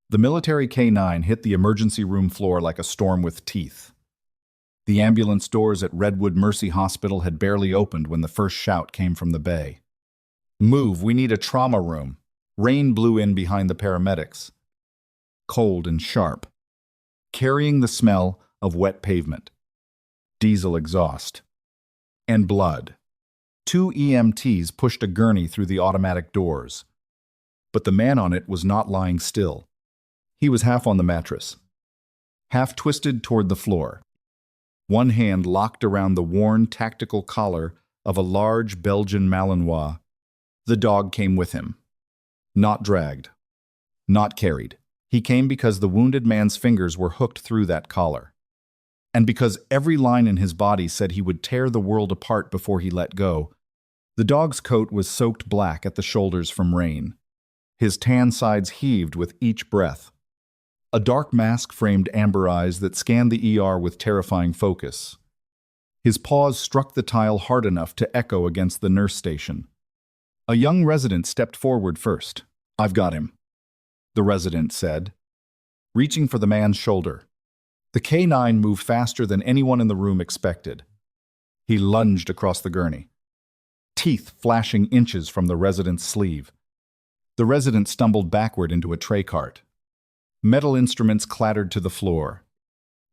The military K-9 hit the emergency room floor like a storm with teeth. The ambulance doors at Redwood Mercy Hospital had barely opened when the first shout came from the bay. "Move, we need a trauma room." Rain blew in behind the paramedics, cold and sharp, carrying the smell of wet pavement, diesel exhaust, and blood. Two EMTs pushed a gurney through the automatic doors, but the man on it was not lying still. He was half on the mattress, half twisted toward the floor, one hand locked around the worn tactical collar of a large Belgian Malinois. The dog came with him. Not dragged, not carried. He came because the wounded man's fingers were hooked through that collar, and because every line in his body said he would tear the world apart before he let go. The dog's coat was soaked black at the shoulders from rain. His tan sides heaved with each breath. A dark mask framed amber eyes that scanned the ER with terrifying focus. His paws struck the tile hard enough to echo against the nurse station. A young resident stepped forward first. "I've got him," the resident said, reaching for the man's shoulder. The K-9 moved faster than anyone in the room expected. He lunged across the gurney, teeth flashing inches from the resident's sleeve. The resident stumbled backward into a tray cart. Metal instruments clattered to the floor.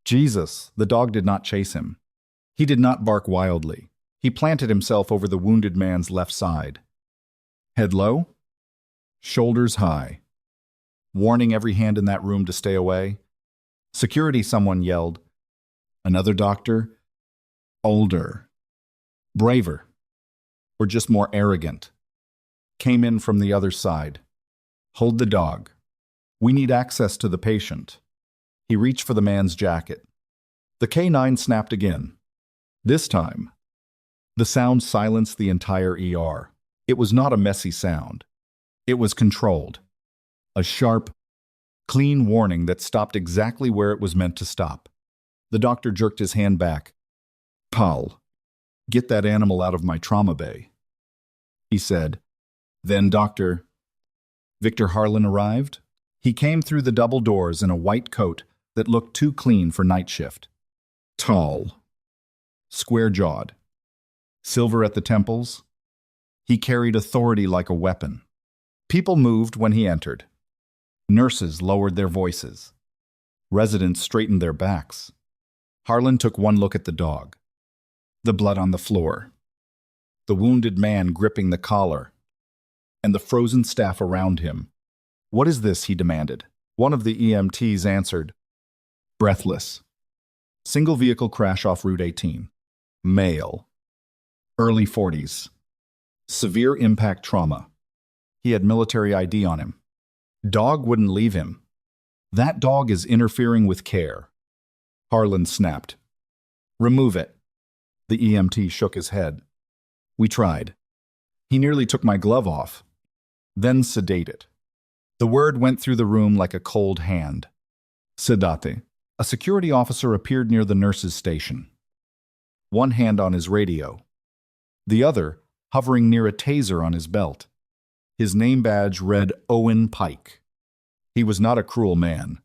Jesus, the dog did not chase him. He did not bark wildly. He planted himself over the wounded man's left side. Head low, shoulders high, warning every hand in that room to stay away. "Security," someone yelled. Another doctor, older, braver, or just more arrogant, came in from the other side. "Hold the dog. We need access to the patient." He reached for the man's jacket. The K-9 snapped again. This time, the sound silenced the entire ER. It was not a messy sound. It was controlled. A sharp, clean warning that stopped exactly where it was meant to stop. The doctor jerked his hand back. "Paul, get that animal out of my trauma bay," he said. Then Dr. Victor Harlan arrived. He came through the double doors in a white coat that looked too clean for night shift. Tall, square-jawed, silver at the temples. He carried authority like a weapon. People moved when he entered. Nurses lowered their voices. Residents straightened their backs. Harlan took one look at the dog. The blood on the floor. The wounded man gripping the collar. And the frozen staff around him. "What is this?" he demanded. One of the EMTs answered, breathless. "Single vehicle crash off Route 18. Male. Early 40s. Severe impact trauma." He had military ID on him. Dog wouldn't leave him. "That dog is interfering with care." Harlan snapped. "Remove it." The EMT shook his head. "We tried. He nearly took my glove off." "Then sedate it." The word went through the room like a cold hand. Sedate. A security officer appeared near the nurse's station. One hand on his radio. The other hovering near a taser on his belt. His name badge read Owen Pike. He was not a cruel man,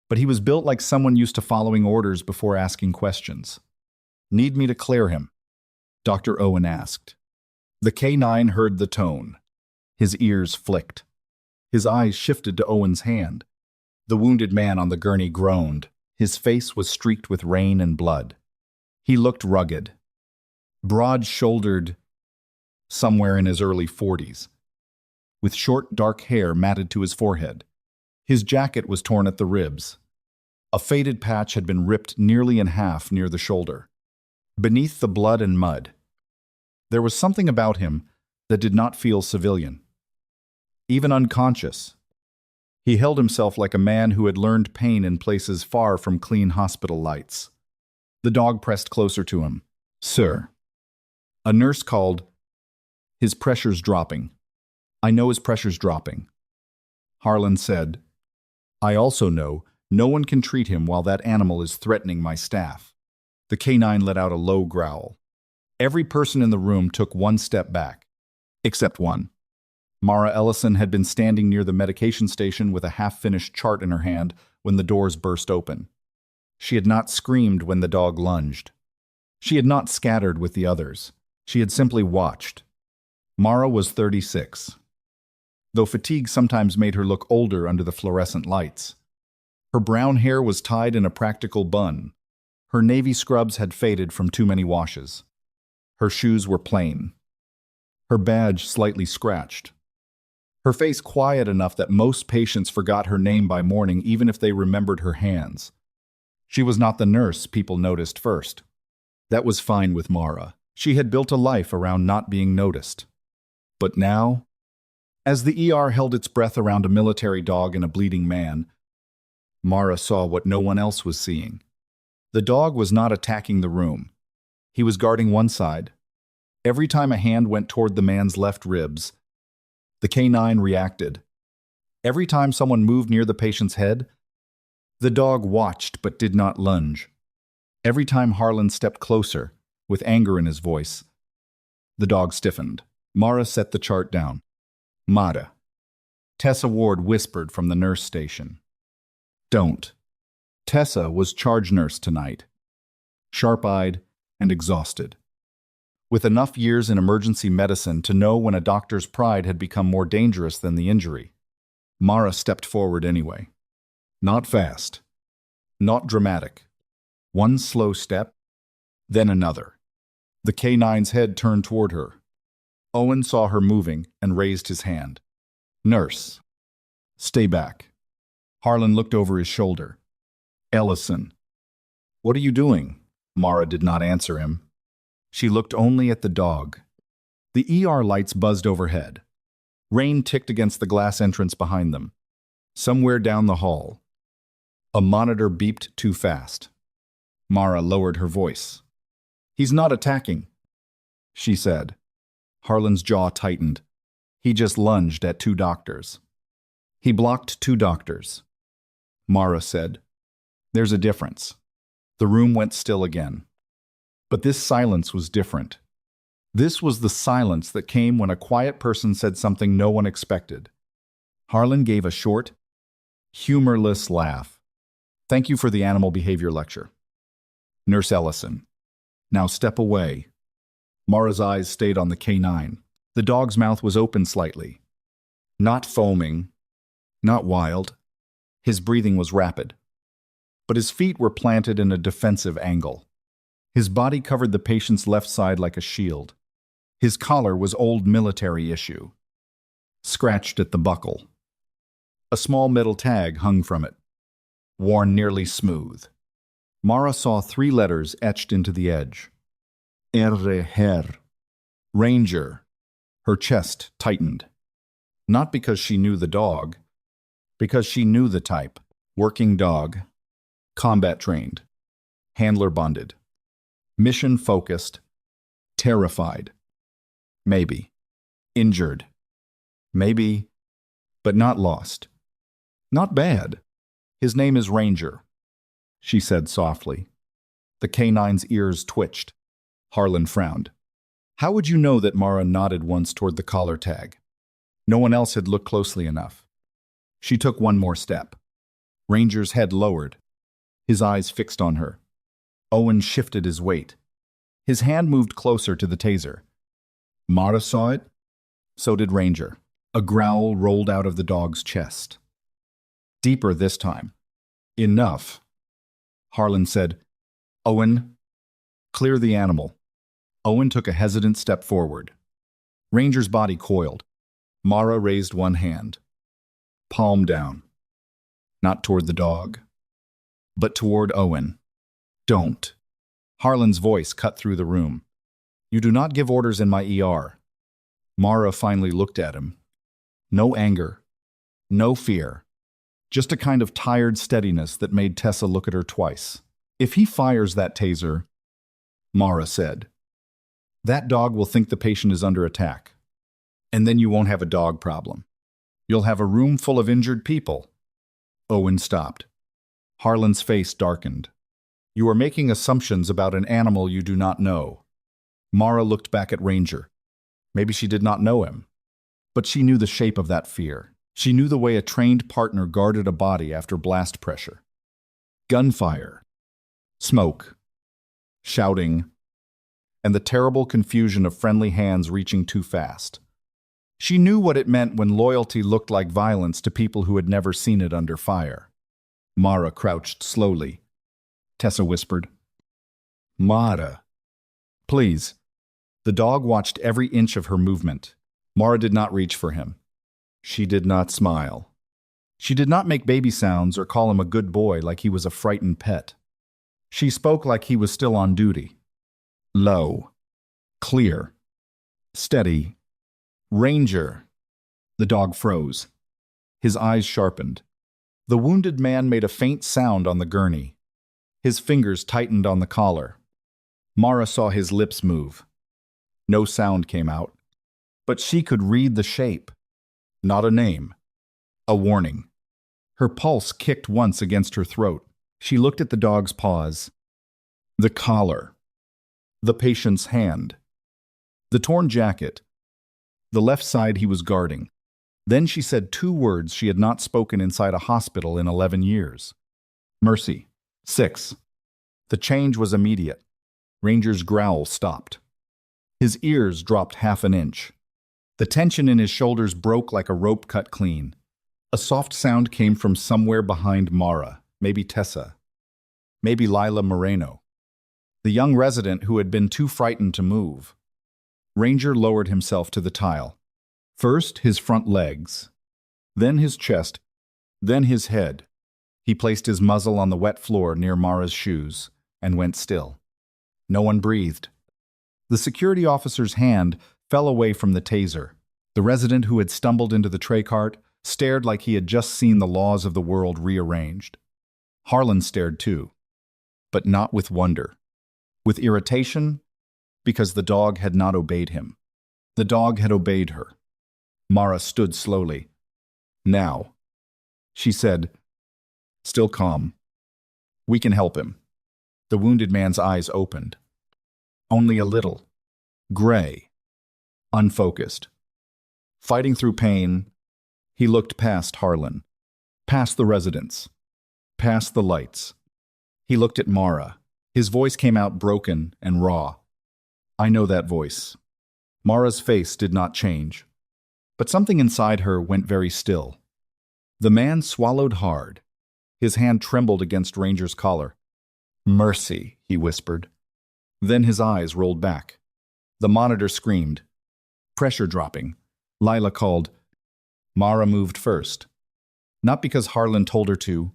but he was built like someone used to following orders before asking questions. "Need me to clear him?" Dr. Owen asked. The K-9 heard the tone. His ears flicked. His eyes shifted to Owen's hand. The wounded man on the gurney groaned. His face was streaked with rain and blood. He looked rugged, broad-shouldered, somewhere in his early 40s, with short, dark hair matted to his forehead. His jacket was torn at the ribs. A faded patch had been ripped nearly in half near the shoulder. Beneath the blood and mud, there was something about him that did not feel civilian, even unconscious. He held himself like a man who had learned pain in places far from clean hospital lights. The dog pressed closer to him. "Sir." A nurse called. "His pressure's dropping." "I know his pressure's dropping." Harlan said, "I also know no one can treat him while that animal is threatening my staff." The K-9 let out a low growl. Every person in the room took one step back, except one. Mara Ellison had been standing near the medication station with a half-finished chart in her hand when the doors burst open. She had not screamed when the dog lunged. She had not scattered with the others. She had simply watched. Mara was 36, though fatigue sometimes made her look older under the fluorescent lights. Her brown hair was tied in a practical bun. Her navy scrubs had faded from too many washes. Her shoes were plain. Her badge slightly scratched. Her face quiet enough that most patients forgot her name by morning even if they remembered her hands. She was not the nurse people noticed first. That was fine with Mara. She had built a life around not being noticed. But now, as the ER held its breath around a military dog and a bleeding man, Mara saw what no one else was seeing. The dog was not attacking the room. He was guarding one side. Every time a hand went toward the man's left ribs, the canine reacted. Every time someone moved near the patient's head, the dog watched but did not lunge. Every time Harlan stepped closer, with anger in his voice, the dog stiffened. Mara set the chart down. Mada. Tessa Ward whispered from the nurse station. Don't. Tessa was charge nurse tonight, sharp-eyed and exhausted. With enough years in emergency medicine to know when a doctor's pride had become more dangerous than the injury. Mara stepped forward anyway. Not fast. Not dramatic. One slow step, then another. The canine's head turned toward her. Owen saw her moving and raised his hand. Nurse. Stay back. Harlan looked over his shoulder. Ellison. What are you doing? Mara did not answer him. She looked only at the dog. The ER lights buzzed overhead. Rain ticked against the glass entrance behind them. Somewhere down the hall, a monitor beeped too fast. Mara lowered her voice. He's not attacking, she said. Harlan's jaw tightened. He just lunged at 2 doctors. He blocked 2 doctors. Mara said, There's a difference. The room went still again. But this silence was different. This was the silence that came when a quiet person said something no one expected. Harlan gave a short, humorless laugh. Thank you for the animal behavior lecture. Nurse Ellison. Now step away. Mara's eyes stayed on the canine. The dog's mouth was open slightly. Not foaming, not wild. His breathing was rapid. But his feet were planted in a defensive angle. His body covered the patient's left side like a shield. His collar was old military issue, scratched at the buckle. A small metal tag hung from it, worn nearly smooth. Mara saw 3 letters etched into the edge. Her. Ranger. Her chest tightened. Not because she knew the dog, because she knew the type. Working dog. Combat trained. Handler bonded. Mission focused. Terrified. Maybe. Injured. Maybe, but not lost. Not bad. His name is Ranger, she said softly. The canine's ears twitched. Harlan frowned. How would you know that? Mara nodded once toward the collar tag. No one else had looked closely enough. She took one more step. Ranger's head lowered, his eyes fixed on her. Owen shifted his weight. His hand moved closer to the taser. Mara saw it. So did Ranger. A growl rolled out of the dog's chest. Deeper this time. Enough. Harlan said, Owen, clear the animal. Owen took a hesitant step forward. Ranger's body coiled. Mara raised one hand. Palm down. Not toward the dog, but toward Owen. Don't. Harlan's voice cut through the room. You do not give orders in my ER. Mara finally looked at him. No anger. No fear. Just a kind of tired steadiness that made Tessa look at her twice. If he fires that taser, Mara said, that dog will think the patient is under attack. And then you won't have a dog problem. You'll have a room full of injured people. Owen stopped. Harlan's face darkened. You are making assumptions about an animal you do not know. Mara looked back at Ranger. Maybe she did not know him. But she knew the shape of that fear. She knew the way a trained partner guarded a body after blast pressure. Gunfire, smoke, shouting, and the terrible confusion of friendly hands reaching too fast. She knew what it meant when loyalty looked like violence to people who had never seen it under fire. Mara crouched slowly. Tessa whispered, "Mara, please." The dog watched every inch of her movement. Mara did not reach for him. She did not smile. She did not make baby sounds or call him a good boy like he was a frightened pet. She spoke like he was still on duty. Low, clear, steady. "Ranger." The dog froze. His eyes sharpened. The wounded man made a faint sound on the gurney. His fingers tightened on the collar. Mara saw his lips move. No sound came out, but she could read the shape. Not a name. A warning. Her pulse kicked once against her throat. She looked at the dog's paws. The collar. The patient's hand. The torn jacket. The left side he was guarding. Then she said two words she had not spoken inside a hospital in 11 years. Mercy. 6. The change was immediate. Ranger's growl stopped. His ears dropped half an inch. The tension in his shoulders broke like a rope cut clean. A soft sound came from somewhere behind Mara, maybe Tessa, maybe Lila Moreno, the young resident who had been too frightened to move. Ranger lowered himself to the tile. First his front legs, then his chest, then his head. He placed his muzzle on the wet floor near Mara's shoes and went still. No one breathed. The security officer's hand fell away from the taser. The resident who had stumbled into the tray cart stared like he had just seen the laws of the world rearranged. Harlan stared too, but not with wonder. With irritation, because the dog had not obeyed him. The dog had obeyed her. Mara stood slowly. "Now," she said, still calm. "We can help him." The wounded man's eyes opened. Only a little. Gray. Unfocused. Fighting through pain, he looked past Harlan, past the residents, past the lights. He looked at Mara. His voice came out broken and raw. I know that voice. Mara's face did not change, but something inside her went very still. The man swallowed hard. His hand trembled against Ranger's collar. "Mercy," he whispered. Then his eyes rolled back. The monitor screamed. Pressure dropping. Lila called. Mara moved first. Not because Harlan told her to,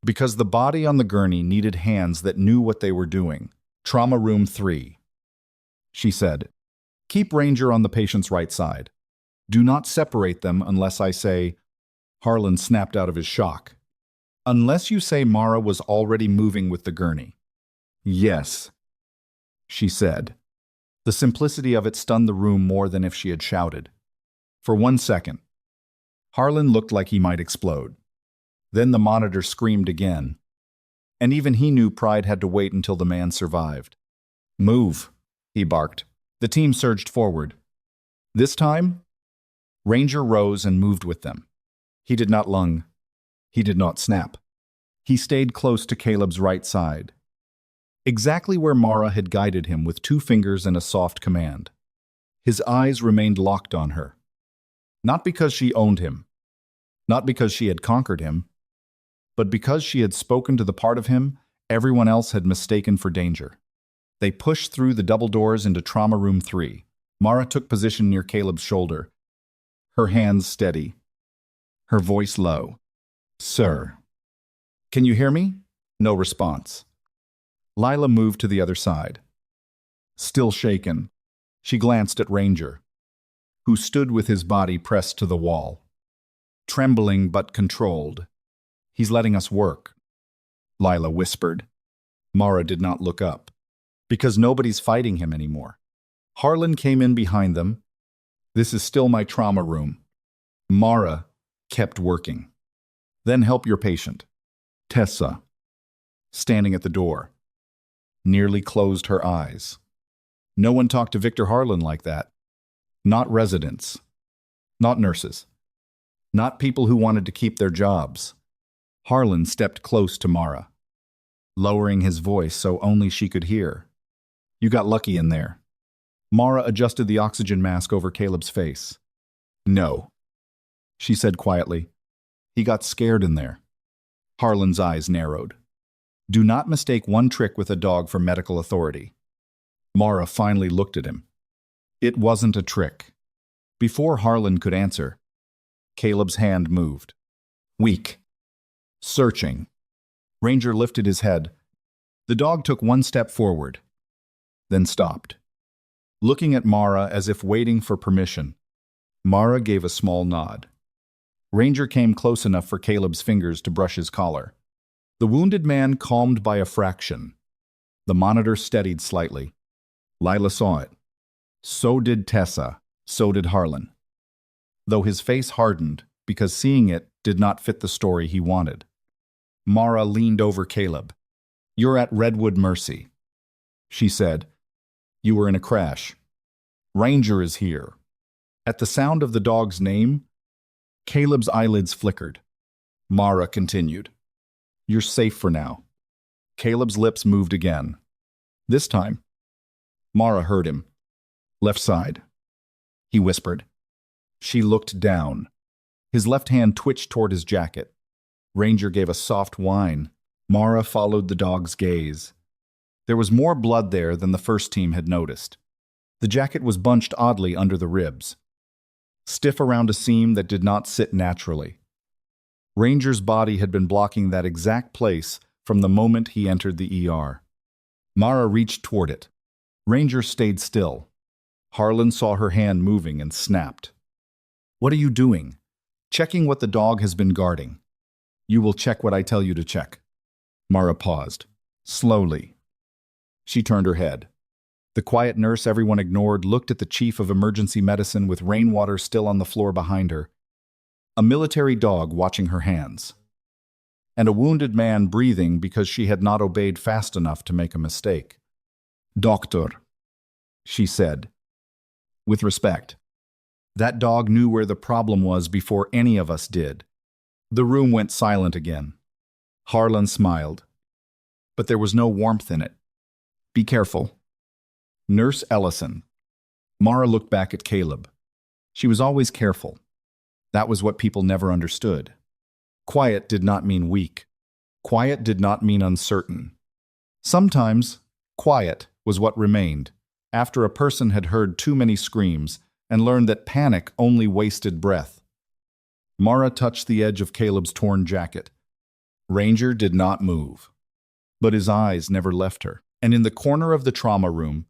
because the body on the gurney needed hands that knew what they were doing. Trauma room 3. She said, "Keep Ranger on the patient's right side. Do not separate them unless I say..." Harlan snapped out of his shock. "Unless you say Mara was already moving with the gurney." "Yes," she said. The simplicity of it stunned the room more than if she had shouted. For 1 second, Harlan looked like he might explode. Then the monitor screamed again. And even he knew pride had to wait until the man survived. "Move," he barked. The team surged forward. This time, Ranger rose and moved with them. He did not lung. He did not snap. He stayed close to Caleb's right side, exactly where Mara had guided him with 2 fingers and a soft command. His eyes remained locked on her. Not because she owned him, not because she had conquered him, but because she had spoken to the part of him everyone else had mistaken for danger. They pushed through the double doors into Trauma Room 3. Mara took position near Caleb's shoulder, her hands steady, her voice low. "Sir, can you hear me?" No response. Lila moved to the other side. Still shaken, she glanced at Ranger, who stood with his body pressed to the wall. Trembling but controlled. "He's letting us work," Lila whispered. Mara did not look up. "Because nobody's fighting him anymore." Harlan came in behind them. "This is still my trauma room." Mara kept working. "Then help your patient." Tessa, standing at the door, nearly closed her eyes. No one talked to Victor Harlan like that. Not residents. Not nurses. Not people who wanted to keep their jobs. Harlan stepped close to Mara, lowering his voice so only she could hear. You got lucky in there. Mara adjusted the oxygen mask over Caleb's face. No, she said quietly. He got scared in there. Harlan's eyes narrowed. Do not mistake one trick with a dog for medical authority. Mara finally looked at him. It wasn't a trick. Before Harlan could answer, Caleb's hand moved. Weak. Searching. Ranger lifted his head. The dog took one step forward, then stopped, looking at Mara as if waiting for permission. Mara gave a small nod. Ranger came close enough for Caleb's fingers to brush his collar. The wounded man calmed by a fraction. The monitor steadied slightly. Lila saw it. So did Tessa. So did Harlan. Though his face hardened because seeing it did not fit the story he wanted. Mara leaned over Caleb. You're at Redwood Mercy, she said. You were in a crash. Ranger is here. At the sound of the dog's name, Caleb's eyelids flickered. Mara continued. You're safe for now. Caleb's lips moved again. This time, Mara heard him. Left side, he whispered. She looked down. His left hand twitched toward his jacket. Ranger gave a soft whine. Mara followed the dog's gaze. There was more blood there than the first team had noticed. The jacket was bunched oddly under the ribs, stiff around a seam that did not sit naturally. Ranger's body had been blocking that exact place from the moment he entered the ER. Mara reached toward it. Ranger stayed still. Harlan saw her hand moving and snapped. What are you doing? Checking what the dog has been guarding. You will check what I tell you to check. Mara paused. Slowly. She turned her head. The quiet nurse everyone ignored looked at the chief of emergency medicine with rainwater still on the floor behind her. A military dog watching her hands. And a wounded man breathing because she had not obeyed fast enough to make a mistake. Doctor, she said, with respect. That dog knew where the problem was before any of us did. The room went silent again. Harlan smiled, but there was no warmth in it. Be careful. Nurse Ellison. Mara looked back at Caleb. She was always careful. That was what people never understood. Quiet did not mean weak. Quiet did not mean uncertain. Sometimes, quiet was what remained after a person had heard too many screams and learned that panic only wasted breath. Mara touched the edge of Caleb's torn jacket. Ranger did not move, but his eyes never left her. And in the corner of the trauma room,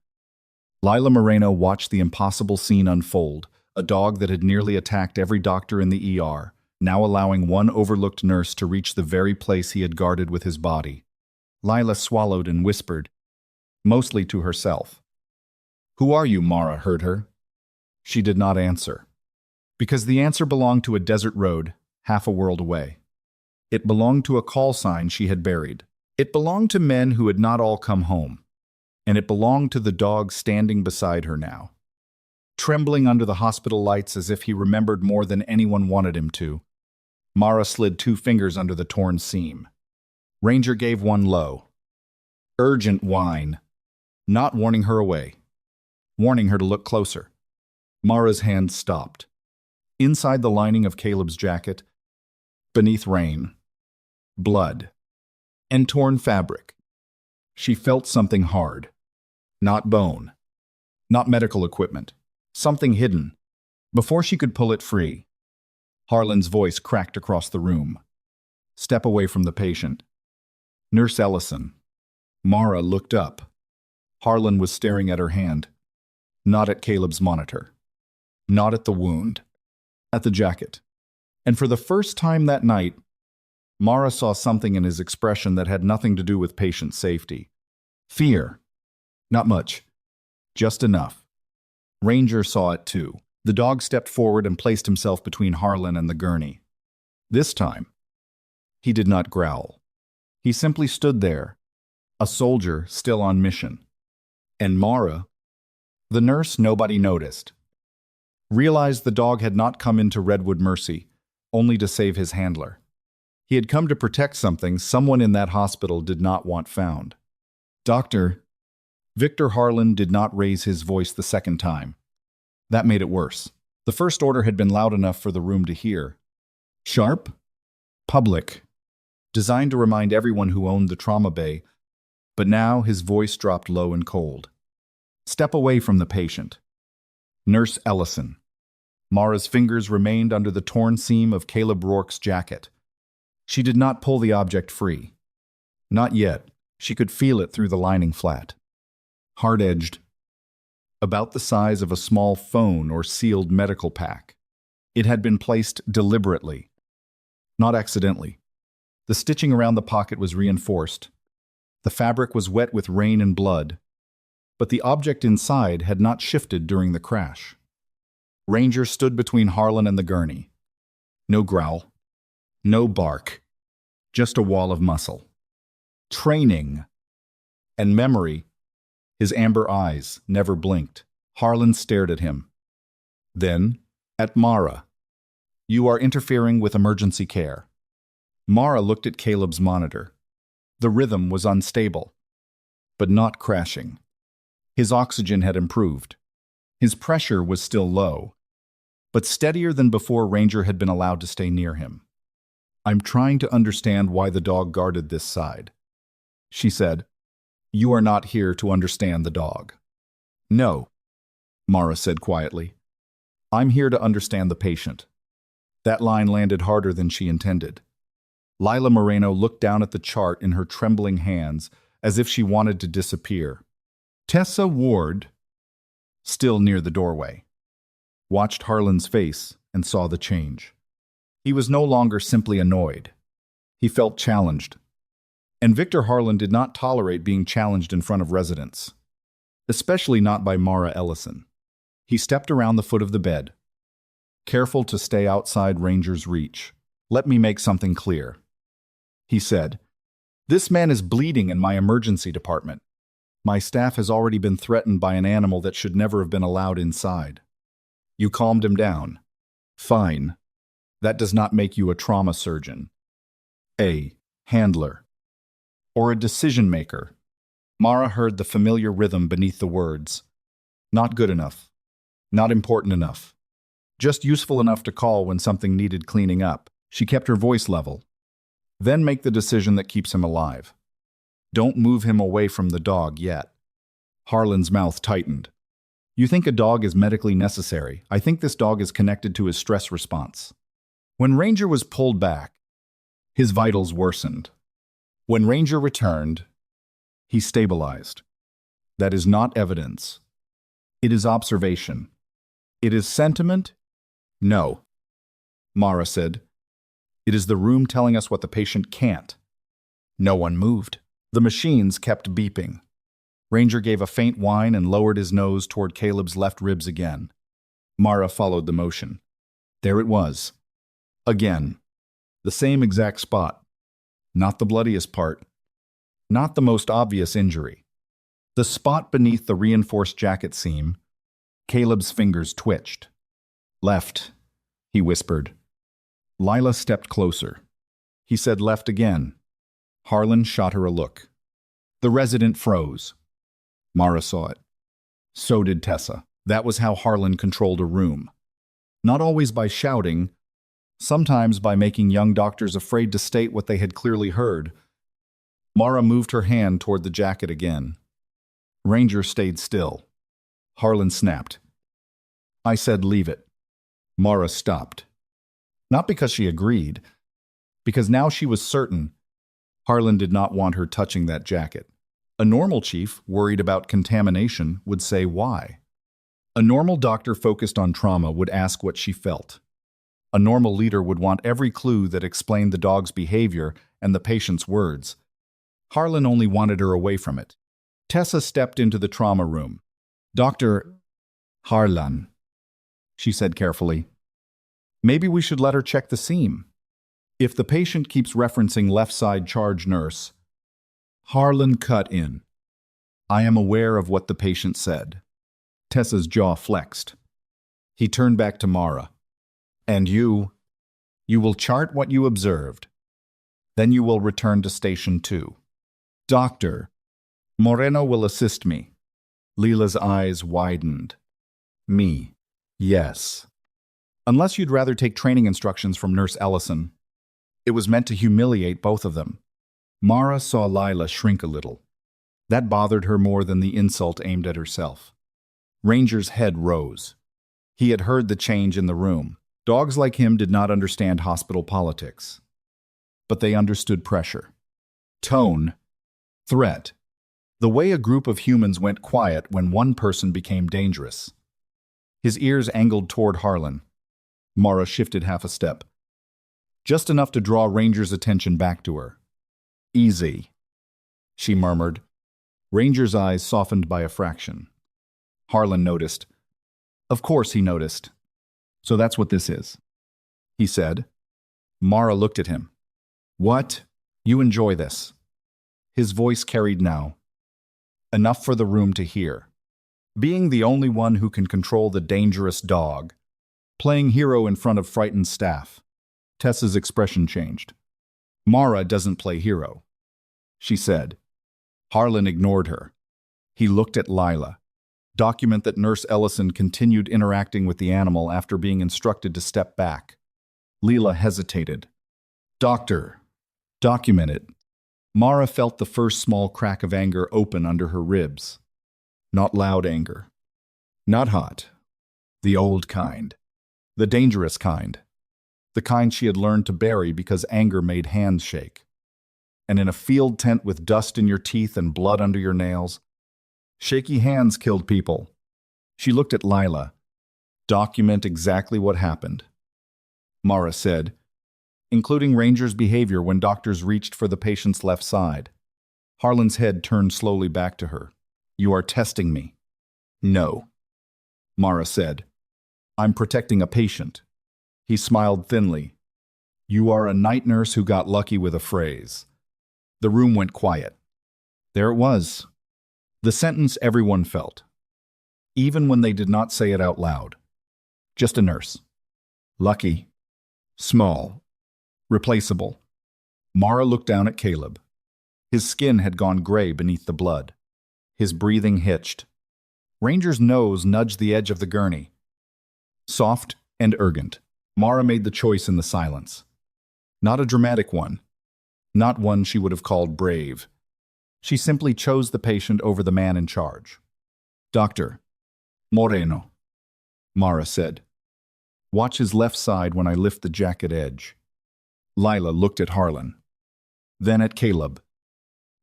Lila Moreno watched the impossible scene unfold, a dog that had nearly attacked every doctor in the ER, now allowing one overlooked nurse to reach the very place he had guarded with his body. Lila swallowed and whispered, mostly to herself. Who are you? Mara heard her. She did not answer, because the answer belonged to a desert road half a world away. It belonged to a call sign she had buried. It belonged to men who had not all come home, and it belonged to the dog standing beside her now. Trembling under the hospital lights as if he remembered more than anyone wanted him to, Mara slid 2 fingers under the torn seam. Ranger gave one low, urgent whine, not warning her away, warning her to look closer. Mara's hand stopped. Inside the lining of Caleb's jacket, beneath rain, blood, and torn fabric, she felt something hard. Not bone, not medical equipment, something hidden. Before she could pull it free, Harlan's voice cracked across the room. Step away from the patient. Nurse Ellison. Mara looked up. Harlan was staring at her hand, not at Caleb's monitor, not at the wound, at the jacket. And for the first time that night, Mara saw something in his expression that had nothing to do with patient safety. Fear. Not much. Just enough. Ranger saw it too. The dog stepped forward and placed himself between Harlan and the gurney. This time, he did not growl. He simply stood there, a soldier still on mission. And Mara, the nurse nobody noticed, realized the dog had not come into Redwood Mercy, only to save his handler. He had come to protect something someone in that hospital did not want found. Doctor, Victor Harlan did not raise his voice the second time. That made it worse. The first order had been loud enough for the room to hear. Sharp, public, designed to remind everyone who owned the trauma bay, but now his voice dropped low and cold. Step away from the patient. Nurse Ellison. Mara's fingers remained under the torn seam of Caleb Rourke's jacket. She did not pull the object free. Not yet. She could feel it through the lining flat. Hard-edged, about the size of a small phone or sealed medical pack. It had been placed deliberately, not accidentally. The stitching around the pocket was reinforced. The fabric was wet with rain and blood, but the object inside had not shifted during the crash. Ranger stood between Harlan and the gurney. No growl, no bark, just a wall of muscle. Training and memory. His amber eyes never blinked. Harlan stared at him. Then, at Mara. You are interfering with emergency care. Mara looked at Caleb's monitor. The rhythm was unstable, but not crashing. His oxygen had improved. His pressure was still low, but steadier than before Ranger had been allowed to stay near him. I'm trying to understand why the dog guarded this side, she said. You are not here to understand the dog. No, Mara said quietly. I'm here to understand the patient. That line landed harder than she intended. Lila Moreno looked down at the chart in her trembling hands as if she wanted to disappear. Tessa Ward, still near the doorway, watched Harlan's face and saw the change. He was no longer simply annoyed. He felt challenged. And Victor Harlan did not tolerate being challenged in front of residents, especially not by Mara Ellison. He stepped around the foot of the bed, careful to stay outside Ranger's reach. Let me make something clear, he said. This man is bleeding in my emergency department. My staff has already been threatened by an animal that should never have been allowed inside. You calmed him down. Fine. That does not make you a trauma surgeon. A handler. Or a decision maker. Mara heard the familiar rhythm beneath the words. Not good enough. Not important enough. Just useful enough to call when something needed cleaning up. She kept her voice level. Then make the decision that keeps him alive. Don't move him away from the dog yet. Harlan's mouth tightened. You think a dog is medically necessary. I think this dog is connected to his stress response. When Ranger was pulled back, his vitals worsened. When Ranger returned, he stabilized. That is not evidence. It is observation. It is sentiment? No, Mara said. It is the room telling us what the patient can't. No one moved. The machines kept beeping. Ranger gave a faint whine and lowered his nose toward Caleb's left ribs again. Mara followed the motion. There it was. Again. The same exact spot. Not the bloodiest part. Not the most obvious injury. The spot beneath the reinforced jacket seam. Caleb's fingers twitched. Left, he whispered. Lila stepped closer. He said left again. Harlan shot her a look. The resident froze. Mara saw it. So did Tessa. That was how Harlan controlled a room. Not always by shouting, sometimes by making young doctors afraid to state what they had clearly heard. Mara moved her hand toward the jacket again. Ranger stayed still. Harlan snapped. I said leave it. Mara stopped. Not because she agreed, because now she was certain Harlan did not want her touching that jacket. A normal chief, worried about contamination, would say why. A normal doctor focused on trauma would ask what she felt. A normal leader would want every clue that explained the dog's behavior and the patient's words. Harlan only wanted her away from it. Tessa stepped into the trauma room. Dr. Harlan, she said carefully. Maybe we should let her check the seam. If the patient keeps referencing left side charge nurse, Harlan cut in. I am aware of what the patient said. Tessa's jaw flexed. He turned back to Mara. And you will chart what you observed. Then you will return to Station 2. Doctor, Moreno will assist me. Leela's eyes widened. Me. Yes. Unless you'd rather take training instructions from Nurse Ellison. It was meant to humiliate both of them. Mara saw Lila shrink a little. That bothered her more than the insult aimed at herself. Ranger's head rose. He had heard the change in the room. Dogs like him did not understand hospital politics. But they understood pressure. Tone. Threat. The way a group of humans went quiet when one person became dangerous. His ears angled toward Harlan. Mara shifted half a step. Just enough to draw Ranger's attention back to her. Easy, she murmured. Ranger's eyes softened by a fraction. Harlan noticed. Of course he noticed. So that's what this is, he said. Mara looked at him. What? You enjoy this. His voice carried now. Enough for the room to hear. Being the only one who can control the dangerous dog. Playing hero in front of frightened staff. Tessa's expression changed. Mara doesn't play hero, she said. Harlan ignored her. He looked at Lila. Document that Nurse Ellison continued interacting with the animal after being instructed to step back. Leela hesitated. Doctor, document it. Mara felt the first small crack of anger open under her ribs. Not loud anger. Not hot. The old kind. The dangerous kind. The kind she had learned to bury because anger made hands shake. And in a field tent with dust in your teeth and blood under your nails, shaky hands killed people. She looked at Lila. Document exactly what happened. Mara said, including Ranger's behavior when doctors reached for the patient's left side. Harlan's head turned slowly back to her. You are testing me. No, Mara said. I'm protecting a patient. He smiled thinly. You are a night nurse who got lucky with a phrase. The room went quiet. There it was. The sentence everyone felt. Even when they did not say it out loud. Just a nurse. Lucky. Small. Replaceable. Mara looked down at Caleb. His skin had gone gray beneath the blood. His breathing hitched. Ranger's nose nudged the edge of the gurney. Soft and urgent. Mara made the choice in the silence. Not a dramatic one. Not one she would have called brave. She simply chose the patient over the man in charge. Doctor, Moreno, Mara said. Watch his left side when I lift the jacket edge. Lila looked at Harlan. Then at Caleb.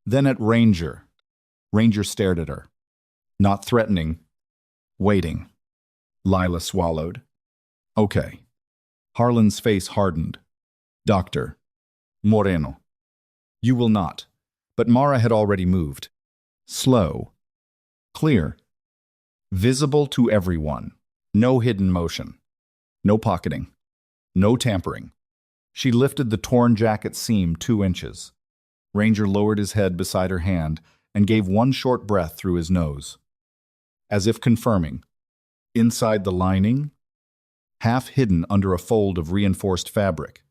Then at Ranger. Ranger stared at her. Not threatening. Waiting. Lila swallowed. Okay. Harlan's face hardened. Doctor, Moreno. You will not. But Mara had already moved. Slow. Clear. Visible to everyone. No hidden motion. No pocketing. No tampering. She lifted the torn jacket seam 2 inches. Ranger lowered his head beside her hand and gave one short breath through his nose. As if confirming. Inside the lining, half hidden under a fold of reinforced fabric,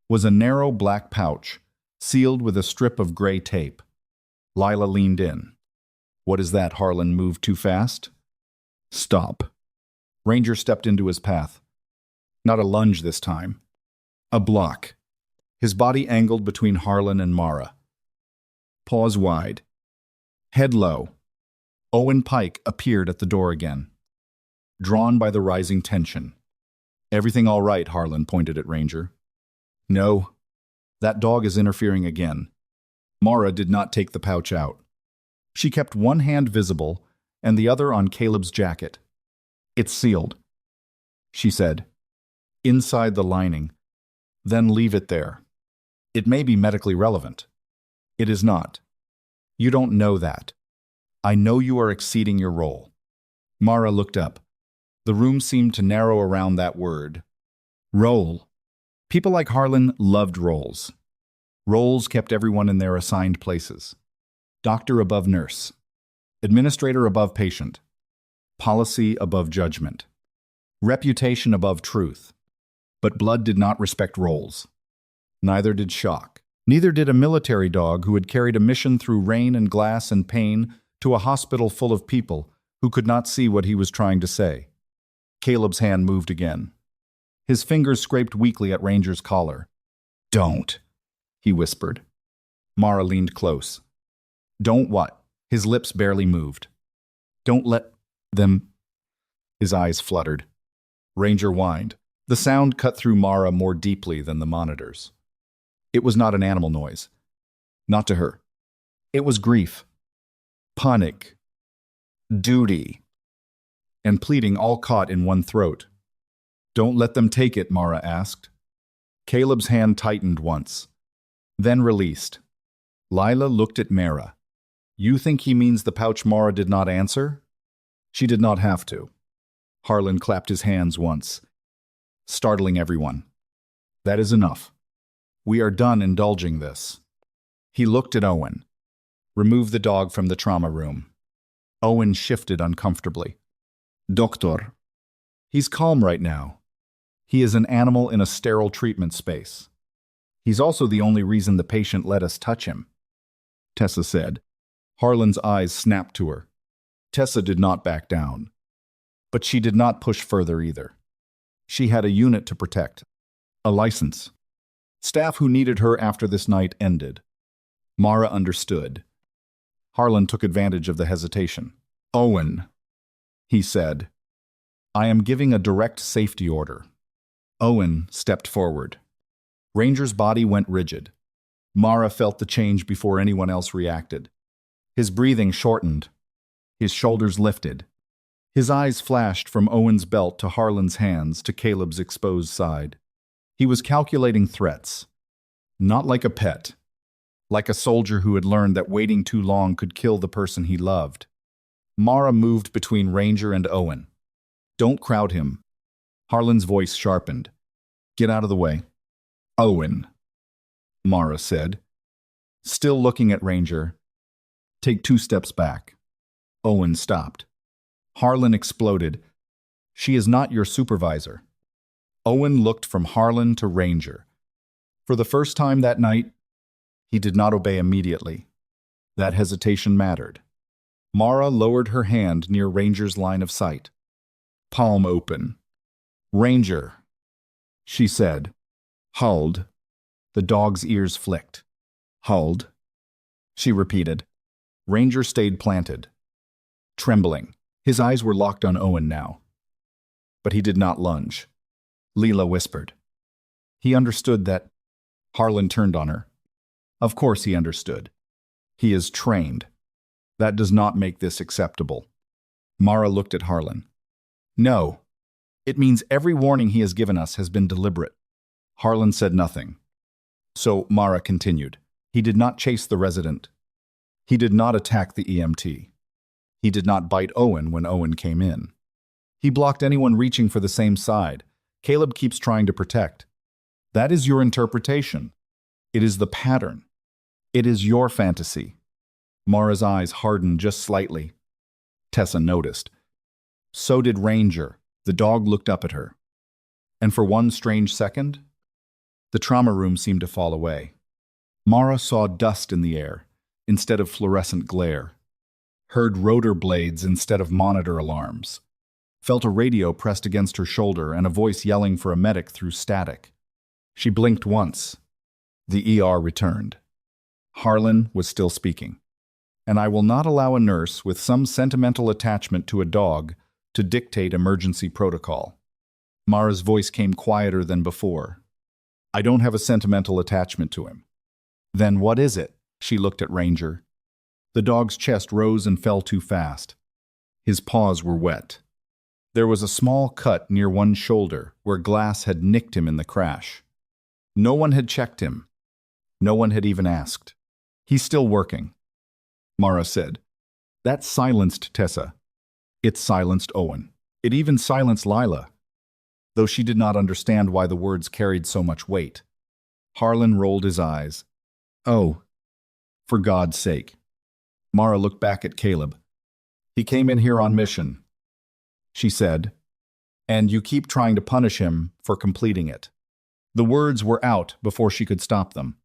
was a narrow black pouch, sealed with a strip of gray tape. Lila leaned in. What is that? Harlan moved too fast? Stop. Ranger stepped into his path. Not a lunge this time. A block. His body angled between Harlan and Mara. Paws wide. Head low. Owen Pike appeared at the door again. Drawn by the rising tension. Everything all right, Harlan pointed at Ranger. No. That dog is interfering again. Mara did not take the pouch out. She kept one hand visible and the other on Caleb's jacket. It's sealed, she said. Inside the lining. Then leave it there. It may be medically relevant. It is not. You don't know that. I know you are exceeding your role. Mara looked up. The room seemed to narrow around that word. Role. People like Harlan loved roles. Roles kept everyone in their assigned places. Doctor above nurse. Administrator above patient. Policy above judgment. Reputation above truth. But blood did not respect roles. Neither did shock. Neither did a military dog who had carried a mission through rain and glass and pain to a hospital full of people who could not see what he was trying to say. Caleb's hand moved again. His fingers scraped weakly at Ranger's collar. "Don't," he whispered. Mara leaned close. "Don't what?" His lips barely moved. "Don't let them." His eyes fluttered. Ranger whined. The sound cut through Mara more deeply than the monitors. It was not an animal noise. Not to her. It was grief, panic, duty, and pleading all caught in one throat. "Don't let them take it," Mara asked. Caleb's hand tightened once, then released. Lila looked at Mara. "You think he means the pouch?" Mara did not answer. She did not have to. Harlan clapped his hands once, startling everyone. "That is enough. We are done indulging this." He looked at Owen. "Remove the dog from the trauma room." Owen shifted uncomfortably. "Doctor." "He's calm right now. He is an animal in a sterile treatment space. He's also the only reason the patient let us touch him," Tessa said. Harlan's eyes snapped to her. Tessa did not back down. But she did not push further either. She had a unit to protect, a license. Staff who needed her after this night ended. Mara understood. Harlan took advantage of the hesitation. "Owen," he said, "I am giving a direct safety order." Owen stepped forward. Ranger's body went rigid. Mara felt the change before anyone else reacted. His breathing shortened. His shoulders lifted. His eyes flashed from Owen's belt to Harlan's hands to Caleb's exposed side. He was calculating threats. Not like a pet. Like a soldier who had learned that waiting too long could kill the person he loved. Mara moved between Ranger and Owen. "Don't crowd him." Harlan's voice sharpened. "Get out of the way." "Owen," Mara said. Still looking at Ranger. "Take 2 steps back." Owen stopped. Harlan exploded. "She is not your supervisor." Owen looked from Harlan to Ranger. For the first time that night, he did not obey immediately. That hesitation mattered. Mara lowered her hand near Ranger's line of sight. Palm open. "Ranger," she said. "Hold." The dog's ears flicked. "Hold," she repeated. Ranger stayed planted, trembling. His eyes were locked on Owen now. But he did not lunge. Leela whispered. He understood that. Harlan turned on her. Of course he understood. He is trained. That does not make this acceptable. Mara looked at Harlan. "No. It means every warning he has given us has been deliberate." Harlan said nothing. So Mara continued. He did not chase the resident. He did not attack the EMT. He did not bite Owen when Owen came in. He blocked anyone reaching for the same side. Caleb keeps trying to protect. That is your interpretation. It is the pattern. It is your fantasy. Mara's eyes hardened just slightly. Tessa noticed. So did Ranger. The dog looked up at her. And for one strange second, the trauma room seemed to fall away. Mara saw dust in the air instead of fluorescent glare, heard rotor blades instead of monitor alarms, felt a radio pressed against her shoulder and a voice yelling for a medic through static. She blinked once. The ER returned. Harlan was still speaking. "And I will not allow a nurse with some sentimental attachment to a dog to dictate emergency protocol." Mara's voice came quieter than before. "I don't have a sentimental attachment to him." "Then what is it?" She looked at Ranger. The dog's chest rose and fell too fast. His paws were wet. There was a small cut near one shoulder where glass had nicked him in the crash. No one had checked him. No one had even asked. "He's still working," Mara said. That silenced Tessa. It silenced Owen. It even silenced Lila, though she did not understand why the words carried so much weight. Harlan rolled his eyes. "Oh, for God's sake." Mara looked back at Caleb. "He came in here on mission," she said. and you keep trying to punish him for completing it." The words were out before she could stop them.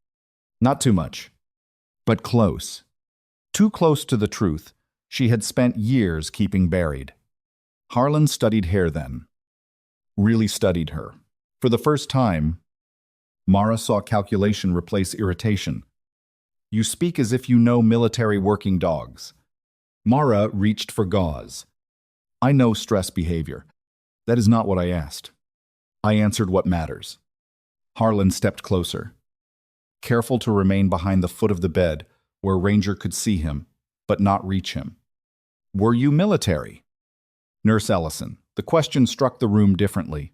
Not too much, but close. Too close to the truth she had spent years keeping buried. Harlan studied hair then. Really studied her. For the first time, Mara saw calculation replace irritation. "You speak as if you know military working dogs." Mara reached for gauze. "I know stress behavior. That is not what I asked. I answered what matters." Harlan stepped closer, careful to remain behind the foot of the bed where Ranger could see him, but not reach him. "Were you military?" Nurse Ellison. The question struck the room differently.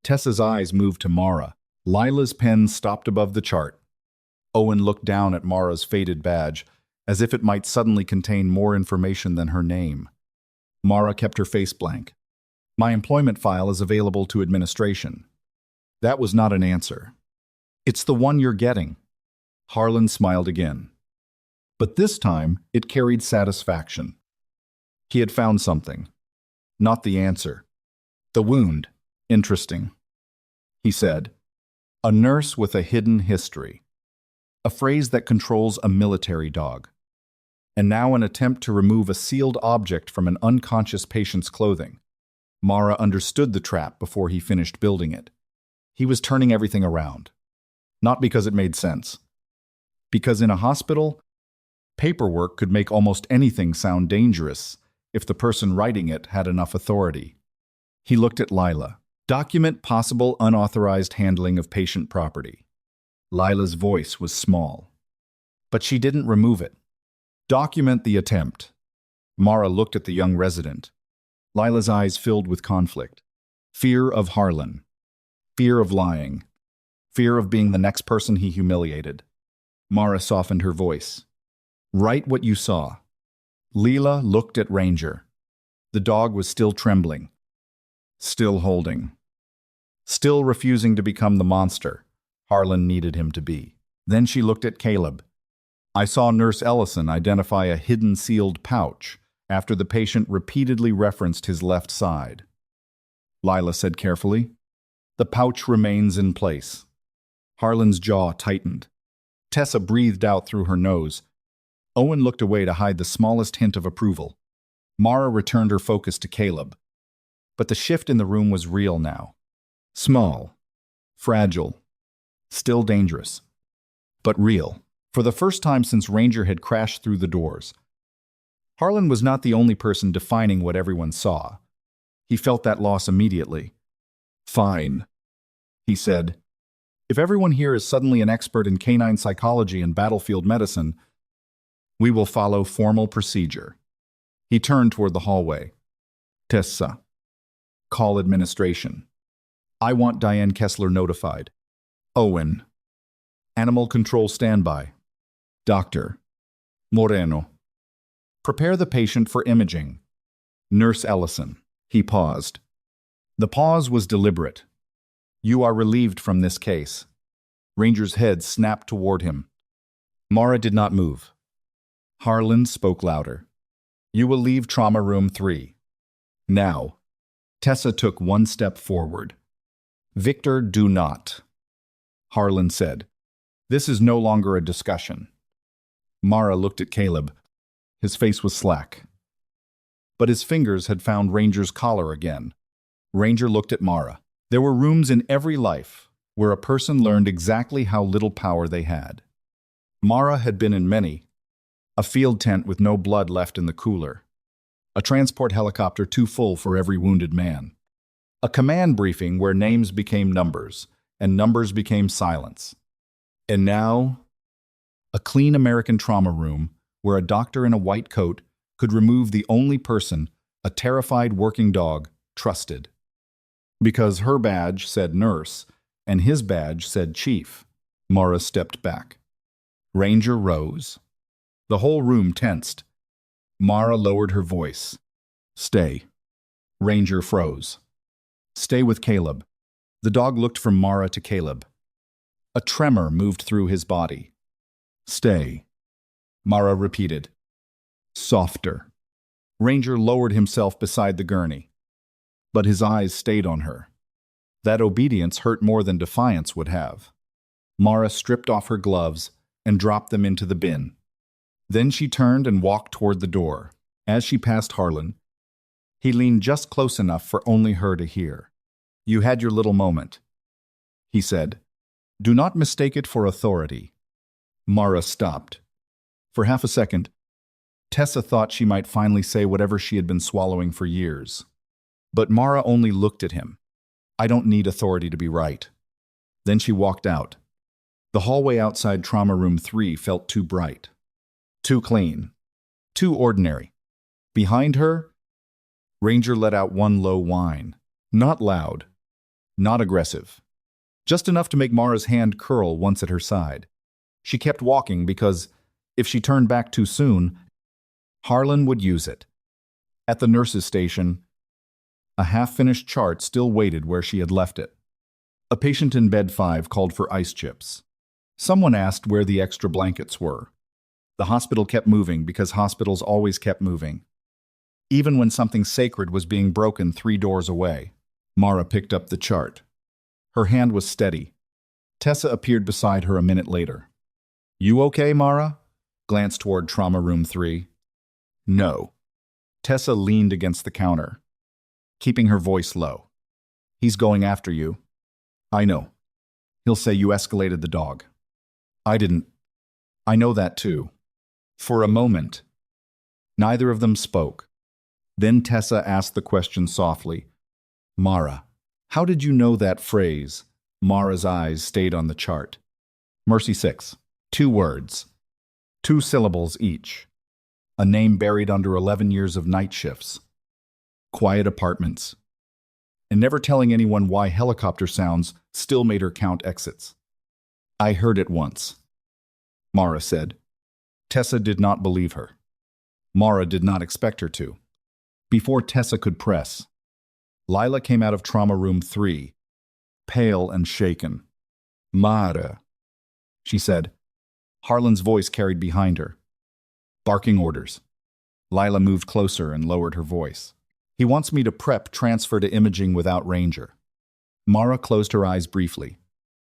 Tessa's eyes moved to Mara. Lila's pen stopped above the chart. Owen looked down at Mara's faded badge, as if it might suddenly contain more information than her name. Mara kept her face blank. "My employment file is available to administration." That was not an answer. "It's the one you're getting." Harlan smiled again. But this time, it carried satisfaction. He had found something. Not the answer. The wound. "Interesting," he said. "A nurse with a hidden history." A phrase that controls a military dog. And now an attempt to remove a sealed object from an unconscious patient's clothing. Mara understood the trap before he finished building it. He was turning everything around. Not because it made sense. Because in a hospital, paperwork could make almost anything sound dangerous if the person writing it had enough authority. He looked at Lila. "Document possible unauthorized handling of patient property." Lila's voice was small. But she didn't remove it. "Document the attempt." Mara looked at the young resident. Lila's eyes filled with conflict. Fear of Harlan. Fear of lying. Fear of being the next person he humiliated. Mara softened her voice. "Write what you saw." Lila looked at Ranger. The dog was still trembling. Still holding. Still refusing to become the monster Harlan needed him to be. Then she looked at Caleb. "I saw Nurse Ellison identify a hidden sealed pouch after the patient repeatedly referenced his left side." Lila said carefully. "The pouch remains in place." Harlan's jaw tightened. Tessa breathed out through her nose. Owen looked away to hide the smallest hint of approval. Mara returned her focus to Caleb. But the shift in the room was real now. Small. Fragile. Still dangerous. But real. For the first time since Ranger had crashed through the doors. Harlan was not the only person defining what everyone saw. He felt that loss immediately. "Fine," he said. "If everyone here is suddenly an expert in canine psychology and battlefield medicine, we will follow formal procedure." He turned toward the hallway. "Tessa, call administration. I want Diane Kessler notified." "Owen, animal control standby." "Doctor Moreno, prepare the patient for imaging." "Nurse Ellison." He paused. The pause was deliberate. "You are relieved from this case." Ranger's head snapped toward him. Mara did not move. Harlan spoke louder. "You will leave trauma room 3. Now." Tessa took one step forward. "Victor, do not." Harlan said. "This is no longer a discussion." Mara looked at Caleb. His face was slack. But his fingers had found Ranger's collar again. Ranger looked at Mara. There were rooms in every life where a person learned exactly how little power they had. Mara had been in many. A field tent with no blood left in the cooler. A transport helicopter too full for every wounded man. A command briefing where names became numbers, and numbers became silence. And now, a clean American trauma room where a doctor in a white coat could remove the only person a terrified working dog trusted. Because her badge said nurse, and his badge said chief, Mara stepped back. Ranger rose. The whole room tensed. Mara lowered her voice. "Stay." Ranger froze. "Stay with Caleb." The dog looked from Mara to Caleb. A tremor moved through his body. "Stay." Mara repeated. "Softer." Ranger lowered himself beside the gurney. but his eyes stayed on her. That obedience hurt more than defiance would have. Mara stripped off her gloves and dropped them into the bin. Then she turned and walked toward the door. As she passed Harlan, he leaned just close enough for only her to hear. "You had your little moment," he said. "Do not mistake it for authority." Mara stopped. For half a second, Tessa thought she might finally say whatever she had been swallowing for years. But Mara only looked at him. "I don't need authority to be right." Then she walked out. The hallway outside Trauma Room 3 felt too bright, too clean, too ordinary. Behind her, Ranger let out one low whine. Not loud, not aggressive. Just enough to make Mara's hand curl once at her side. She kept walking because, if she turned back too soon, Harlan would use it. At the nurse's station, a half-finished chart still waited where she had left it. A patient in bed 5 called for ice chips. Someone asked where the extra blankets were. The hospital kept moving because hospitals always kept moving. Even when something sacred was being broken 3 doors away. Mara picked up the chart. Her hand was steady. Tessa appeared beside her a minute later. "You okay, Mara?" Glanced toward Trauma Room 3. "No." Tessa leaned against the counter, keeping her voice low. "He's going after you." "I know. He'll say you escalated the dog." "I didn't." "I know that too." For a moment, neither of them spoke. Then Tessa asked the question softly. "Mara, how did you know that phrase?" Mara's eyes stayed on the chart. Mercy 6. 2 words. 2 syllables each. A name buried under 11 years of night shifts. Quiet apartments. And never telling anyone why helicopter sounds still made her count exits. "I heard it once," Mara said. Tessa did not believe her. Mara did not expect her to. Before Tessa could press, Lila came out of Trauma Room 3, pale and shaken. "Mara," she said. Harlan's voice carried behind her. Barking orders. Lila moved closer and lowered her voice. "He wants me to prep transfer to imaging without Ranger." Mara closed her eyes briefly.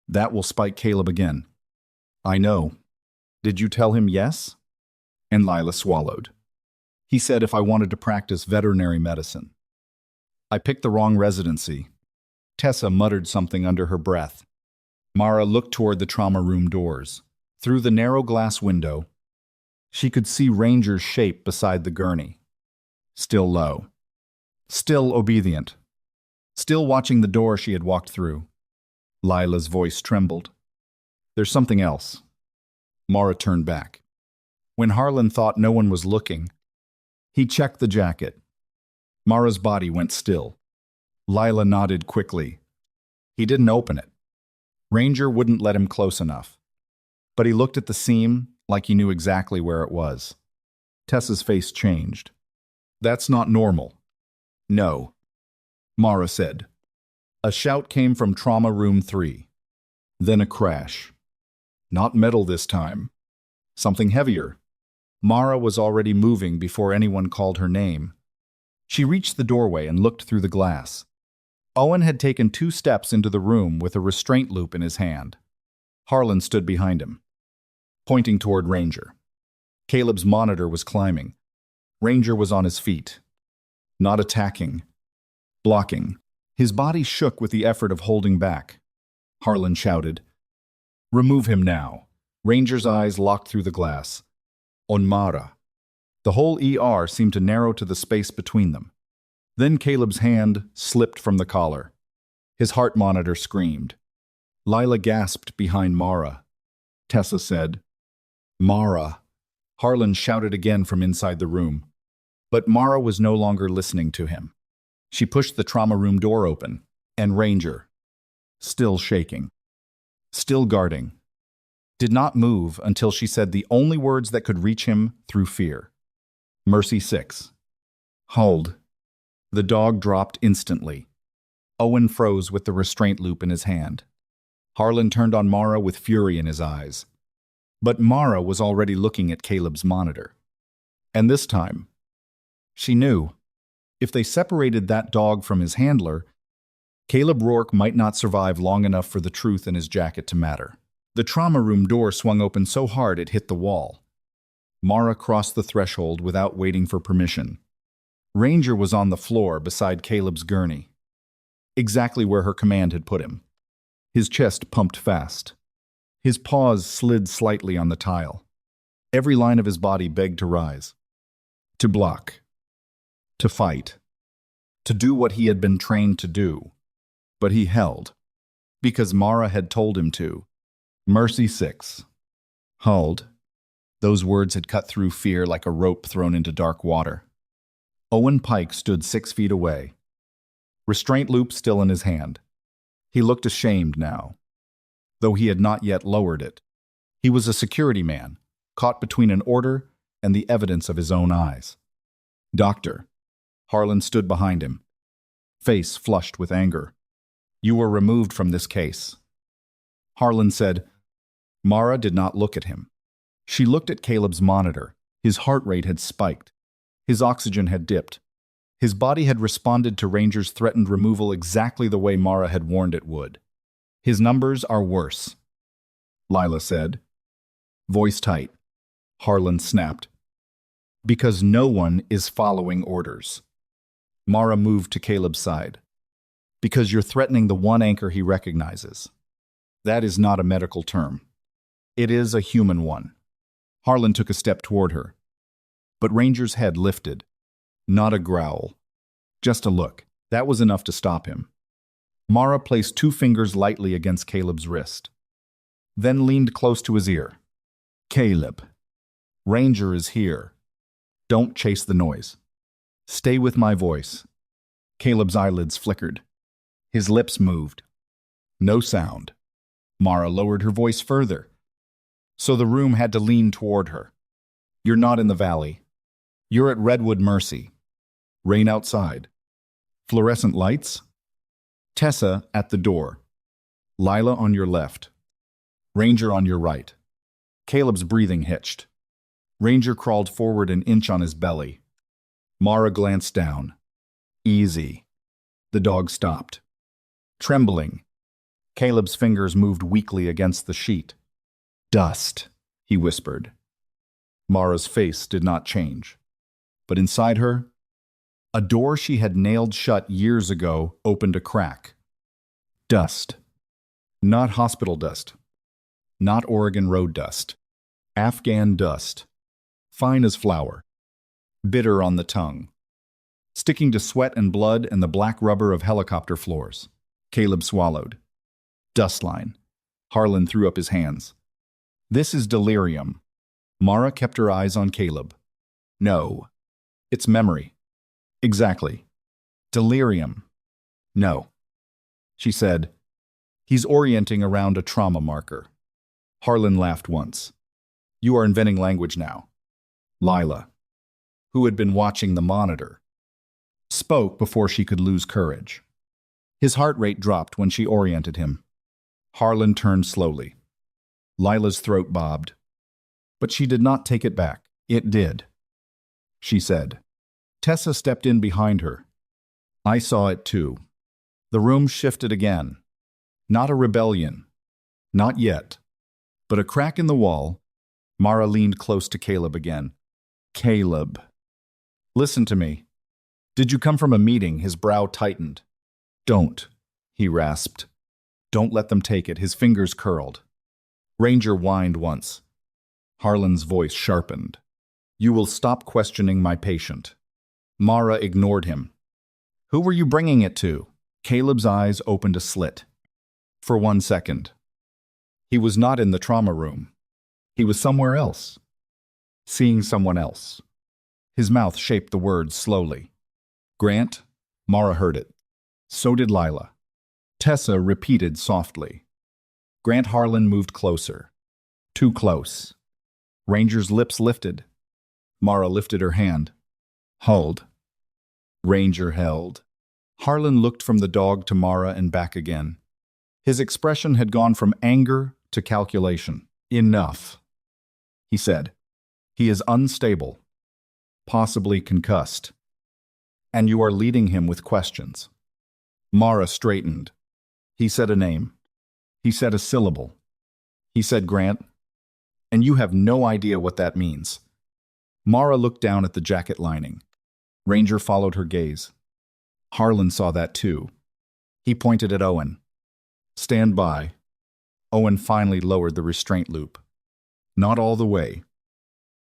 "That will spike Caleb again." "I know. Did you tell him yes?" And Lila swallowed. "He said if I wanted to practice veterinary medicine." "I picked the wrong residency." Tessa muttered something under her breath. Mara looked toward the trauma room doors. Through the narrow glass window, she could see Ranger's shape beside the gurney. Still low. Still obedient. Still watching the door she had walked through. Lila's voice trembled. "There's something else." Mara turned back. When Harlan thought no one was looking, he checked the jacket. Mara's body went still. Lila nodded quickly. He didn't open it. Ranger wouldn't let him close enough. But he looked at the seam like he knew exactly where it was. Tessa's face changed. "That's not normal." "No," Mara said. A shout came from Trauma Room 3. Then a crash. Not metal this time. Something heavier. Mara was already moving before anyone called her name. She reached the doorway and looked through the glass. Owen had taken 2 steps into the room with a restraint loop in his hand. Harlan stood behind him, pointing toward Ranger. Caleb's monitor was climbing. Ranger was on his feet. Not attacking. Blocking. His body shook with the effort of holding back. Harlan shouted, "Remove him now." Ranger's eyes locked through the glass. On Mara. The whole ER seemed to narrow to the space between them. Then Caleb's hand slipped from the collar. His heart monitor screamed. Lila gasped behind Mara. Tessa said, "Mara." Harlan shouted again from inside the room. But Mara was no longer listening to him. She pushed the trauma room door open, and Ranger, still shaking, still guarding, did not move until she said the only words that could reach him through fear. Mercy 6. Hold. The dog dropped instantly. Owen froze with the restraint loop in his hand. Harlan turned on Mara with fury in his eyes. But Mara was already looking at Caleb's monitor. And this time, she knew. If they separated that dog from his handler, Caleb Rourke might not survive long enough for the truth in his jacket to matter. The trauma room door swung open so hard it hit the wall. Mara crossed the threshold without waiting for permission. Ranger was on the floor beside Caleb's gurney, exactly where her command had put him. His chest pumped fast. His paws slid slightly on the tile. Every line of his body begged to rise, to block, to fight, to do what he had been trained to do. But he held, because Mara had told him to. Mercy 6. Hold. Those words had cut through fear like a rope thrown into dark water. Owen Pike stood 6 feet away, restraint loop still in his hand. He looked ashamed now, though he had not yet lowered it. He was a security man, caught between an order and the evidence of his own eyes. Doctor. Harlan stood behind him, face flushed with anger. You were removed from this case. Harlan said. Mara did not look at him. She looked at Caleb's monitor. His heart rate had spiked. His oxygen had dipped. His body had responded to Ranger's threatened removal exactly the way Mara had warned it would. His numbers are worse, Lila said. Voice tight. Harlan snapped. Because no one is following orders. Mara moved to Caleb's side. Because you're threatening the one anchor he recognizes. That is not a medical term. It is a human one. Harlan took a step toward her. But Ranger's head lifted. Not a growl. Just a look. That was enough to stop him. Mara placed 2 fingers lightly against Caleb's wrist, then leaned close to his ear. Caleb, Ranger is here. Don't chase the noise. Stay with my voice. Caleb's eyelids flickered. His lips moved. No sound. Mara lowered her voice further, so the room had to lean toward her. You're not in the valley. You're at Redwood Mercy. Rain outside. Fluorescent lights. Tessa at the door. Lila on your left. Ranger on your right. Caleb's breathing hitched. Ranger crawled forward an inch on his belly. Mara glanced down. Easy. The dog stopped. Trembling, Caleb's fingers moved weakly against the sheet. Dust, he whispered. Mara's face did not change. But inside her, a door she had nailed shut years ago opened a crack. Dust. Not hospital dust. Not Oregon Road dust. Afghan dust. Fine as flour. Bitter on the tongue. Sticking to sweat and blood and the black rubber of helicopter floors. Caleb swallowed. Dust line. Harlan threw up his hands. This is delirium. Mara kept her eyes on Caleb. No. It's memory. Exactly. Delirium. No. She said, he's orienting around a trauma marker. Harlan laughed once. You are inventing language now. Lila, who had been watching the monitor, spoke before she could lose courage. His heart rate dropped when she oriented him. Harlan turned slowly. Lila's throat bobbed. But she did not take it back. It did. She said. Tessa stepped in behind her. I saw it too. The room shifted again. Not a rebellion. Not yet. But a crack in the wall. Mara leaned close to Caleb again. Caleb. Listen to me. Did you come from a meeting? His brow tightened. Don't, he rasped. Don't let them take it. His fingers curled. Ranger whined once. Harlan's voice sharpened. You will stop questioning my patient. Mara ignored him. Who were you bringing it to? Caleb's eyes opened a slit. For 1 second. He was not in the trauma room. He was somewhere else. Seeing someone else. His mouth shaped the words slowly. Grant? Mara heard it. So did Lila. Tessa repeated softly. Grant Harlan moved closer. Too close. Ranger's lips lifted. Mara lifted her hand. Hold. Ranger held. Harlan looked from the dog to Mara and back again. His expression had gone from anger to calculation. Enough, he said. He is unstable. Possibly concussed. And you are leading him with questions. Mara straightened. He said a name. He said a syllable. He said Grant. And you have no idea what that means. Mara looked down at the jacket lining. Ranger followed her gaze. Harlan saw that too. He pointed at Owen. Stand by. Owen finally lowered the restraint loop. Not all the way,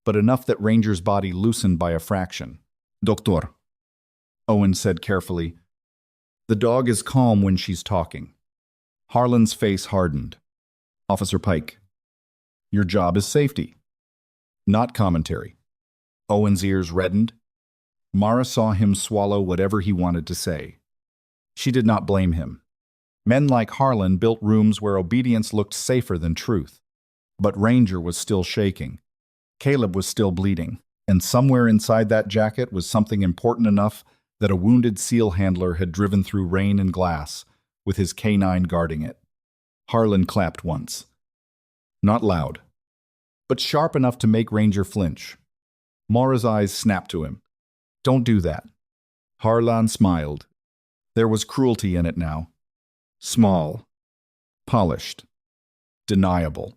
but enough that Ranger's body loosened by a fraction. Doctor, Owen said carefully. The dog is calm when she's talking. Harlan's face hardened. Officer Pike, your job is safety, not commentary. Owen's ears reddened. Mara saw him swallow whatever he wanted to say. She did not blame him. Men like Harlan built rooms where obedience looked safer than truth. But Ranger was still shaking. Caleb was still bleeding, and somewhere inside that jacket was something important enough that a wounded SEAL handler had driven through rain and glass, with his K9 guarding it. Harlan clapped once. Not loud, but sharp enough to make Ranger flinch. Mara's eyes snapped to him. Don't do that. Harlan smiled. There was cruelty in it now. Small. Polished. Deniable.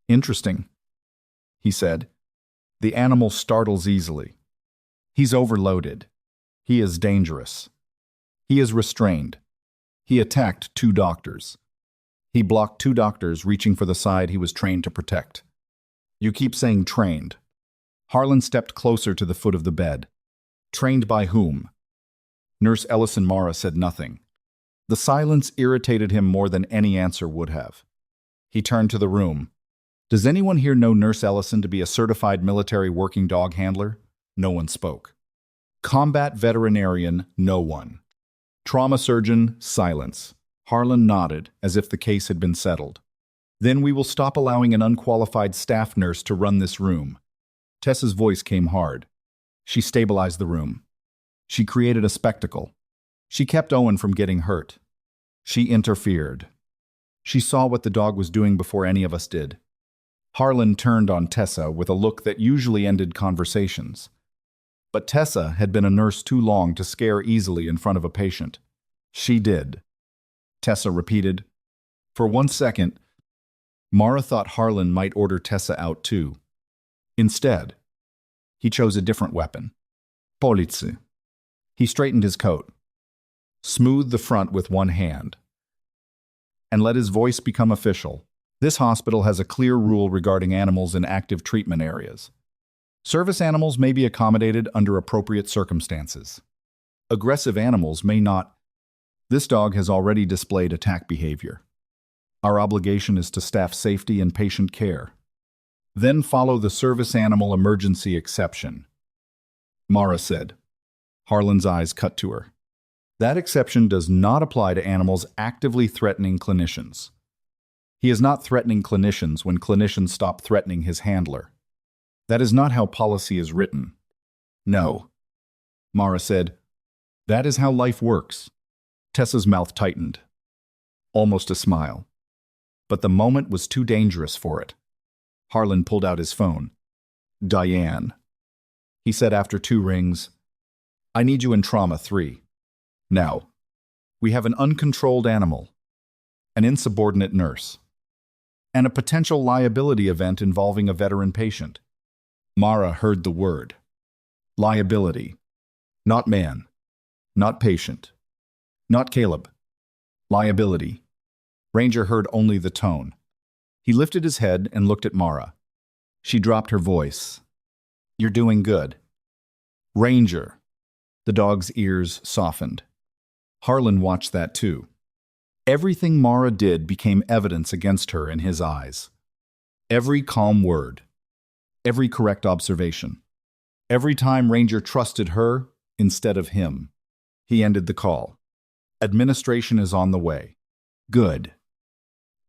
Interesting, he said. The animal startles easily. He's overloaded. He is dangerous. He is restrained. He attacked 2 doctors. He blocked 2 doctors reaching for the side he was trained to protect. You keep saying trained. Harlan stepped closer to the foot of the bed. Trained by whom? Nurse Ellison. Mara said nothing. The silence irritated him more than any answer would have. He turned to the room. Does anyone here know Nurse Ellison to be a certified military working dog handler? No one spoke. Combat veterinarian, no one. Trauma surgeon, silence. Harlan nodded, as if the case had been settled. Then we will stop allowing an unqualified staff nurse to run this room. Tessa's voice came hard. She stabilized the room. She created a spectacle. She kept Owen from getting hurt. She interfered. She saw what the dog was doing before any of us did. Harlan turned on Tessa with a look that usually ended conversations. But Tessa had been a nurse too long to scare easily in front of a patient. She did. Tessa repeated. For 1 second, Mara thought Harlan might order Tessa out too. Instead, he chose a different weapon. Polizzi. He straightened his coat, smoothed the front with one hand, and let his voice become official. This hospital has a clear rule regarding animals in active treatment areas. Service animals may be accommodated under appropriate circumstances. Aggressive animals may not. This dog has already displayed attack behavior. Our obligation is to staff safety and patient care. Then follow the service animal emergency exception, Mara said. Harlan's eyes cut to her. That exception does not apply to animals actively threatening clinicians. He is not threatening clinicians when clinicians stop threatening his handler. That is not how policy is written. No, Mara said. That is how life works. Tessa's mouth tightened. Almost a smile. But the moment was too dangerous for it. Harlan pulled out his phone. Diane, he said after 2 rings. I need you in trauma 3. Now, we have an uncontrolled animal, an insubordinate nurse, and a potential liability event involving a veteran patient. Mara heard the word. Liability. Not man. Not patient. Not Caleb. Liability. Ranger heard only the tone. He lifted his head and looked at Mara. She dropped her voice. You're doing good. Ranger. The dog's ears softened. Harlan watched that too. Everything Mara did became evidence against her in his eyes. Every calm word. Every correct observation. Every time Ranger trusted her instead of him. He ended the call. Administration is on the way. Good.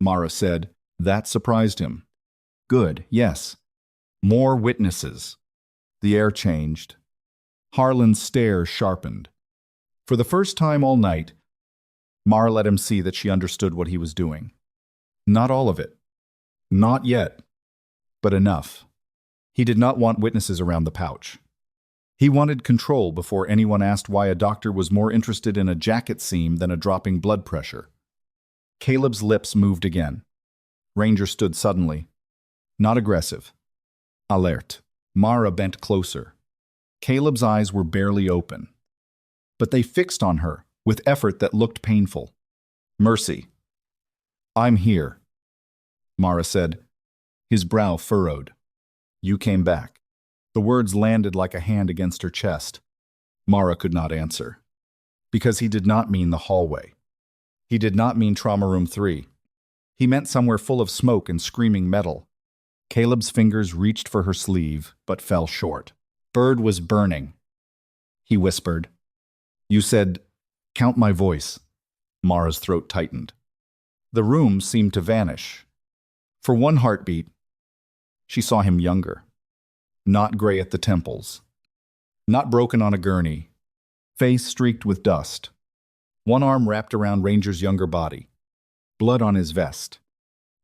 Mara said. That surprised him. Good, yes. More witnesses. The air changed. Harlan's stare sharpened. For the first time all night, Mara let him see that she understood what he was doing. Not all of it. Not yet. But enough. He did not want witnesses around the pouch. He wanted control before anyone asked why a doctor was more interested in a jacket seam than a dropping blood pressure. Caleb's lips moved again. Ranger stood suddenly. Not aggressive. Alert. Mara bent closer. Caleb's eyes were barely open, but they fixed on her with effort that looked painful. Mercy. I'm here, Mara said, his brow furrowed. You came back. The words landed like a hand against her chest. Mara could not answer. Because he did not mean the hallway. He did not mean Trauma Room 3. He meant somewhere full of smoke and screaming metal. Caleb's fingers reached for her sleeve, but fell short. Bird was burning. He whispered. You said, count my voice. Mara's throat tightened. The room seemed to vanish. For one heartbeat, she saw him younger. Not gray at the temples. Not broken on a gurney. Face streaked with dust. One arm wrapped around Ranger's younger body. Blood on his vest.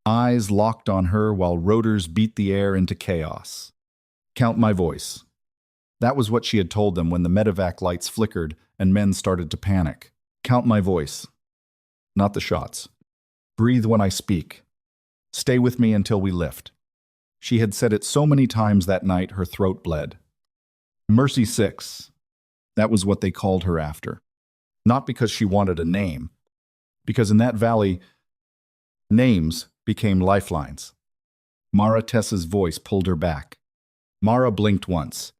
Eyes locked on her while rotors beat the air into chaos. Count my voice. That was what she had told them when the medevac lights flickered and men started to panic. Count my voice. Not the shots. Breathe when I speak. Stay with me until we lift. She had said it so many times that night her throat bled. Mercy 6. That was what they called her after. Not because she wanted a name. Because in that valley, names became lifelines. Mara Tessa's voice pulled her back. Mara blinked once.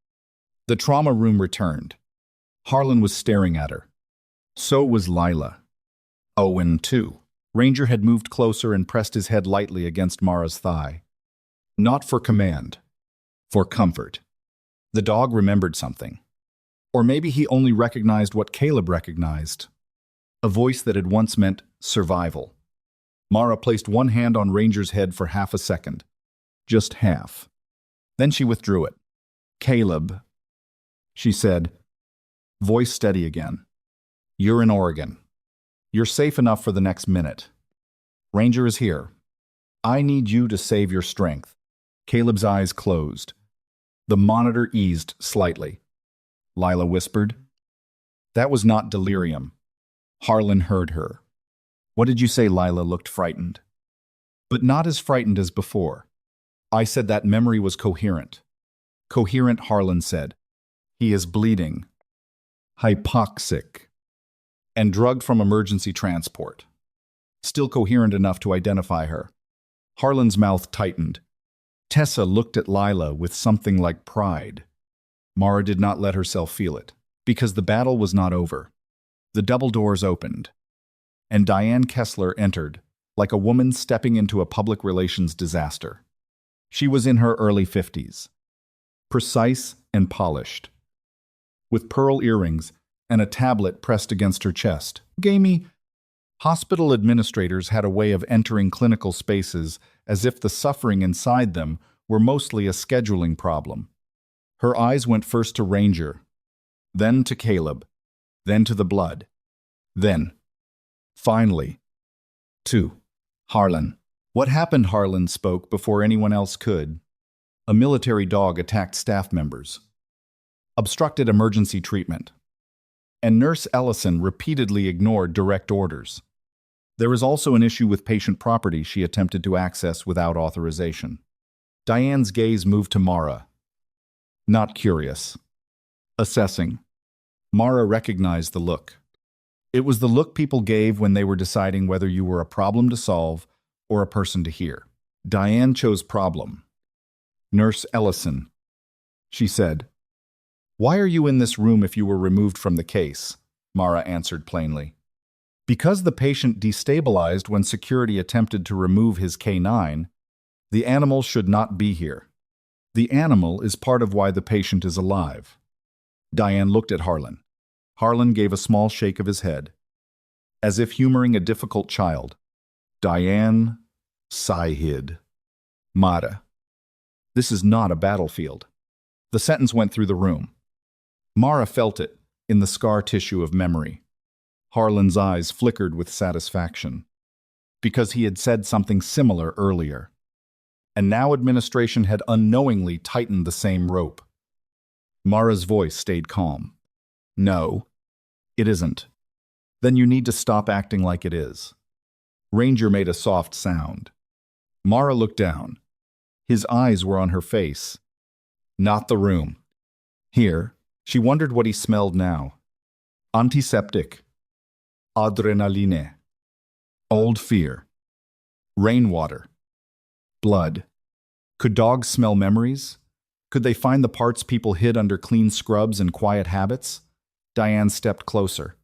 The trauma room returned. Harlan was staring at her. So was Lila. Owen, too. Ranger had moved closer and pressed his head lightly against Mara's thigh. Not for command. For comfort. The dog remembered something. Or maybe he only recognized what Caleb recognized. A voice that had once meant survival. Mara placed one hand on Ranger's head for half a second. Just half. Then she withdrew it. Caleb, she said, voice steady again. You're in Oregon. You're safe enough for the next minute. Ranger is here. I need you to save your strength. Caleb's eyes closed. The monitor eased slightly. Lila whispered. That was not delirium. Harlan heard her. What did you say? Lila looked frightened. But not as frightened as before. I said that memory was coherent. Coherent, Harlan said. He is bleeding. Hypoxic. And drugged from emergency transport. Still coherent enough to identify her. Harlan's mouth tightened. Tessa looked at Lila with something like pride. Mara did not let herself feel it, because the battle was not over. The double doors opened, and Diane Kessler entered, like a woman stepping into a public relations disaster. She was in her early 50s, precise and polished, with pearl earrings and a tablet pressed against her chest. Gamey. Hospital administrators had a way of entering clinical spaces as if the suffering inside them were mostly a scheduling problem. Her eyes went first to Ranger, then to Caleb, then to the blood, then, finally, to Harlan. What happened? Harlan spoke before anyone else could. A military dog attacked staff members, obstructed emergency treatment, and Nurse Ellison repeatedly ignored direct orders. There was also an issue with patient property she attempted to access without authorization. Diane's gaze moved to Mara. Not curious. Assessing. Mara recognized the look. It was the look people gave when they were deciding whether you were a problem to solve or a person to hear. Diane chose problem. Nurse Ellison. She said, Why are you in this room if you were removed from the case? Mara answered plainly. Because the patient destabilized when security attempted to remove his K9, the animal should not be here. The animal is part of why the patient is alive. Diane looked at Harlan. Harlan gave a small shake of his head, as if humoring a difficult child. Diane sighed. Mara. This is not a battlefield. The sentence went through the room. Mara felt it in the scar tissue of memory. Harlan's eyes flickered with satisfaction, because he had said something similar earlier. And now administration had unknowingly tightened the same rope. Mara's voice stayed calm. No, it isn't. Then you need to stop acting like it is. Ranger made a soft sound. Mara looked down. His eyes were on her face. Not the room. Here, she wondered what he smelled now. Antiseptic. Adrenaline. Old fear. Rainwater. Blood. Could dogs smell memories? Could they find the parts people hid under clean scrubs and quiet habits? Diane stepped closer,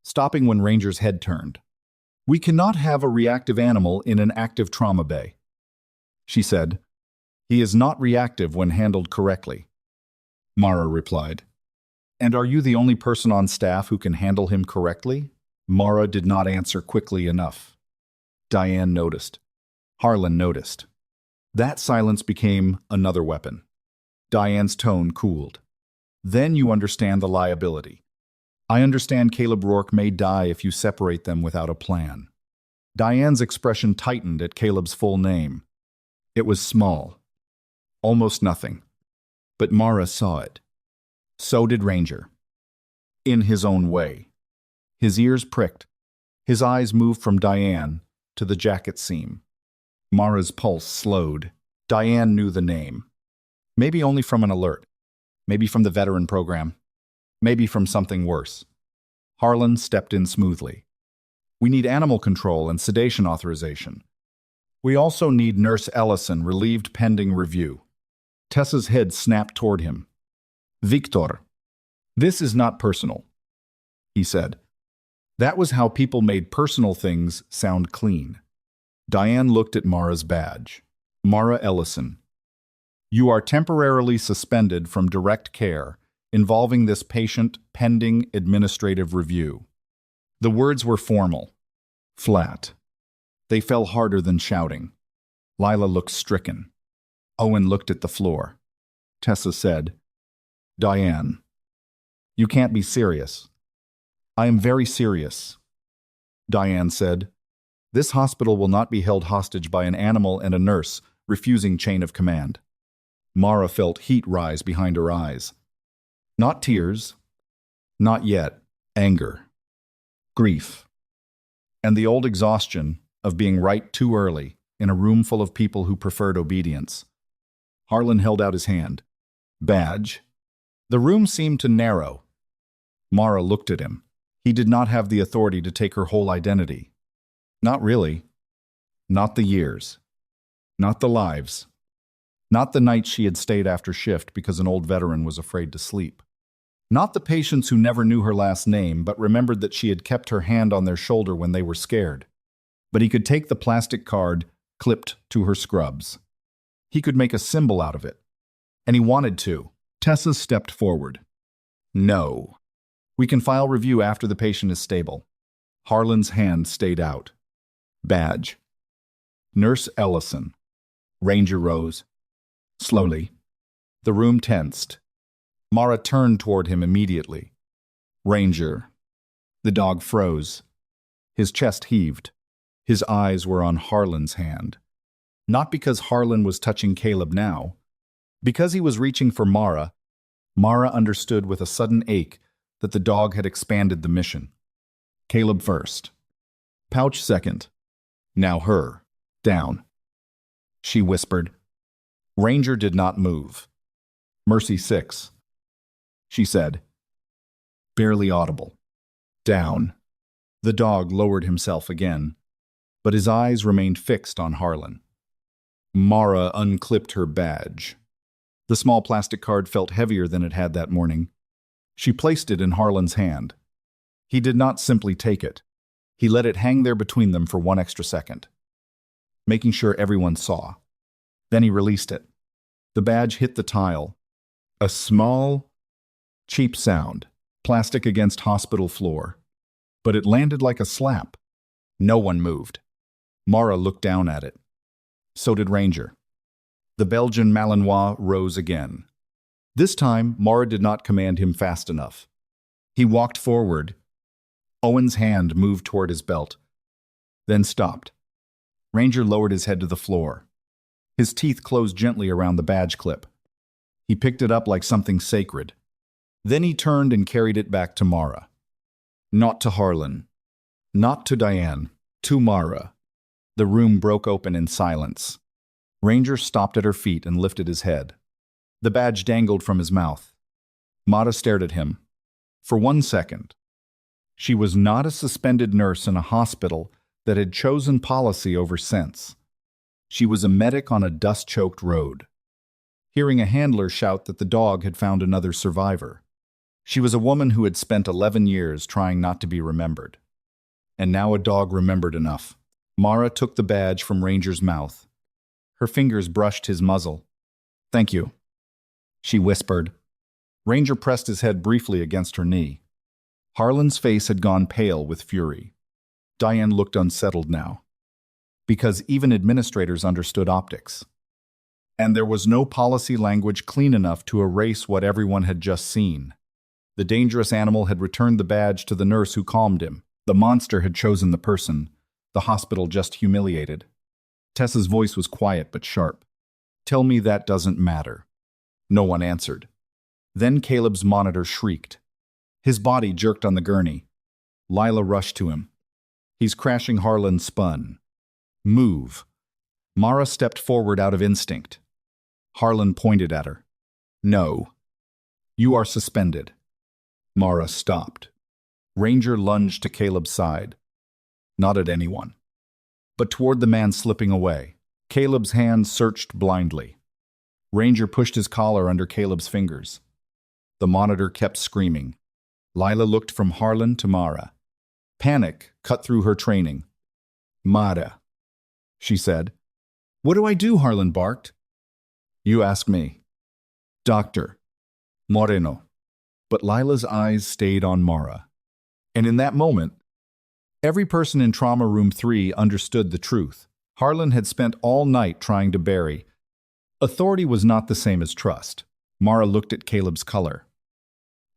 stopping when Ranger's head turned. We cannot have a reactive animal in an active trauma bay, she said. He is not reactive when handled correctly, Mara replied. And are you the only person on staff who can handle him correctly? Mara did not answer quickly enough. Diane noticed. Harlan noticed. That silence became another weapon. Diane's tone cooled. Then you understand the liability. I understand Caleb Rourke may die if you separate them without a plan. Diane's expression tightened at Caleb's full name. It was small. Almost nothing. But Mara saw it. So did Ranger. In his own way. His ears pricked. His eyes moved from Diane to the jacket seam. Mara's pulse slowed. Diane knew the name. Maybe only from an alert. Maybe from the veteran program. Maybe from something worse. Harlan stepped in smoothly. We need animal control and sedation authorization. We also need Nurse Ellison relieved pending review. Tessa's head snapped toward him. Victor, this is not personal, he said. That was how people made personal things sound clean. Diane looked at Mara's badge. Mara Ellison. You are temporarily suspended from direct care involving this patient pending administrative review. The words were formal, flat. They fell harder than shouting. Lila looked stricken. Owen looked at the floor. Tessa said, Diane, you can't be serious. I am very serious. Diane said, this hospital will not be held hostage by an animal and a nurse refusing chain of command. Mara felt heat rise behind her eyes. Not tears. Not yet. Anger. Grief. And the old exhaustion of being right too early in a room full of people who preferred obedience. Harlan held out his hand. Badge. The room seemed to narrow. Mara looked at him. He did not have the authority to take her whole identity. Not really. Not the years. Not the lives. Not the nights she had stayed after shift because an old veteran was afraid to sleep. Not the patients who never knew her last name but remembered that she had kept her hand on their shoulder when they were scared. But he could take the plastic card clipped to her scrubs. He could make a symbol out of it. And he wanted to. Tessa stepped forward. No. We can file review after the patient is stable. Harlan's hand stayed out. Badge. Nurse Ellison. Ranger rose. Slowly. The room tensed. Mara turned toward him immediately. Ranger. The dog froze. His chest heaved. His eyes were on Harlan's hand. Not because Harlan was touching Caleb now. Because he was reaching for Mara, Mara understood with a sudden ache that the dog had expanded the mission. Caleb first. Pouch second. Now her. Down. She whispered. Ranger did not move. Mercy 6. She said. Barely audible. Down. The dog lowered himself again, but his eyes remained fixed on Harlan. Mara unclipped her badge. The small plastic card felt heavier than it had that morning. She placed it in Harlan's hand. He did not simply take it. He let it hang there between them for 1 extra second, making sure everyone saw. Then he released it. The badge hit the tile. A small, cheap sound, plastic against hospital floor. But it landed like a slap. No one moved. Mara looked down at it. So did Ranger. The Belgian Malinois rose again. This time, Mara did not command him fast enough. He walked forward. Owen's hand moved toward his belt, then stopped. Ranger lowered his head to the floor. His teeth closed gently around the badge clip. He picked it up like something sacred. Then he turned and carried it back to Mara. Not to Harlan. Not to Diane. To Mara. The room broke open in silence. Ranger stopped at her feet and lifted his head. The badge dangled from his mouth. Mara stared at him. For 1 second. She was not a suspended nurse in a hospital that had chosen policy over sense. She was a medic on a dust-choked road, hearing a handler shout that the dog had found another survivor. She was a woman who had spent 11 years trying not to be remembered. And now a dog remembered enough. Mara took the badge from Ranger's mouth. Her fingers brushed his muzzle. "Thank you," she whispered. Ranger pressed his head briefly against her knee. Harlan's face had gone pale with fury. Diane looked unsettled now, because even administrators understood optics. And there was no policy language clean enough to erase what everyone had just seen. The dangerous animal had returned the badge to the nurse who calmed him. The monster had chosen the person. The hospital just humiliated. Tessa's voice was quiet but sharp. "Tell me that doesn't matter." No one answered. Then Caleb's monitor shrieked. His body jerked on the gurney. Lila rushed to him. "He's crashing." Harlan spun. "Move." Mara stepped forward out of instinct. Harlan pointed at her. "No. You are suspended." Mara stopped. Ranger lunged to Caleb's side. Not at anyone, but toward the man slipping away. Caleb's hand searched blindly. Ranger pushed his collar under Caleb's fingers. The monitor kept screaming. Lila looked from Harlan to Mara. Panic cut through her training. "Mara," she said. "What do I do?" Harlan barked. "You ask me." "Doctor Moreno." But Lila's eyes stayed on Mara. And in that moment, every person in Trauma Room 3 understood the truth. Harlan had spent all night trying to bury. Authority was not the same as trust. Mara looked at Caleb's color.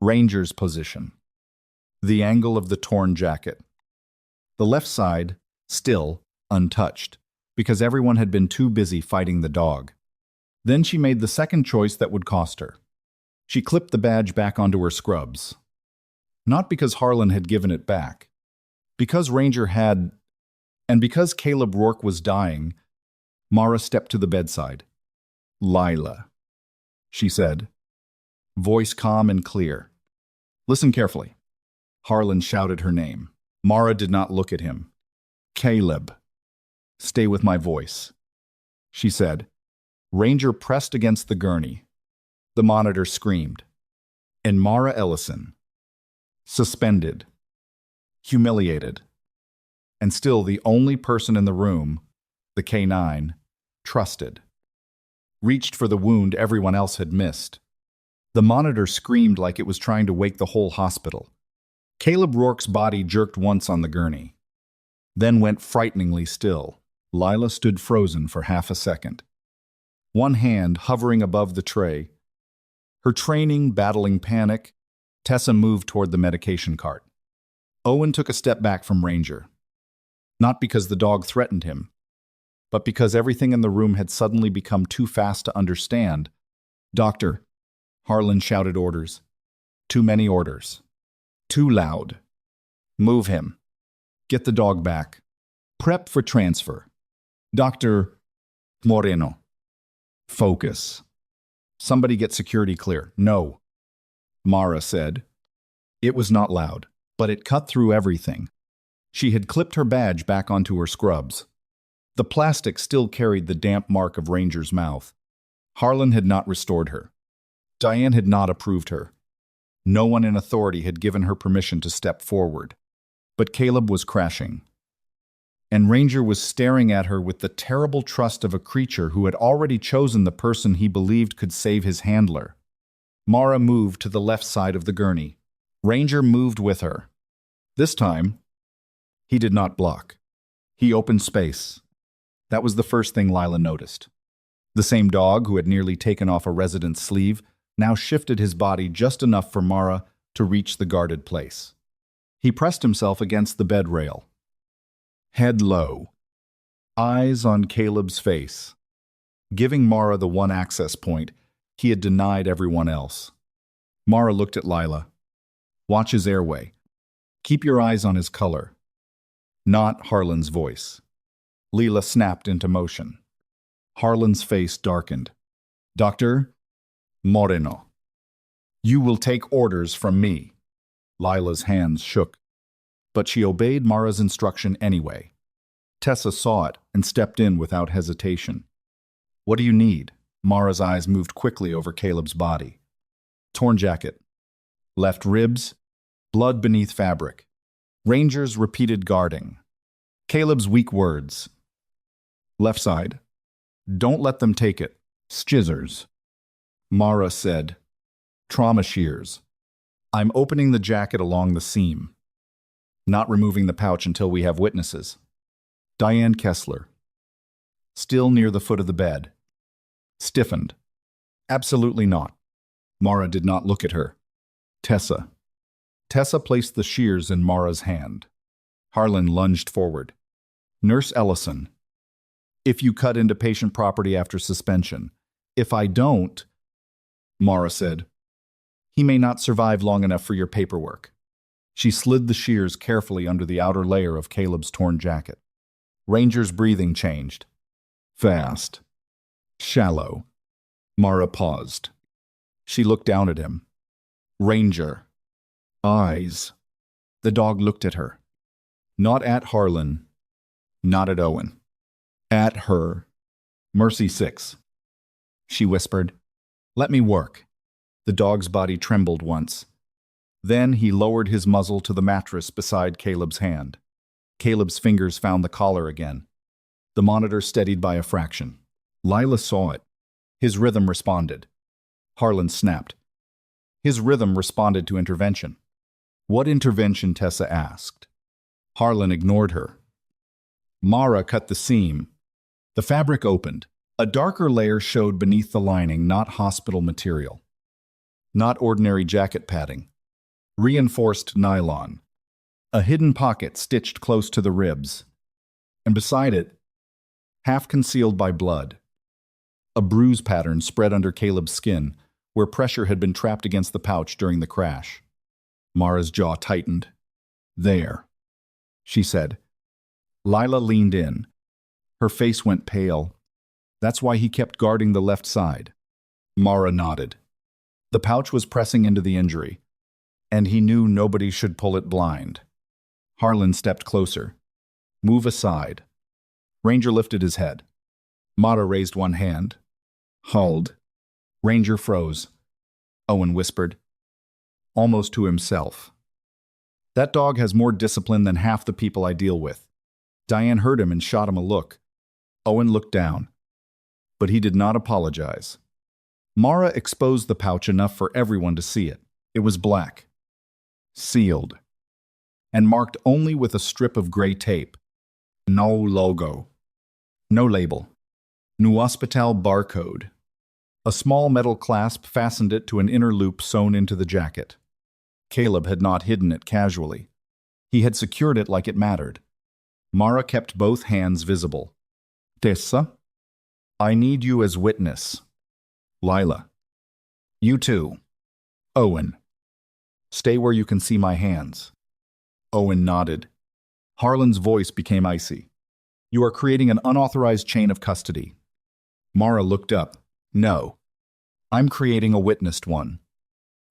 Ranger's position. The angle of the torn jacket. The left side, still untouched, because everyone had been too busy fighting the dog. Then she made the second choice that would cost her. She clipped the badge back onto her scrubs. Not because Harlan had given it back. Because Ranger had, and because Caleb Rourke was dying, Mara stepped to the bedside. "Lila," she said, voice calm and clear. "Listen carefully." Harlan shouted her name. Mara did not look at him. "Caleb, stay with my voice," she said. Ranger pressed against the gurney. The monitor screamed. And Mara Ellison, suspended, humiliated, and still the only person in the room, the K9, trusted, reached for the wound everyone else had missed. The monitor screamed like it was trying to wake the whole hospital. Caleb Rourke's body jerked once on the gurney, then went frighteningly still. Lila stood frozen for half a second, one hand hovering above the tray. Her training battling panic, Tessa moved toward the medication cart. Owen took a step back from Ranger. Not because the dog threatened him, but because everything in the room had suddenly become too fast to understand. "Doctor," Harlan shouted orders. Too many orders. Too loud. "Move him. Get the dog back. Prep for transfer. Dr. Moreno. Focus. Somebody get security clear." "No," Mara said. It was not loud, but it cut through everything. She had clipped her badge back onto her scrubs. The plastic still carried the damp mark of Ranger's mouth. Harlan had not restored her. Diane had not approved her. No one in authority had given her permission to step forward. But Caleb was crashing. And Ranger was staring at her with the terrible trust of a creature who had already chosen the person he believed could save his handler. Mara moved to the left side of the gurney. Ranger moved with her. This time, he did not block. He opened space. That was the first thing Lila noticed. The same dog who had nearly taken off a resident's sleeve now shifted his body just enough for Mara to reach the guarded place. He pressed himself against the bed rail. Head low. Eyes on Caleb's face. Giving Mara the one access point, He had denied everyone else. Mara looked at Lila. Watch his airway. Keep your eyes on his color. Not Harlan's voice. Lila snapped into motion. Harlan's face darkened. Dr. Moreno. You will take orders from me. Lila's hands shook, but she obeyed Mara's instruction anyway. Tessa saw it and stepped in without hesitation. What do you need? Mara's eyes moved quickly over Caleb's body. Torn jacket. Left ribs. Blood beneath fabric. Rangers repeated guarding. Caleb's weak words. Left side. Don't let them take it. Scissors. Mara said. Trauma shears. I'm opening the jacket along the seam. Not removing the pouch until we have witnesses. Diane Kessler. Still near the foot of the bed. Stiffened. Absolutely not. Mara did not look at her. Tessa. Tessa placed the shears in Mara's hand. Harlan lunged forward. Nurse Ellison. If you cut into patient property after suspension. If I don't, Mara said, he may not survive long enough for your paperwork. She slid the shears carefully under the outer layer of Caleb's torn jacket. Ranger's breathing changed. Fast. Shallow. Mara paused. She looked down at him. Ranger. Eyes. The dog looked at her. Not at Harlan. Not at Owen. At her. Mercy 6. She whispered, Let me work. The dog's body trembled once. Then he lowered his muzzle to the mattress beside Caleb's hand. Caleb's fingers found the collar again. The monitor steadied by a fraction. Lila saw it. His rhythm responded. Harlan snapped. His rhythm responded to intervention. What intervention? Tessa asked. Harlan ignored her. Mara cut the seam. The fabric opened. A darker layer showed beneath the lining, not hospital material. Not ordinary jacket padding. Reinforced nylon. A hidden pocket stitched close to the ribs. And beside it, half concealed by blood. A bruise pattern spread under Caleb's skin, where pressure had been trapped against the pouch during the crash. Mara's jaw tightened. There, she said. Lila leaned in. Her face went pale. That's why he kept guarding the left side. Mara nodded. The pouch was pressing into the injury, and he knew nobody should pull it blind. Harlan stepped closer. Move aside. Ranger lifted his head. Mara raised one hand. Hold. Ranger froze. Owen whispered, almost to himself. That dog has more discipline than half the people I deal with. Diane heard him and shot him a look. Owen looked down, but he did not apologize. Mara exposed the pouch enough for everyone to see it. It was black, sealed, and marked only with a strip of gray tape. No logo. No label. New Hospital barcode. A small metal clasp fastened it to an inner loop sewn into the jacket. Caleb had not hidden it casually. He had secured it like it mattered. Mara kept both hands visible. Tessa, I need you as witness. Lila. You too. Owen. Stay where you can see my hands. Owen nodded. Harlan's voice became icy. You are creating an unauthorized chain of custody. Mara looked up. No. I'm creating a witnessed one.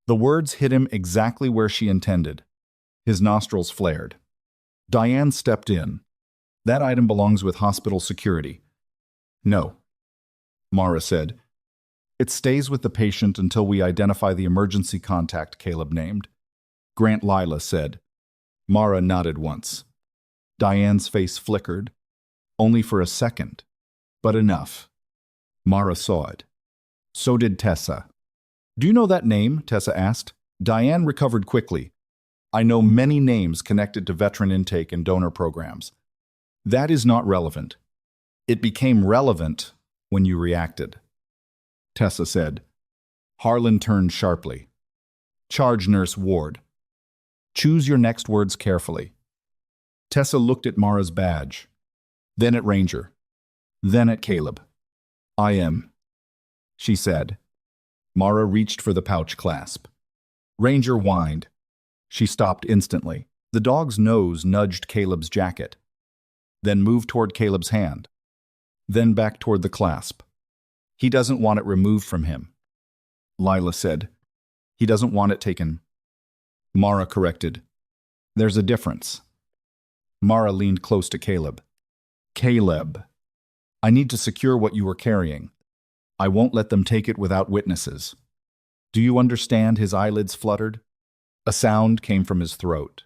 The words hit him exactly where she intended. His nostrils flared. Diane stepped in. That item belongs with hospital security. No. Mara said. It stays with the patient until we identify the emergency contact Caleb named. Grant Lila said. Mara nodded once. Diane's face flickered. Only for a second. But enough. Mara saw it. So did Tessa. Do you know that name? Tessa asked. Diane recovered quickly. I know many names connected to veteran intake and donor programs. That is not relevant. It became relevant when you reacted. Tessa said. Harlan turned sharply. Charge Nurse Ward. Choose your next words carefully. Tessa looked at Mara's badge, then at Ranger, then at Caleb. I am, she said. Mara reached for the pouch clasp. Ranger whined. She stopped instantly. The dog's nose nudged Caleb's jacket, then moved toward Caleb's hand, then back toward the clasp. He doesn't want it removed from him, Lila said. He doesn't want it taken. Mara corrected. There's a difference. Mara leaned close to Caleb. Caleb, I need to secure what you are carrying. I won't let them take it without witnesses. Do you understand? His eyelids fluttered. A sound came from his throat.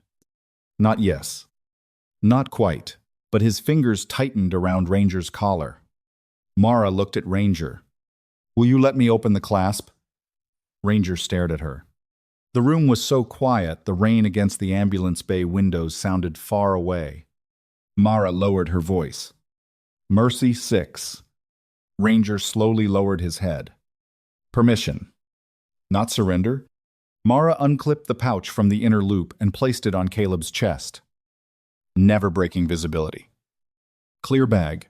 Not yes. Not quite, but his fingers tightened around Ranger's collar. Mara looked at Ranger. Will you let me open the clasp? Ranger stared at her. The room was so quiet, the rain against the ambulance bay windows sounded far away. Mara lowered her voice. Mercy 6. Ranger slowly lowered his head. Permission. Not surrender? Mara unclipped the pouch from the inner loop and placed it on Caleb's chest. Never breaking visibility. Clear bag,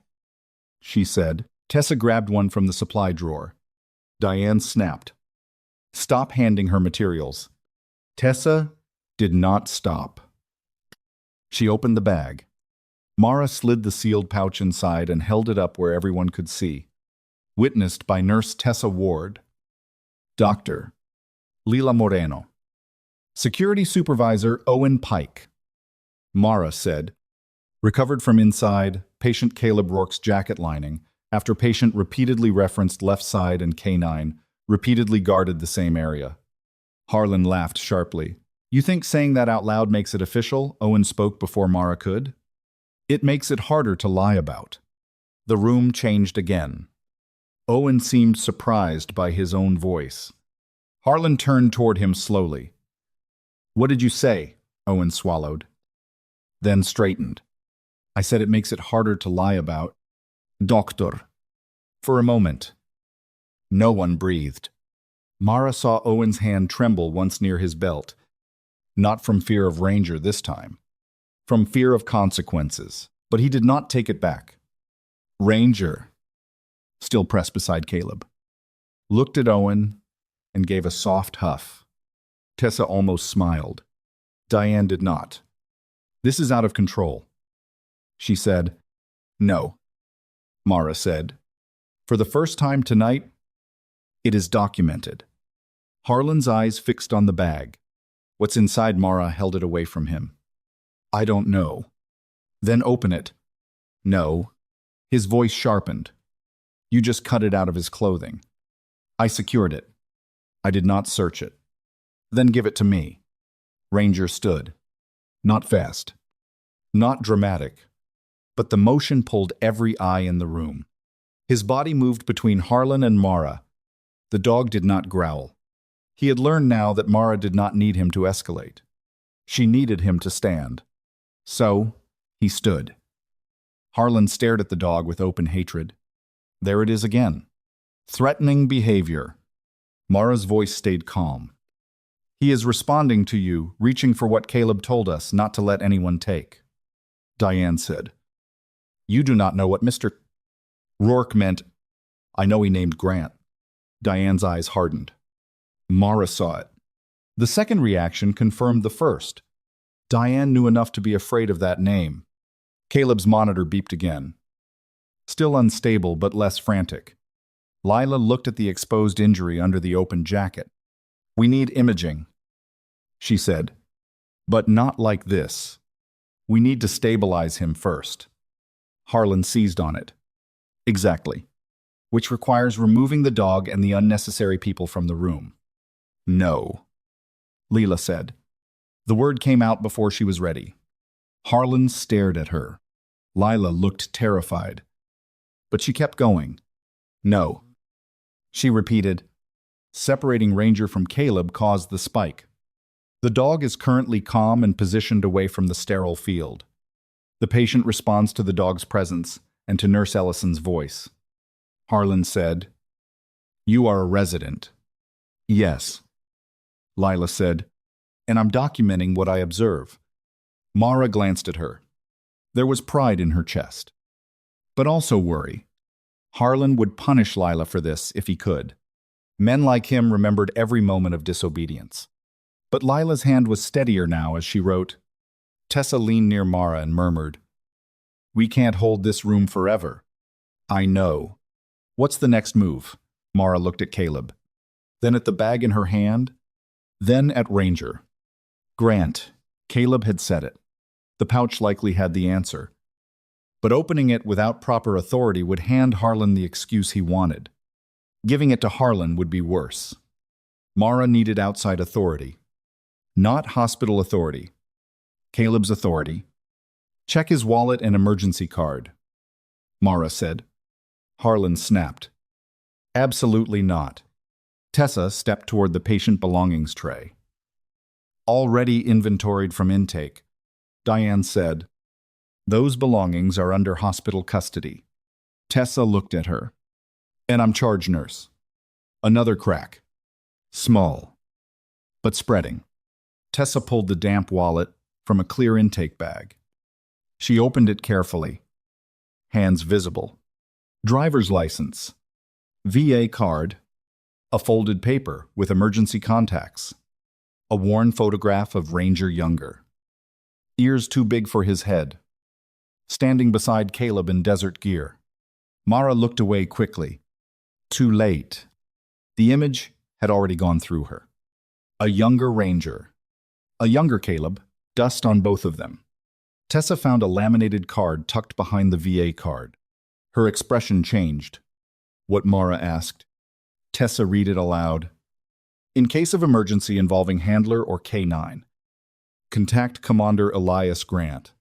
she said. Tessa grabbed one from the supply drawer. Diane snapped. Stop handing her materials. Tessa did not stop. She opened the bag. Mara slid the sealed pouch inside and held it up where everyone could see. Witnessed by Nurse Tessa Ward. Dr. Lila Moreno. Security Supervisor Owen Pike. Mara said. Recovered from inside, patient Caleb Rourke's jacket lining, after patient repeatedly referenced left side and canine, repeatedly guarded the same area. Harlan laughed sharply. You think saying that out loud makes it official? Owen spoke before Mara could. It makes it harder to lie about. The room changed again. Owen seemed surprised by his own voice. Harlan turned toward him slowly. What did you say? Owen swallowed. Then straightened. I said it makes it harder to lie about. Doctor. For a moment. No one breathed. Mara saw Owen's hand tremble once near his belt. Not from fear of Ranger this time. From fear of consequences. But he did not take it back. Ranger, still pressed beside Caleb, looked at Owen and gave a soft huff. Tessa almost smiled. Diane did not. This is out of control. She said, No. Mara said, For the first time tonight, it is documented. Harlan's eyes fixed on the bag. What's inside? Mara held it away from him. I don't know. Then open it. No. His voice sharpened. You just cut it out of his clothing. I secured it. I did not search it. Then give it to me. Ranger stood. Not fast. Not dramatic. But the motion pulled every eye in the room. His body moved between Harlan and Mara. The dog did not growl. He had learned now that Mara did not need him to escalate. She needed him to stand. So, he stood. Harlan stared at the dog with open hatred. There it is again. Threatening behavior. Mara's voice stayed calm. He is responding to you, reaching for what Caleb told us not to let anyone take. Diane said. You do not know what Mr. Rourke meant. I know he named Grant. Diane's eyes hardened. Mara saw it. The second reaction confirmed the first. Diane knew enough to be afraid of that name. Caleb's monitor beeped again. Still unstable, but less frantic. Lila looked at the exposed injury under the open jacket. We need imaging, she said. But not like this. We need to stabilize him first. Harlan seized on it. Exactly. Which requires removing the dog and the unnecessary people from the room. No, Lila said. The word came out before she was ready. Harlan stared at her. Lila looked terrified. But she kept going. No. She repeated. Separating Ranger from Caleb caused the spike. The dog is currently calm and positioned away from the sterile field. The patient responds to the dog's presence and to Nurse Ellison's voice. Harlan said, You are a resident. Yes, Lila said, and I'm documenting what I observe. Mara glanced at her. There was pride in her chest, but also worry. Harlan would punish Lila for this if he could. Men like him remembered every moment of disobedience. But Lila's hand was steadier now as she wrote. Tessa leaned near Mara and murmured, "We can't hold this room forever." "I know." "What's the next move?" Mara looked at Caleb, then at the bag in her hand, then at Ranger. Grant. Caleb had said it. The pouch likely had the answer. But opening it without proper authority would hand Harlan the excuse he wanted. Giving it to Harlan would be worse. Mara needed outside authority. Not hospital authority. Caleb's authority. "Check his wallet and emergency card," Mara said. Harlan snapped. "Absolutely not." Tessa stepped toward the patient belongings tray. "Already inventoried from intake," Diane said. "Those belongings are under hospital custody." Tessa looked at her. "And I'm charge nurse." Another crack. Small, but spreading. Tessa pulled the damp wallet from a clear intake bag. She opened it carefully. Hands visible. Driver's license. VA card. A folded paper with emergency contacts. A worn photograph of Ranger Younger. Ears too big for his head. Standing beside Caleb in desert gear. Mara looked away quickly. Too late. The image had already gone through her. A younger Ranger. A younger Caleb, dust on both of them. Tessa found a laminated card tucked behind the VA card. Her expression changed. What Mara asked. Tessa read it aloud. "In case of emergency involving handler or K9, contact Commander Elias Grant."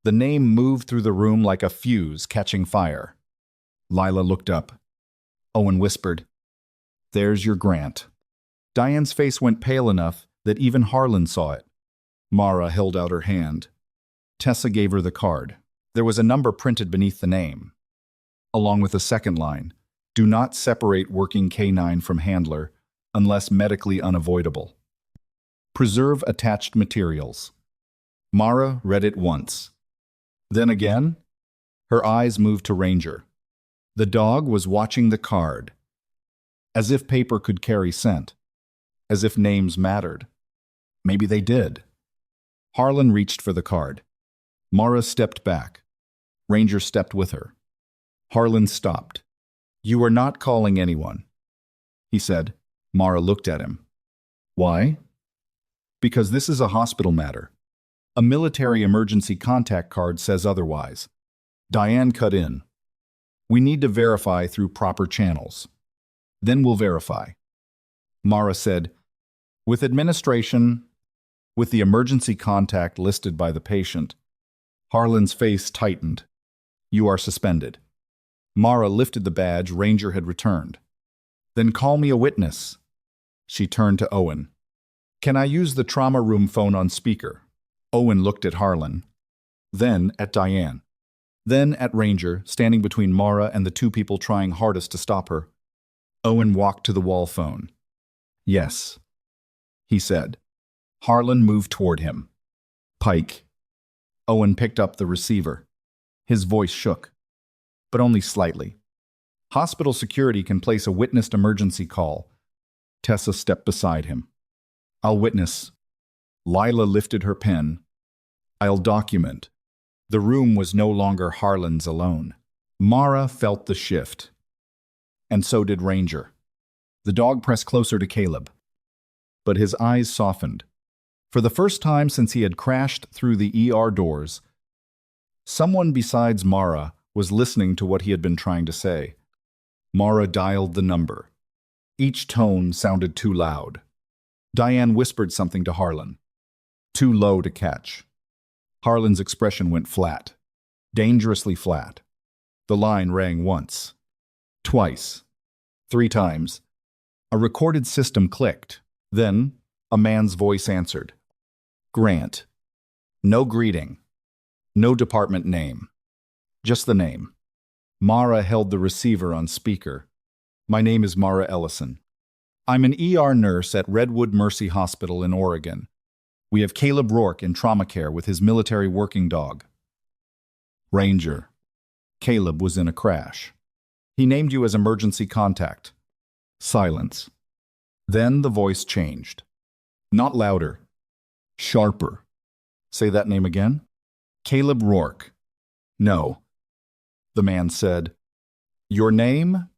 The name moved through the room like a fuse catching fire. Lila looked up. Owen whispered, "There's your Grant." Diane's face went pale enough that even Harlan saw it. Mara held out her hand. Tessa gave her the card. There was a number printed beneath the name, along with a second line. "Do not separate working K9 from handler unless medically unavoidable. Preserve attached materials." Mara read it once. Then again, her eyes moved to Ranger. The dog was watching the card. As if paper could carry scent. As if names mattered. Maybe they did. Harlan reached for the card. Mara stepped back. Ranger stepped with her. Harlan stopped. "You are not calling anyone," he said. Mara looked at him. "Why?" "Because this is a hospital matter. A military emergency contact card says otherwise." Diane cut in. "We need to verify through proper channels. Then we'll verify." Mara said, "With administration, with the emergency contact listed by the patient." Harlan's face tightened. "You are suspended." Mara lifted the badge Ranger had returned. "Then call me a witness." She turned to Owen. "Can I use the trauma room phone on speaker?" Owen looked at Harlan, then at Diane, then at Ranger, standing between Mara and the two people trying hardest to stop her. Owen walked to the wall phone. "Yes," he said. Harlan moved toward him. "Pike." Owen picked up the receiver. His voice shook, but only slightly. "Hospital security can place a witnessed emergency call." Tessa stepped beside him. "I'll witness." Lila lifted her pen. "I'll document." The room was no longer Harlan's alone. Mara felt the shift. And so did Ranger. The dog pressed closer to Caleb. But his eyes softened. For the first time since he had crashed through the ER doors, someone besides Mara was listening to what he had been trying to say. Mara dialed the number. Each tone sounded too loud. Diane whispered something to Harlan. Too low to catch. Harlan's expression went flat. Dangerously flat. The line rang once. Twice. 3 times. A recorded system clicked. Then, a man's voice answered. Grant. No greeting. No department name. Just the name. Mara held the receiver on speaker. My name is Mara Ellison. I'm an ER nurse at Redwood Mercy Hospital in Oregon. We have Caleb Rourke in trauma care with his military working dog. Ranger. Caleb was in a crash. He named you as emergency contact. Silence. Then the voice changed. Not louder. Sharper. Say that name again. Caleb Rourke. No. The man said, Your name?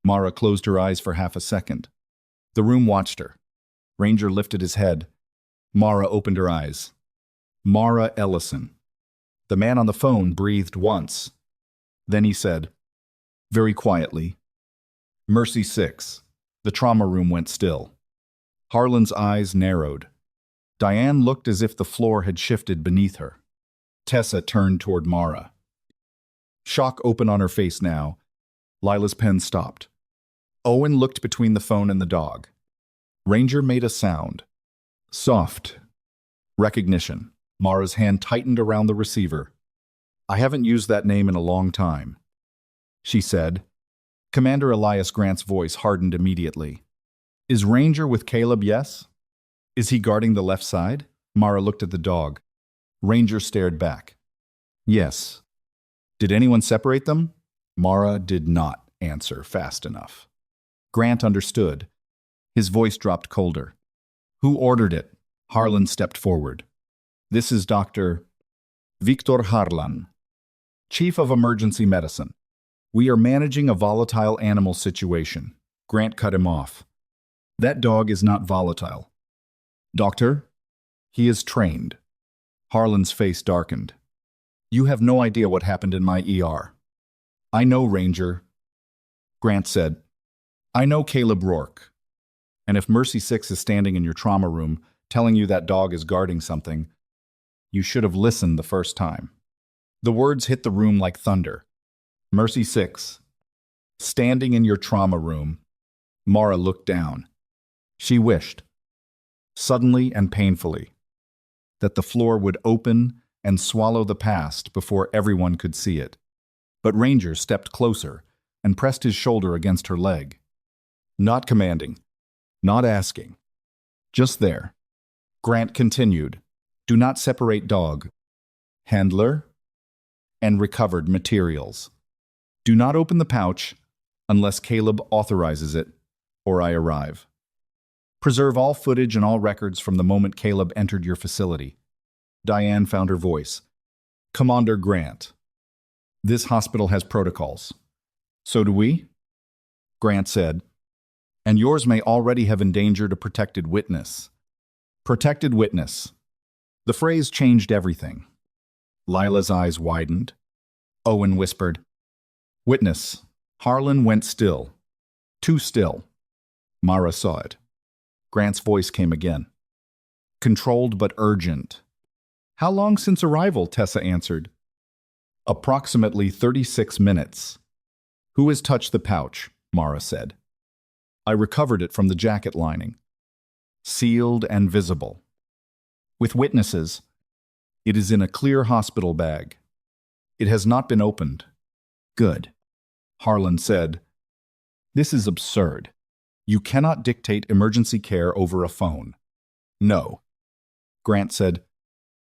Mara closed her eyes for half a second. The room watched her. Ranger lifted his head. Mara opened her eyes. Mara Ellison. The man on the phone breathed once. Then he said, very quietly, Mercy 6. The trauma room went still. Harlan's eyes narrowed. Diane looked as if the floor had shifted beneath her. Tessa turned toward Mara. Shock open on her face now. Lila's pen stopped. Owen looked between the phone and the dog. Ranger made a sound. Soft. Recognition. Mara's hand tightened around the receiver. I haven't used that name in a long time, she said. Commander Elias Grant's voice hardened immediately. Is Ranger with Caleb, yes? Is he guarding the left side? Mara looked at the dog. Ranger stared back. Yes. Did anyone separate them? Mara did not answer fast enough. Grant understood. His voice dropped colder. Who ordered it? Harlan stepped forward. This is Dr. Victor Harlan, Chief of Emergency Medicine. We are managing a volatile animal situation. Grant cut him off. That dog is not volatile. Doctor, he is trained. Harlan's face darkened. You have no idea what happened in my ER. I know, Ranger. Grant said, I know Caleb Rourke. And if Mercy 6 is standing in your trauma room telling you that dog is guarding something, you should have listened the first time. The words hit the room like thunder. Mercy 6. Standing in your trauma room. Mara looked down. She wished, suddenly and painfully, that the floor would open and swallow the past before everyone could see it. But Ranger stepped closer and pressed his shoulder against her leg. Not commanding, not asking, just there. Grant continued, do not separate dog, handler, and recovered materials. Do not open the pouch unless Caleb authorizes it or I arrive. Preserve all footage and all records from the moment Caleb entered your facility. Diane found her voice. Commander Grant. This hospital has protocols. So do we? Grant said. And yours may already have endangered a protected witness. Protected witness. The phrase changed everything. Lila's eyes widened. Owen whispered. Witness. Harlan went still. Too still. Mara saw it. Grant's voice came again. Controlled but urgent. How long since arrival? Tessa answered. Approximately 36 minutes. Who has touched the pouch? Mara said. I recovered it from the jacket lining. Sealed and visible. With witnesses. It is in a clear hospital bag. It has not been opened. Good. Harlan said. This is absurd. You cannot dictate emergency care over a phone. No. Grant said,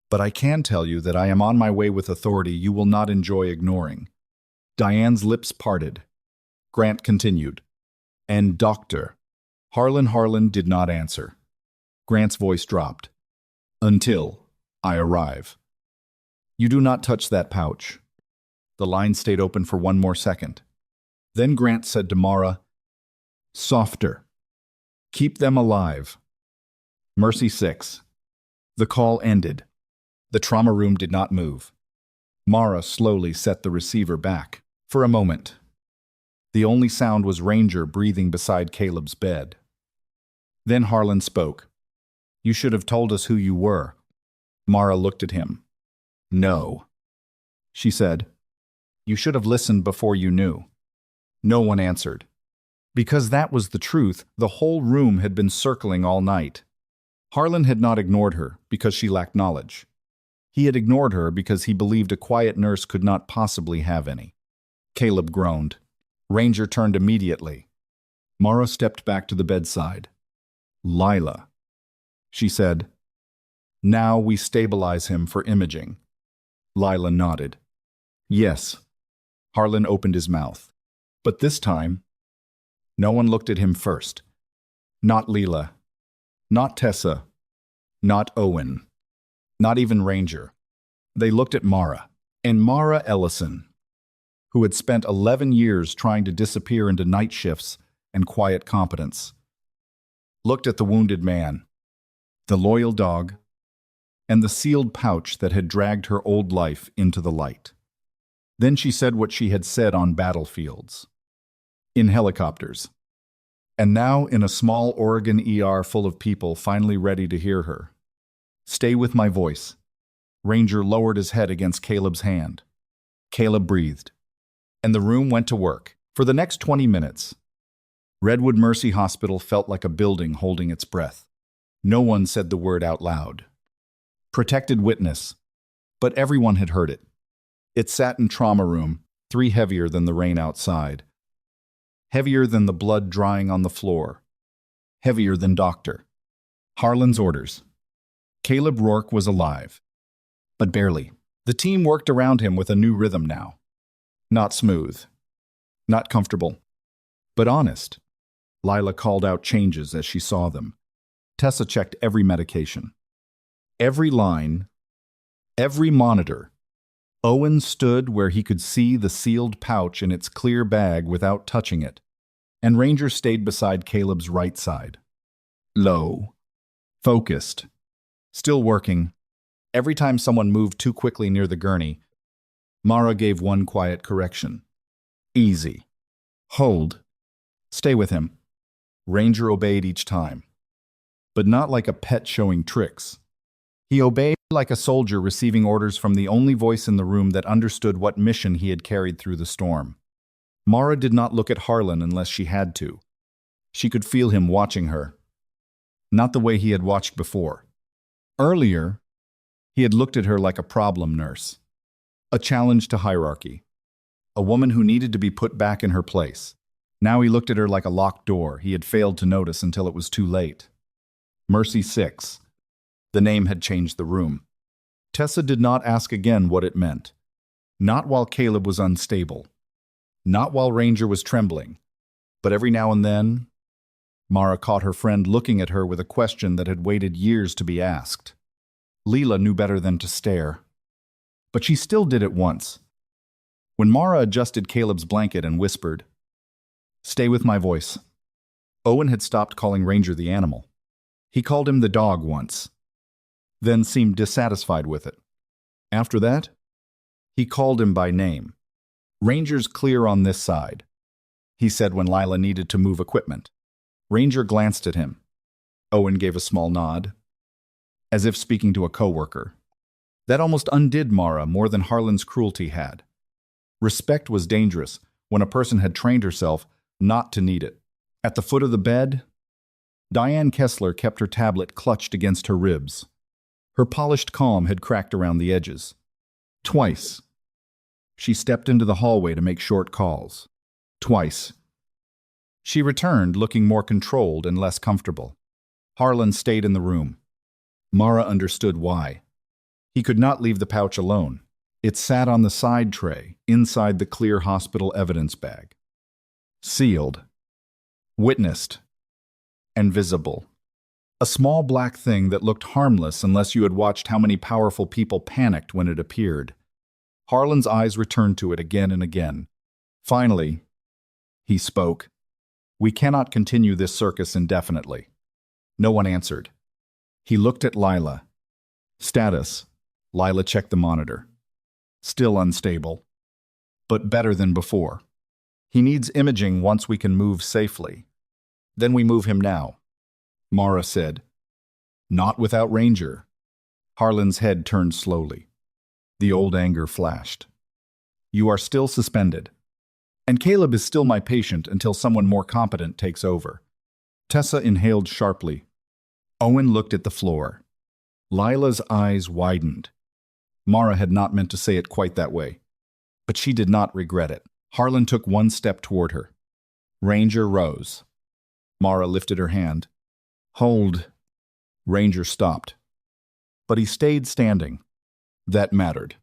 but I can tell you that I am on my way with authority you will not enjoy ignoring. Diane's lips parted. Grant continued. And Doctor. Harlan did not answer. Grant's voice dropped. Until I arrive. You do not touch that pouch. The line stayed open for one more second. Then Grant said to Mara, softer. Keep them alive. Mercy 6. The call ended. The trauma room did not move. Mara slowly set the receiver back. For a moment. The only sound was Ranger breathing beside Caleb's bed. Then Harlan spoke. You should have told us who you were. Mara looked at him. No. She said. You should have listened before you knew. No one answered. Because that was the truth, the whole room had been circling all night. Harlan had not ignored her because she lacked knowledge. He had ignored her because he believed a quiet nurse could not possibly have any. Caleb groaned. Ranger turned immediately. Mara stepped back to the bedside. Lila, she said. Now we stabilize him for imaging. Lila nodded. Yes. Harlan opened his mouth. But this time, No one looked at him first. Not Leela. Not Tessa. Not Owen. Not even Ranger. They looked at Mara, and Mara Ellison, who had spent 11 years trying to disappear into night shifts and quiet competence. Looked at the wounded man, the loyal dog, and the sealed pouch that had dragged her old life into the light. Then she said what she had said on battlefields, in helicopters, and now in a small Oregon ER full of people finally ready to hear her. Stay with my voice. Ranger lowered his head against Caleb's hand. Caleb breathed, and the room went to work. For the next 20 minutes, Redwood Mercy Hospital felt like a building holding its breath. No one said the word out loud. Protected witness, but everyone had heard it. It sat in trauma room, 3 heavier than the rain outside. Heavier than the blood drying on the floor. Heavier than Dr. Harlan's orders. Caleb Rourke was alive, but barely. The team worked around him with a new rhythm now. Not smooth, not comfortable, but honest. Lila called out changes as she saw them. Tessa checked every medication, every line, every monitor. Owen stood where he could see the sealed pouch in its clear bag without touching it, and Ranger stayed beside Caleb's right side. Low, focused, still working. Every time someone moved too quickly near the gurney, Mara gave one quiet correction. Easy. Hold. Stay with him. Ranger obeyed each time, but not like a pet showing tricks. He obeyed like a soldier receiving orders from the only voice in the room that understood what mission he had carried through the storm. Mara did not look at Harlan unless she had to. She could feel him watching her. Not the way he had watched before. Earlier, he had looked at her like a problem nurse. A challenge to hierarchy. A woman who needed to be put back in her place. Now he looked at her like a locked door he had failed to notice until it was too late. Mercy 6. The name had changed the room. Tessa did not ask again what it meant. Not while Caleb was unstable. Not while Ranger was trembling. But every now and then, Mara caught her friend looking at her with a question that had waited years to be asked. Leela knew better than to stare. But she still did it once. When Mara adjusted Caleb's blanket and whispered, "Stay with my voice." Owen had stopped calling Ranger the animal. He called him the dog once, then seemed dissatisfied with it. After that, he called him by name. "Ranger's clear on this side," he said when Lila needed to move equipment. Ranger glanced at him. Owen gave a small nod, as if speaking to a coworker. That almost undid Mara more than Harlan's cruelty had. Respect was dangerous when a person had trained herself not to need it. At the foot of the bed, Diane Kessler kept her tablet clutched against her ribs. Her polished calm had cracked around the edges. Twice, she stepped into the hallway to make short calls. Twice. She returned looking more controlled and less comfortable. Harlan stayed in the room. Mara understood why. He could not leave the pouch alone. It sat on the side tray, inside the clear hospital evidence bag. Sealed. Witnessed. And visible. A small black thing that looked harmless unless you had watched how many powerful people panicked when it appeared. Harlan's eyes returned to it again and again. Finally, he spoke. "We cannot continue this circus indefinitely." No one answered. He looked at Lila. Status. Lila checked the monitor. Still unstable, but better than before. "He needs imaging once we can move safely. Then we move him now," Mara said. "Not without Ranger." Harlan's head turned slowly. The old anger flashed. "You are still suspended. And Caleb is still my patient until someone more competent takes over." Tessa inhaled sharply. Owen looked at the floor. Lila's eyes widened. Mara had not meant to say it quite that way, but she did not regret it. Harlan took one step toward her. Ranger rose. Mara lifted her hand. "Hold." Ranger stopped. But he stayed standing. That mattered.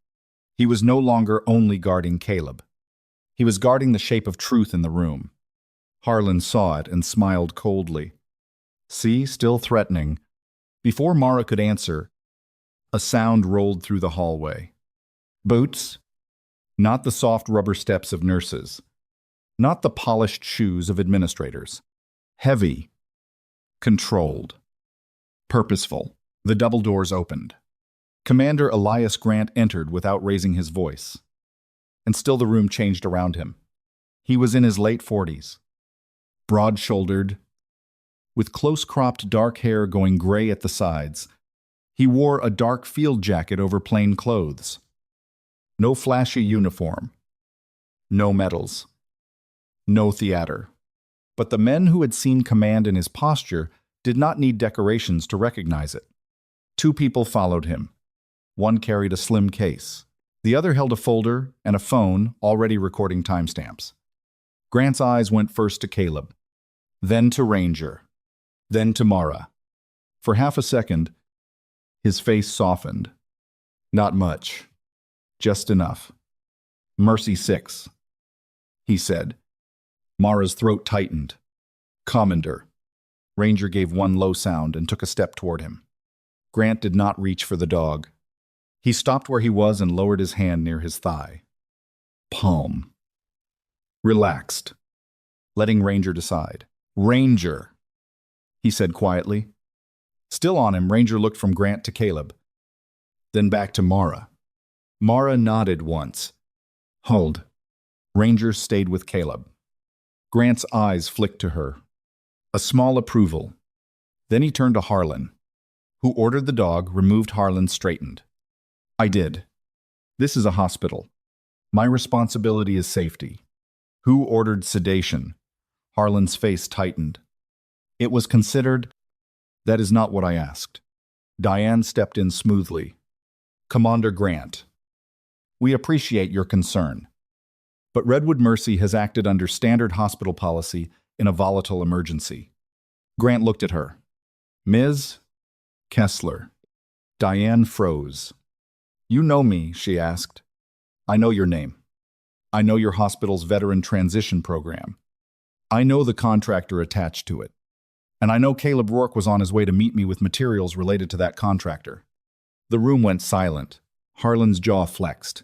He was no longer only guarding Caleb. He was guarding the shape of truth in the room. Harlan saw it and smiled coldly. See, still threatening. Before Mara could answer, a sound rolled through the hallway. Boots? Not the soft rubber steps of nurses. Not the polished shoes of administrators. Heavy. Controlled. Purposeful. The double doors opened. Commander Elias Grant entered without raising his voice. And still the room changed around him. He was in his late 40s. Broad-shouldered, with close-cropped dark hair going gray at the sides. He wore a dark field jacket over plain clothes. No flashy uniform. No medals. No theater. But the men who had seen command in his posture did not need decorations to recognize it. Two people followed him. One carried a slim case. The other held a folder and a phone already recording timestamps. Grant's eyes went first to Caleb, then to Ranger, then to Mara. For half a second, his face softened. Not much. Just enough. Mercy 6, he said. Mara's throat tightened. Commander. Ranger gave one low sound and took a step toward him. Grant did not reach for the dog. He stopped where he was and lowered his hand near his thigh. Palm. Relaxed. Letting Ranger decide. Ranger, he said quietly. Still on him, Ranger looked from Grant to Caleb, then back to Mara. Mara nodded once. Hold. Ranger stayed with Caleb. Grant's eyes flicked to her. A small approval. Then he turned to Harlan, who ordered the dog, removed Harlan, straightened. I did. This is a hospital. My responsibility is safety. Who ordered sedation? Harlan's face tightened. It was considered. That is not what I asked. Diane stepped in smoothly. Commander Grant, we appreciate your concern, but Redwood Mercy has acted under standard hospital policy in a volatile emergency. Grant looked at her. Ms. Kessler. Diane froze. You know me, she asked. I know your name. I know your hospital's veteran transition program. I know the contractor attached to it. And I know Caleb Rourke was on his way to meet me with materials related to that contractor. The room went silent. Harlan's jaw flexed.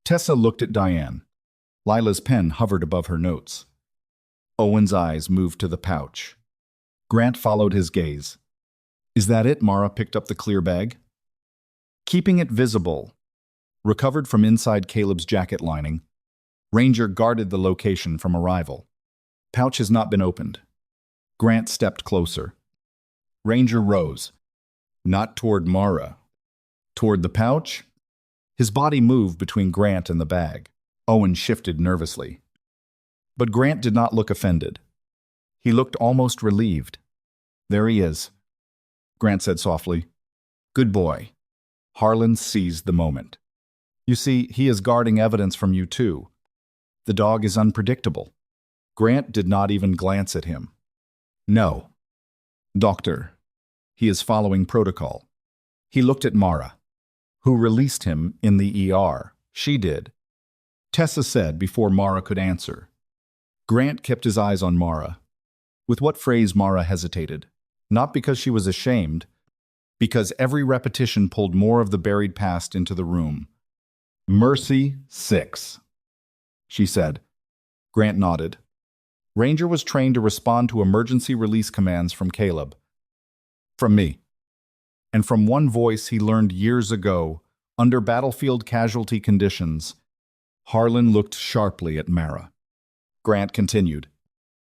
Tessa looked at Diane. Lila's pen hovered above her notes. Owen's eyes moved to the pouch. Grant followed his gaze. Is that it? Mara picked up the clear bag. Keeping it visible, recovered from inside Caleb's jacket lining, Ranger guarded the location from arrival. Pouch has not been opened. Grant stepped closer. Ranger rose. Not toward Mara. Toward the pouch? His body moved between Grant and the bag. Owen shifted nervously. But Grant did not look offended. He looked almost relieved. There he is, Grant said softly. Good boy. Harlan seized the moment. You see, he is guarding evidence from you too. The dog is unpredictable. Grant did not even glance at him. No. Doctor, he is following protocol. He looked at Mara, who released him in the ER. She did. Tessa said before Mara could answer. Grant kept his eyes on Mara. With what phrase Mara hesitated. Not because she was ashamed, because every repetition pulled more of the buried past into the room. Mercy 6, she said. Grant nodded. Ranger was trained to respond to emergency release commands from Caleb. From me. And from one voice he learned years ago, under battlefield casualty conditions. Harlan looked sharply at Mara. Grant continued.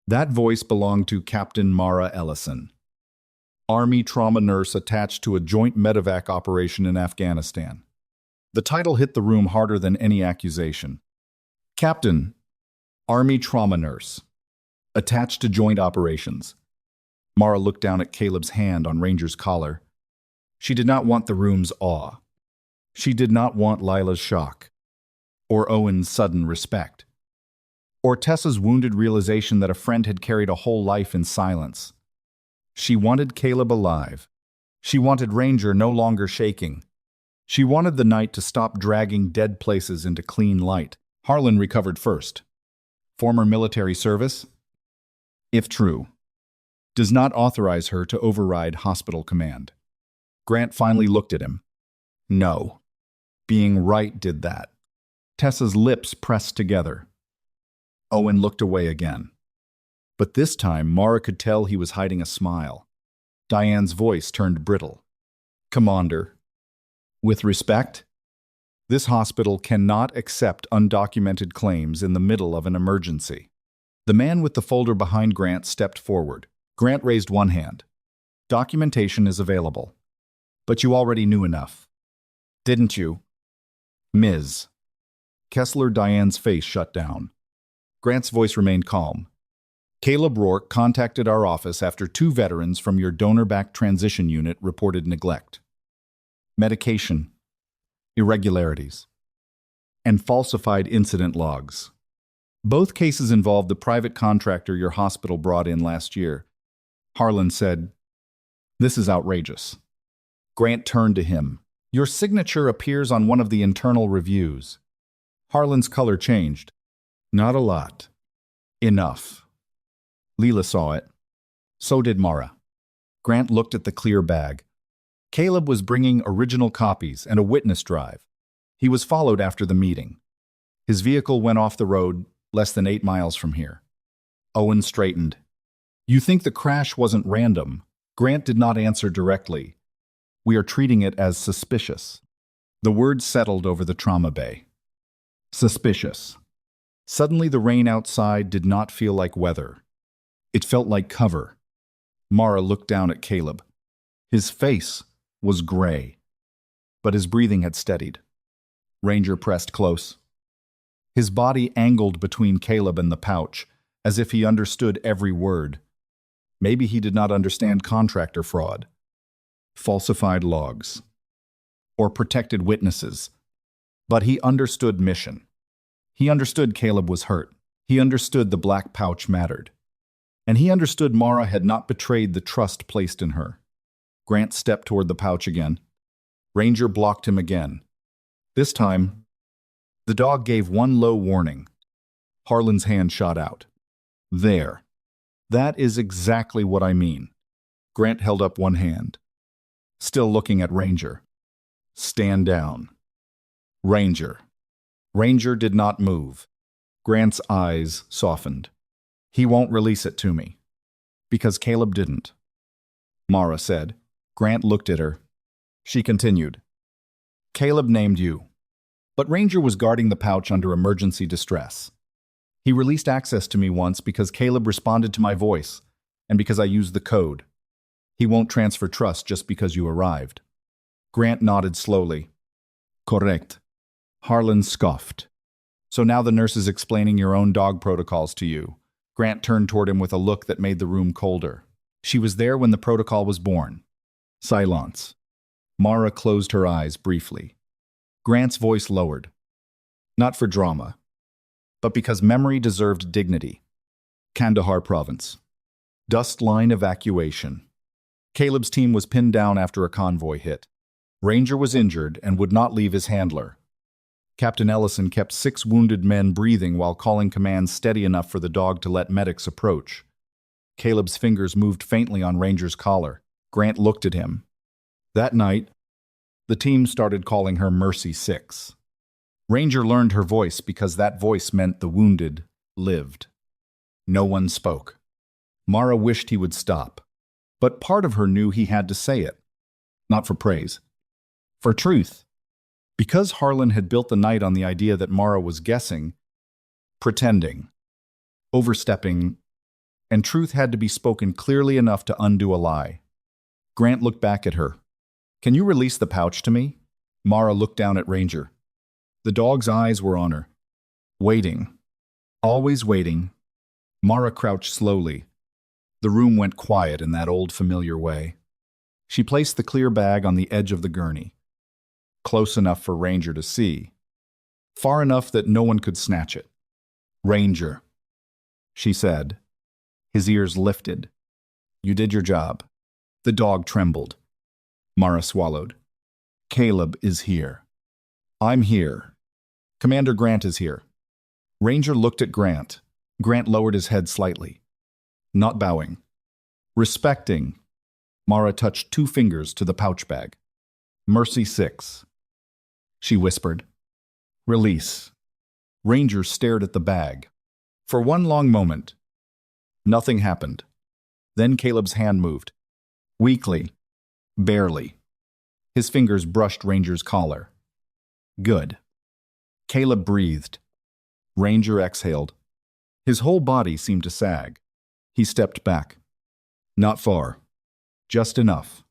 That voice belonged to Captain Mara Ellison, Army trauma nurse attached to a joint medevac operation in Afghanistan. The title hit the room harder than any accusation. Captain, Army trauma nurse, attached to joint operations. Mara looked down at Caleb's hand on Ranger's collar. She did not want the room's awe. She did not want Lila's shock, or Owen's sudden respect, or Tessa's wounded realization that a friend had carried a whole life in silence. She wanted Caleb alive. She wanted Ranger no longer shaking. She wanted the night to stop dragging dead places into clean light. Harlan recovered first. Former military service? if true, does not authorize her to override hospital command. Grant finally looked at him. No. Being right did that. Tessa's lips pressed together. Owen looked away again. But this time, Mara could tell he was hiding a smile. Diane's voice turned brittle. Commander, with respect, this hospital cannot accept undocumented claims in the middle of an emergency. The man with the folder behind Grant stepped forward. Grant raised one hand. Documentation is available. But you already knew enough. Didn't you? Ms. Kessler Diane's face shut down. Grant's voice remained calm. Caleb Rourke contacted our office after 2 veterans from your donor-backed transition unit reported neglect, medication, irregularities, and falsified incident logs. Both cases involved the private contractor your hospital brought in last year. Harlan said, "This is outrageous." Grant turned to him. "Your signature appears on one of the internal reviews." Harlan's color changed. "Not a lot." "Enough." Leela saw it. So did Mara. Grant looked at the clear bag. Caleb was bringing original copies and a witness drive. He was followed after the meeting. His vehicle went off the road less than 8 miles from here. Owen straightened. "You think the crash wasn't random?" Grant did not answer directly. "We are treating it as suspicious." The word settled over the trauma bay. Suspicious. Suddenly the rain outside did not feel like weather. It felt like cover. Mara looked down at Caleb. His face was gray, but his breathing had steadied. Ranger pressed close. His body angled between Caleb and the pouch, as if he understood every word. Maybe he did not understand contractor fraud, falsified logs, or protected witnesses, but he understood mission. He understood Caleb was hurt. He understood the black pouch mattered. And he understood Mara had not betrayed the trust placed in her. Grant stepped toward the pouch again. Ranger blocked him again. This time, the dog gave one low warning. Harlan's hand shot out. "There. That is exactly what I mean." Grant held up one hand, still looking at Ranger. "Stand down." Ranger. Ranger did not move. Grant's eyes softened. "He won't release it to me." "Because Caleb didn't," Mara said. Grant looked at her. She continued. "Caleb named you. But Ranger was guarding the pouch under emergency distress. He released access to me once because Caleb responded to my voice, and because I used the code. He won't transfer trust just because you arrived." Grant nodded slowly. "Correct." Harlan scoffed. "So now the nurse is explaining your own dog protocols to you." Grant turned toward him with a look that made the room colder. "She was there when the protocol was born." Silence. Mara closed her eyes briefly. Grant's voice lowered. "Not for drama, but because memory deserved dignity." Kandahar Province. Dust line evacuation. Caleb's team was pinned down after a convoy hit. Ranger was injured and would not leave his handler. Captain Ellison kept 6 wounded men breathing while calling commands steady enough for the dog to let medics approach. Caleb's fingers moved faintly on Ranger's collar. Grant looked at him. That night, the team started calling her Mercy 6. Ranger learned her voice because that voice meant the wounded lived. No one spoke. Mara wished he would stop, but part of her knew he had to say it. Not for praise. For truth. Because Harlan had built the night on the idea that Mara was guessing, pretending, overstepping, and truth had to be spoken clearly enough to undo a lie. Grant looked back at her. "Can you release the pouch to me?" Mara looked down at Ranger. The dog's eyes were on her. Waiting. Always waiting. Mara crouched slowly. The room went quiet in that old familiar way. She placed the clear bag on the edge of the gurney. Close enough for Ranger to see. Far enough that no one could snatch it. "Ranger," she said. His ears lifted. "You did your job." The dog trembled. Mara swallowed. "Caleb is here. I'm here. Commander Grant is here." Ranger looked at Grant. Grant lowered his head slightly. Not bowing. Respecting. Mara touched 2 fingers to the pouch bag. Mercy 6. She whispered. Release. Ranger stared at the bag. For one long moment. Nothing happened. Then Caleb's hand moved. Weakly. Barely. His fingers brushed Ranger's collar. Good. Caleb breathed. Ranger exhaled. His whole body seemed to sag. He stepped back. Not far. Just enough.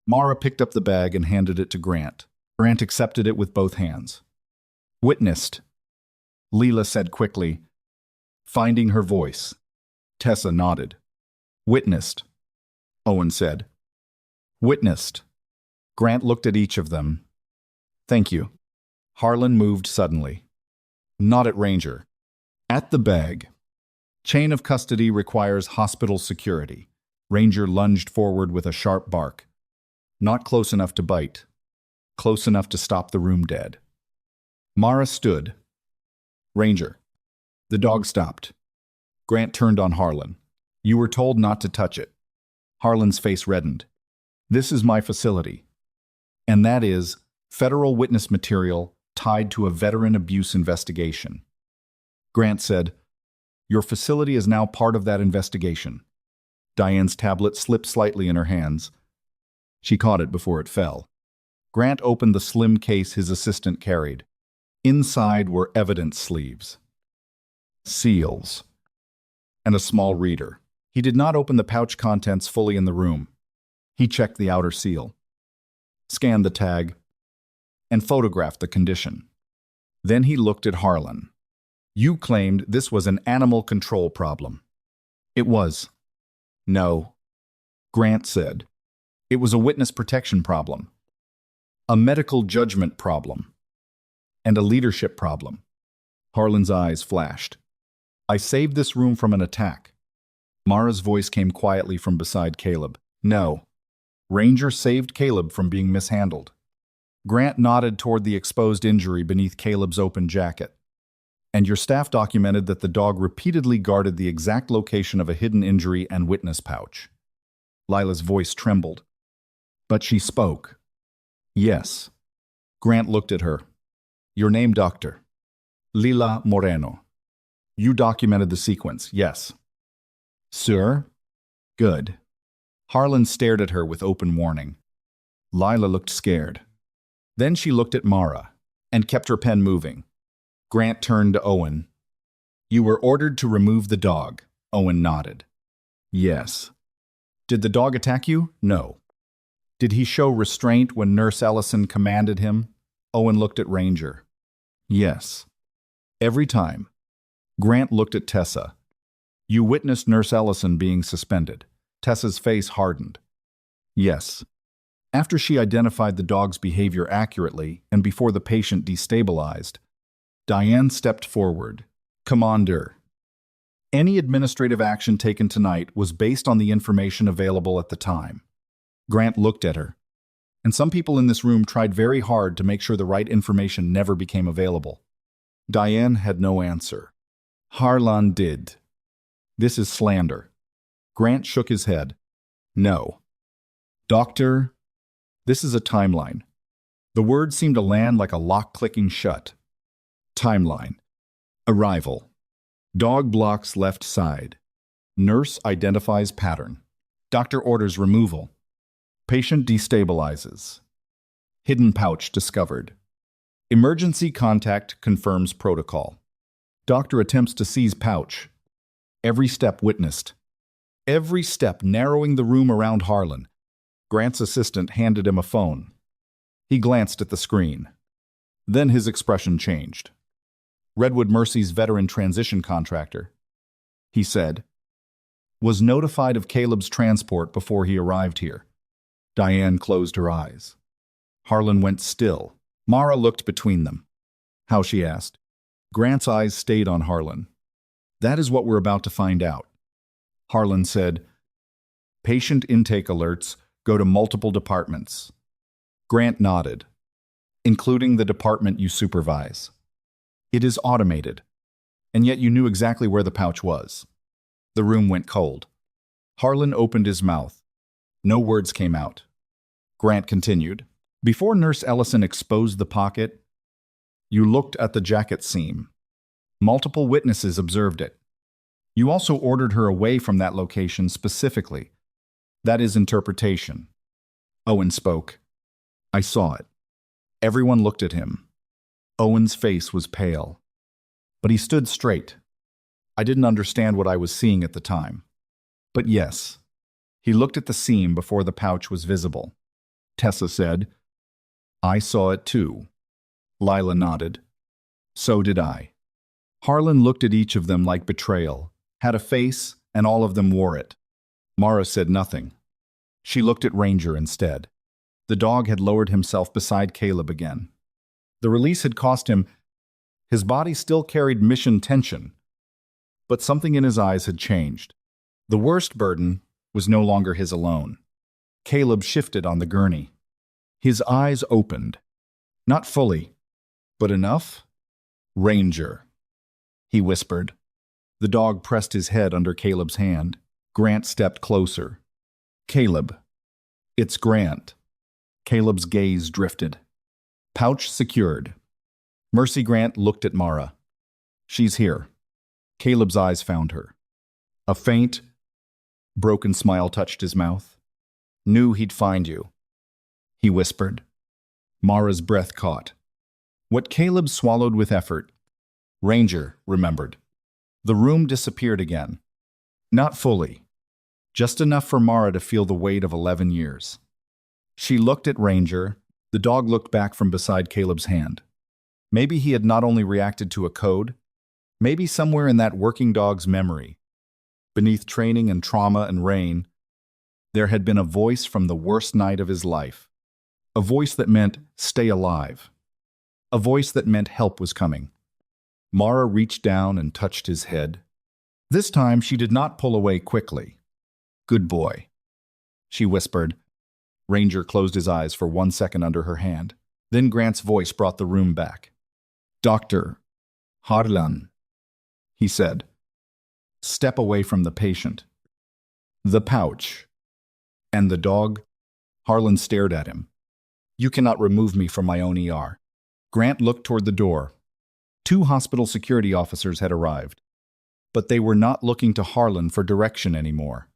Mara picked up the bag and handed it to Grant. Grant accepted it with both hands. Witnessed. Leela said quickly, finding her voice. Tessa nodded. Witnessed. Owen said. Witnessed. Grant looked at each of them. Thank you. Harlan moved suddenly. Not at Ranger. At the bag. Chain of custody requires hospital security. Ranger lunged forward with a sharp bark. Not close enough to bite. Close enough to stop the room dead. Mara stood. Ranger. The dog stopped. Grant turned on Harlan. You were told not to touch it. Harlan's face reddened. This is my facility. And that is federal witness material tied to a veteran abuse investigation. Grant said, Your facility is now part of that investigation. Diane's tablet slipped slightly in her hands. She caught it before it fell. Grant opened the slim case his assistant carried. Inside were evidence sleeves, seals, and a small reader. He did not open the pouch contents fully in the room. He checked the outer seal, scanned the tag, and photographed the condition. Then he looked at Harlan. You claimed this was an animal control problem. It was. No, Grant said. It was a witness protection problem, a medical judgment problem, and a leadership problem. Harlan's eyes flashed. I saved this room from an attack. Mara's voice came quietly from beside Caleb. No. Ranger saved Caleb from being mishandled. Grant nodded toward the exposed injury beneath Caleb's open jacket. And your staff documented that the dog repeatedly guarded the exact location of a hidden injury and witness pouch. Lila's voice trembled. But she spoke. Yes. Grant looked at her. Your name, doctor? Lila Moreno. You documented the sequence, yes. Sir? Good. Harlan stared at her with open warning. Lila looked scared. Then she looked at Mara and kept her pen moving. Grant turned to Owen. You were ordered to remove the dog. Owen nodded. Yes. Did the dog attack you? No. Did he show restraint when Nurse Ellison commanded him? Owen looked at Ranger. Yes. Every time. Grant looked at Tessa. You witnessed Nurse Ellison being suspended. Tessa's face hardened. Yes. After she identified the dog's behavior accurately and before the patient destabilized, Diane stepped forward. Commander. Any administrative action taken tonight was based on the information available at the time. Grant looked at her. And some people in this room tried very hard to make sure the right information never became available. Diane had no answer. Harlan did. This is slander. Grant shook his head. No. Doctor, this is a timeline. The words seemed to land like a lock clicking shut. Timeline. Arrival. Dog blocks left side. Nurse identifies pattern. Doctor orders removal. Patient destabilizes. Hidden pouch discovered. Emergency contact confirms protocol. Doctor attempts to seize pouch. Every step witnessed. Every step narrowing the room around Harlan. Grant's assistant handed him a phone. He glanced at the screen. Then his expression changed. Redwood Mercy's veteran transition contractor, he said, was notified of Caleb's transport before he arrived here. Diane closed her eyes. Harlan went still. Mara looked between them. How, she asked. Grant's eyes stayed on Harlan. That is what we're about to find out. Harlan said, Patient intake alerts go to multiple departments. Grant nodded, including the department you supervise. It is automated, and yet you knew exactly where the pouch was. The room went cold. Harlan opened his mouth. No words came out. Grant continued. Before Nurse Ellison exposed the pocket, you looked at the jacket seam. Multiple witnesses observed it. You also ordered her away from that location specifically. That is interpretation. Owen spoke. I saw it. Everyone looked at him. Owen's face was pale. But he stood straight. I didn't understand what I was seeing at the time. But yes, he looked at the seam before the pouch was visible. Tessa said, I saw it too. Lila nodded. So did I. Harlan looked at each of them like betrayal, had a face, and all of them wore it. Mara said nothing. She looked at Ranger instead. The dog had lowered himself beside Caleb again. The release had cost him. His body still carried mission tension, but something in his eyes had changed. The worst burden was no longer his alone. Caleb shifted on the gurney. His eyes opened. Not fully, but enough. Ranger, he whispered. The dog pressed his head under Caleb's hand. Grant stepped closer. Caleb. It's Grant. Caleb's gaze drifted. Pouch secured. Mercy Grant looked at Mara. She's here. Caleb's eyes found her. A faint, broken smile touched his mouth. Knew he'd find you, he whispered. Mara's breath caught. What Caleb swallowed with effort. Ranger remembered. The room disappeared again. Not fully. Just enough for Mara to feel the weight of 11 years. She looked at Ranger. The dog looked back from beside Caleb's hand. Maybe he had not only reacted to a code, maybe somewhere in that working dog's memory, beneath training and trauma and rain, there had been a voice from the worst night of his life. A voice that meant stay alive. A voice that meant help was coming. Mara reached down and touched his head. This time she did not pull away quickly. Good boy, she whispered. Ranger closed his eyes for 1 second under her hand. Then Grant's voice brought the room back. Dr. Harlan, he said. Step away from the patient. The pouch. And the dog? Harlan stared at him. You cannot remove me from my own ER. Grant looked toward the door. 2 hospital security officers had arrived. But they were not looking to Harlan for direction anymore.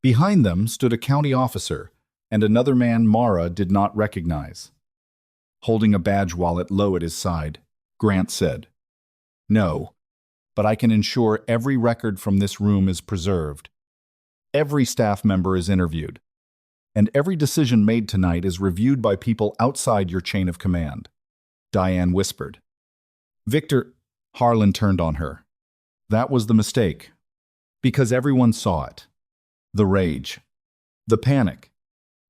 Behind them stood a county officer and another man Mara did not recognize. Holding a badge wallet low at his side, Grant said, No, but I can ensure every record from this room is preserved. Every staff member is interviewed. And every decision made tonight is reviewed by people outside your chain of command. Diane whispered. Victor, Harlan turned on her. That was the mistake. Because everyone saw it. The rage. The panic.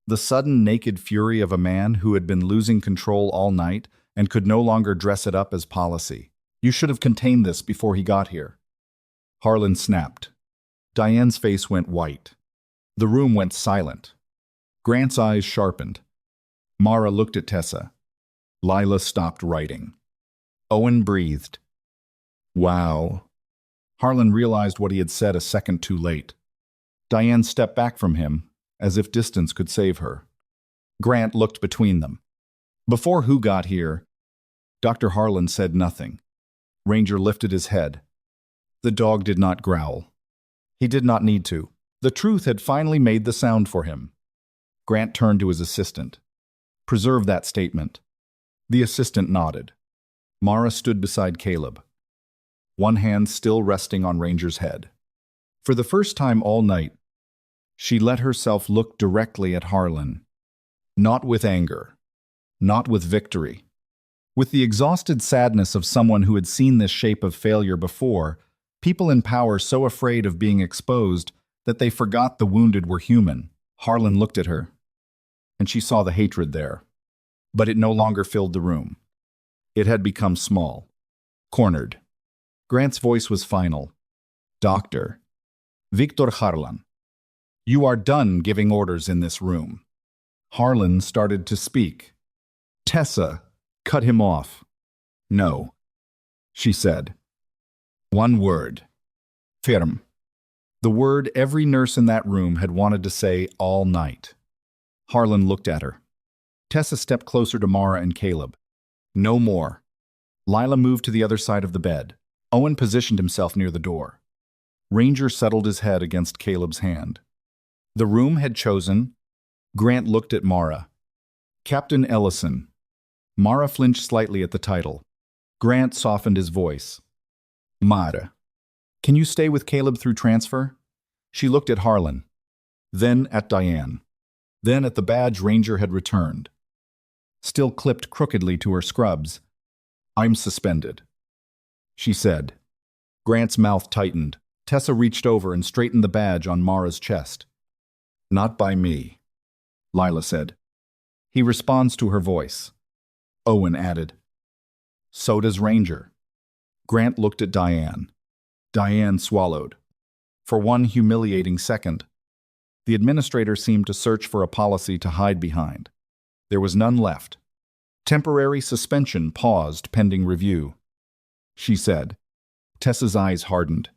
The sudden naked fury of a man who had been losing control all night and could no longer dress it up as policy. You should have contained this before he got here. Harlan snapped. Diane's face went white. The room went silent. Grant's eyes sharpened. Mara looked at Tessa. Lila stopped writing. Owen breathed. Wow. Harlan realized what he had said a second too late. Diane stepped back from him, as if distance could save her. Grant looked between them. Before who got here, Dr. Harlan said nothing. Ranger lifted his head. The dog did not growl. He did not need to. The truth had finally made the sound for him. Grant turned to his assistant. Preserve that statement. The assistant nodded. Mara stood beside Caleb, one hand still resting on Ranger's head. For the first time all night, she let herself look directly at Harlan. Not with anger, not with victory. With the exhausted sadness of someone who had seen this shape of failure before, people in power so afraid of being exposed that they forgot the wounded were human. Harlan looked at her, and she saw the hatred there. But it no longer filled the room. It had become small, cornered. Grant's voice was final. Doctor, Victor Harlan, you are done giving orders in this room. Harlan started to speak. Tessa cut him off. No, she said. One word. Firm. The word every nurse in that room had wanted to say all night. Harlan looked at her. Tessa stepped closer to Mara and Caleb. No more. Lila moved to the other side of the bed. Owen positioned himself near the door. Ranger settled his head against Caleb's hand. The room had chosen. Grant looked at Mara. Captain Ellison. Mara flinched slightly at the title. Grant softened his voice. Mara. Can you stay with Caleb through transfer? She looked at Harlan. Then at Diane. Then at the badge Ranger had returned. Still clipped crookedly to her scrubs. I'm suspended, she said. Grant's mouth tightened. Tessa reached over and straightened the badge on Mara's chest. Not by me, Lila said. He responds to her voice. Owen added. So does Ranger. Grant looked at Diane. Diane swallowed. For one humiliating second, the administrator seemed to search for a policy to hide behind. There was none left. Temporary suspension paused pending review. She said. Tessa's eyes hardened.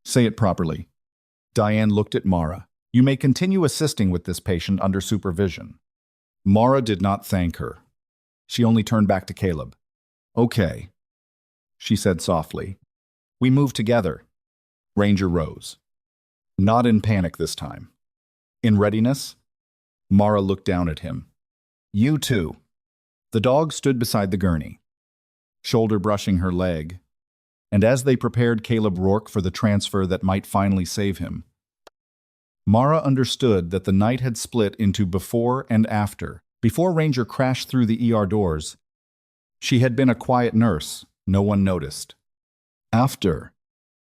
Say it properly. Diane looked at Mara. You may continue assisting with this patient under supervision. Mara did not thank her. She only turned back to Caleb. Okay, she said softly. We move together. Ranger rose. Not in panic this time. In readiness? Mara looked down at him. You too. The dog stood beside the gurney, shoulder brushing her leg, and as they prepared Caleb Rourke for the transfer that might finally save him, Mara understood that the night had split into before and after. Before Ranger crashed through the ER doors, she had been a quiet nurse, no one noticed. After,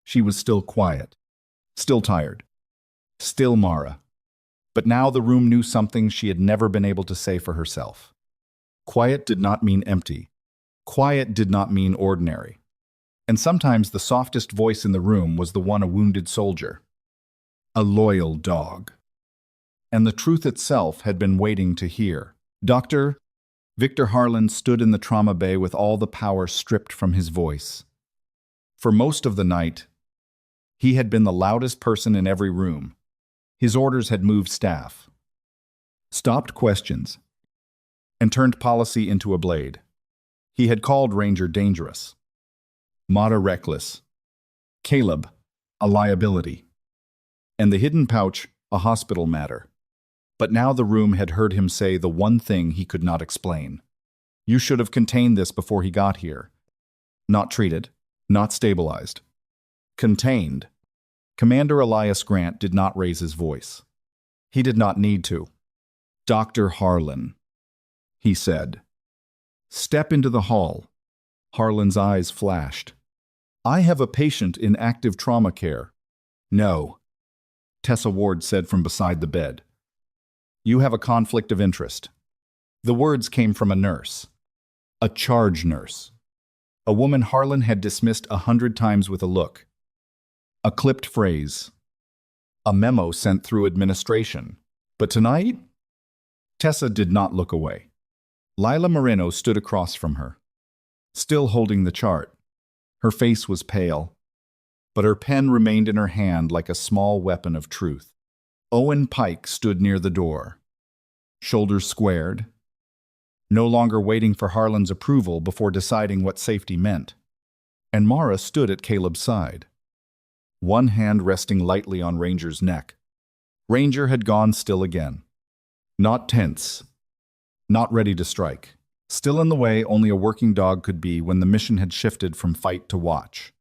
she was still quiet, still tired, still Mara. But now the room knew something she had never been able to say for herself. Quiet did not mean empty. Quiet did not mean ordinary. And sometimes the softest voice in the room was the one a wounded soldier. A loyal dog. And the truth itself had been waiting to hear. Dr. Victor Harlan stood in the trauma bay with all the power stripped from his voice. For most of the night, he had been the loudest person in every room. His orders had moved staff, stopped questions, and turned policy into a blade. He had called Ranger dangerous, Mara reckless, Caleb a liability, and the hidden pouch a hospital matter. But now the room had heard him say the one thing he could not explain. You should have contained this before he got here. Not treated, not stabilized. Contained. Commander Elias Grant did not raise his voice. He did not need to. Dr. Harlan, he said. Step into the hall. Harlan's eyes flashed. I have a patient in active trauma care. No, Tessa Ward said from beside the bed. You have a conflict of interest. The words came from a nurse. A charge nurse. A woman Harlan had dismissed 100 times with a look. A clipped phrase. A memo sent through administration. But tonight? Tessa did not look away. Lila Moreno stood across from her, still holding the chart. Her face was pale, but her pen remained in her hand like a small weapon of truth. Owen Pike stood near the door, shoulders squared, no longer waiting for Harlan's approval before deciding what safety meant. And Mara stood at Caleb's side, one hand resting lightly on Ranger's neck. Ranger had gone still again. Not tense, not ready to strike. Still in the way only a working dog could be when the mission had shifted from fight to watch.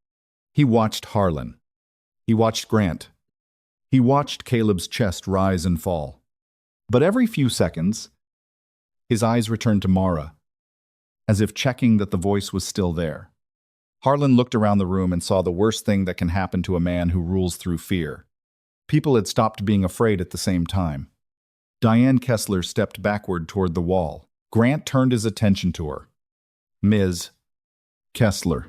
He watched Harlan. He watched Grant. He watched Caleb's chest rise and fall. But every few seconds, his eyes returned to Mara, as if checking that the voice was still there. Harlan looked around the room and saw the worst thing that can happen to a man who rules through fear. People had stopped being afraid at the same time. Diane Kessler stepped backward toward the wall. Grant turned his attention to her. Ms. Kessler,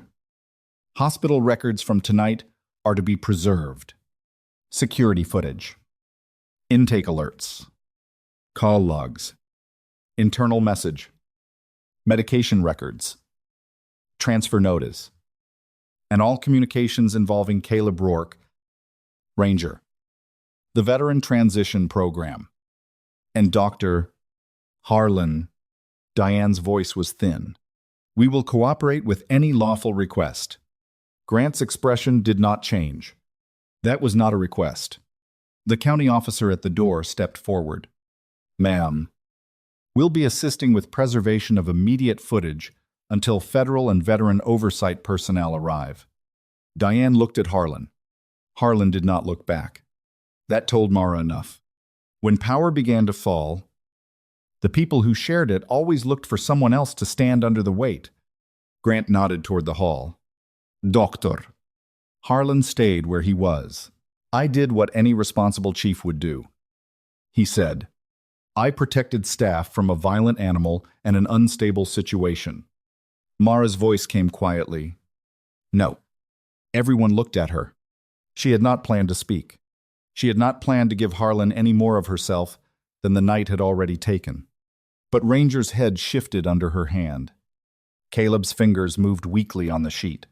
hospital records from tonight are to be preserved. Security footage. Intake alerts. Call logs. Internal message. Medication records. Transfer notice. And all communications involving Caleb Rourke Ranger. The Veteran Transition Program. And Dr. Harlan. Diane's voice was thin. We will cooperate with any lawful request. Grant's expression did not change. That was not a request. The county officer at the door stepped forward. Ma'am, we'll be assisting with preservation of immediate footage until federal and veteran oversight personnel arrive. Diane looked at Harlan. Harlan did not look back. That told Mara enough. When power began to fall, the people who shared it always looked for someone else to stand under the weight. Grant nodded toward the hall. Doctor. Harlan stayed where he was. I did what any responsible chief would do. He said, I protected staff from a violent animal and an unstable situation. Mara's voice came quietly. No. Everyone looked at her. She had not planned to speak. She had not planned to give Harlan any more of herself than the night had already taken. But Ranger's head shifted under her hand. Caleb's fingers moved weakly on the sheet.